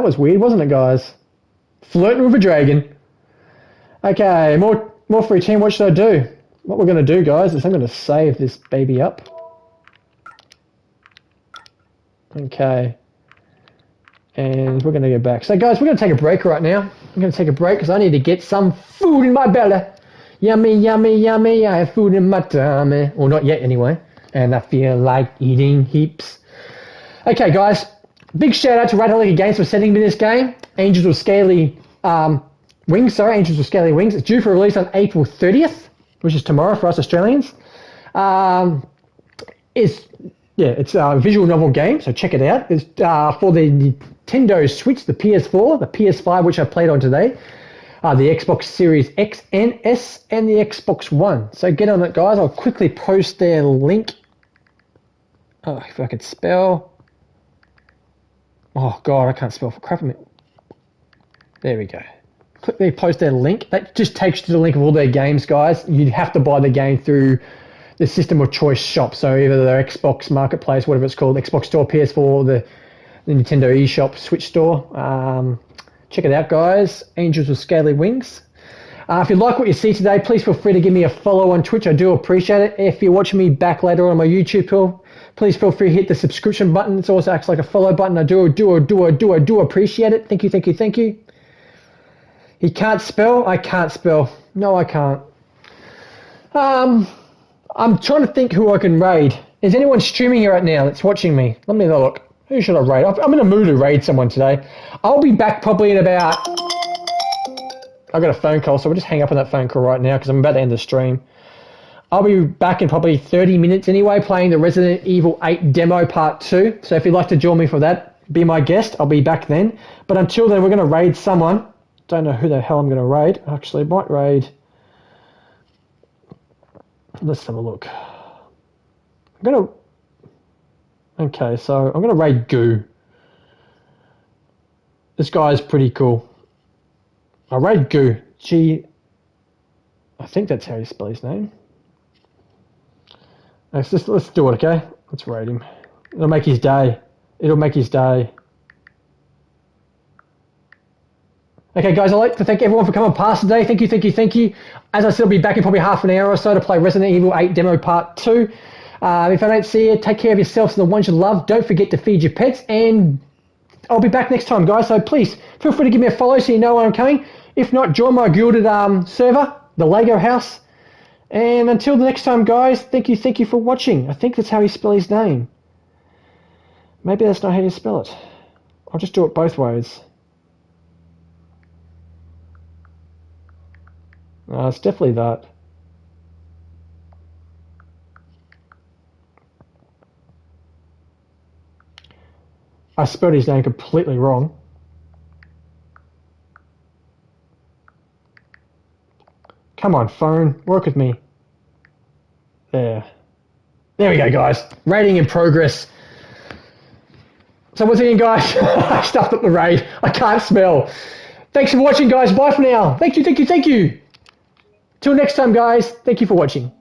was weird, wasn't it, guys? Flirting with a dragon. Okay, more free team. What should I do? What we're going to do, guys, is I'm going to save this baby up. Okay. And we're going to go back. So, guys, we're going to take a break right now. I'm going to take a break because I need to get some food in my belly. Yummy, yummy, yummy. I have food in my tummy. Well, not yet, anyway. And I feel like eating heaps. Okay, guys. Big shout out to Ratalaika Games for sending me this game. Angels with Scaly Wings. Sorry, Angels with Scaly Wings. It's due for release on April 30th, which is tomorrow for us Australians. It's a visual novel game, so check it out. It's for the Nintendo Switch, the PS4, the PS5, which I played on today, the Xbox Series X and S, and the Xbox One. So get on it, guys. I'll quickly post their link. Oh, if I could spell. Oh, God, I can't spell for crap. There we go. Quickly post their link. That just takes you to the link of all their games, guys. You'd have to buy the game through the system of choice shop. So either their Xbox Marketplace, whatever it's called, Xbox Store, PS4, the Nintendo eShop, Switch Store. Check it out, guys. Angels with Scaly Wings. If you like what you see today, please feel free to give me a follow on Twitch. I do appreciate it. If you're watching me back later on my YouTube channel, please feel free to hit the subscription button. It also acts like a follow button. I do appreciate it. Thank you. He can't spell. I can't spell. No, I can't. I'm trying to think who I can raid. Is anyone streaming here right now that's watching me? Let me have a look. Who should I raid? I'm in a mood to raid someone today. I'll be back probably in about... I got a phone call, so we'll just hang up on that phone call right now because I'm about to end the stream. I'll be back in probably 30 minutes anyway, playing the Resident Evil 8 demo part 2. So if you'd like to join me for that, be my guest. I'll be back then. But until then, we're going to raid someone. Don't know who the hell I'm going to raid. Actually, might raid... Let's have a look. Okay, so I'm gonna raid Goo. This guy's pretty cool. I raid Goo. I think that's how you spell his name. Let's do it, okay? Let's raid him. It'll make his day. Okay, guys, I'd like to thank everyone for coming past today. Thank you. As I said, I'll be back in probably half an hour or so to play Resident Evil 8 Demo Part 2. If I don't see you, take care of yourselves and the ones you love. Don't forget to feed your pets, and I'll be back next time, guys. So please, feel free to give me a follow so you know when I'm coming. If not, join my Gilded server, the Lego House. And until the next time, guys, thank you for watching. I think that's how you spell his name. Maybe that's not how you spell it. I'll just do it both ways. It's definitely that. I spelled his name completely wrong. Come on, phone. Work with me. There we go, guys. Rating in progress. So once again, guys, I stuffed up the raid. I can't spell. Thanks for watching, guys. Bye for now. Thank you. Till next time, guys. Thank you for watching.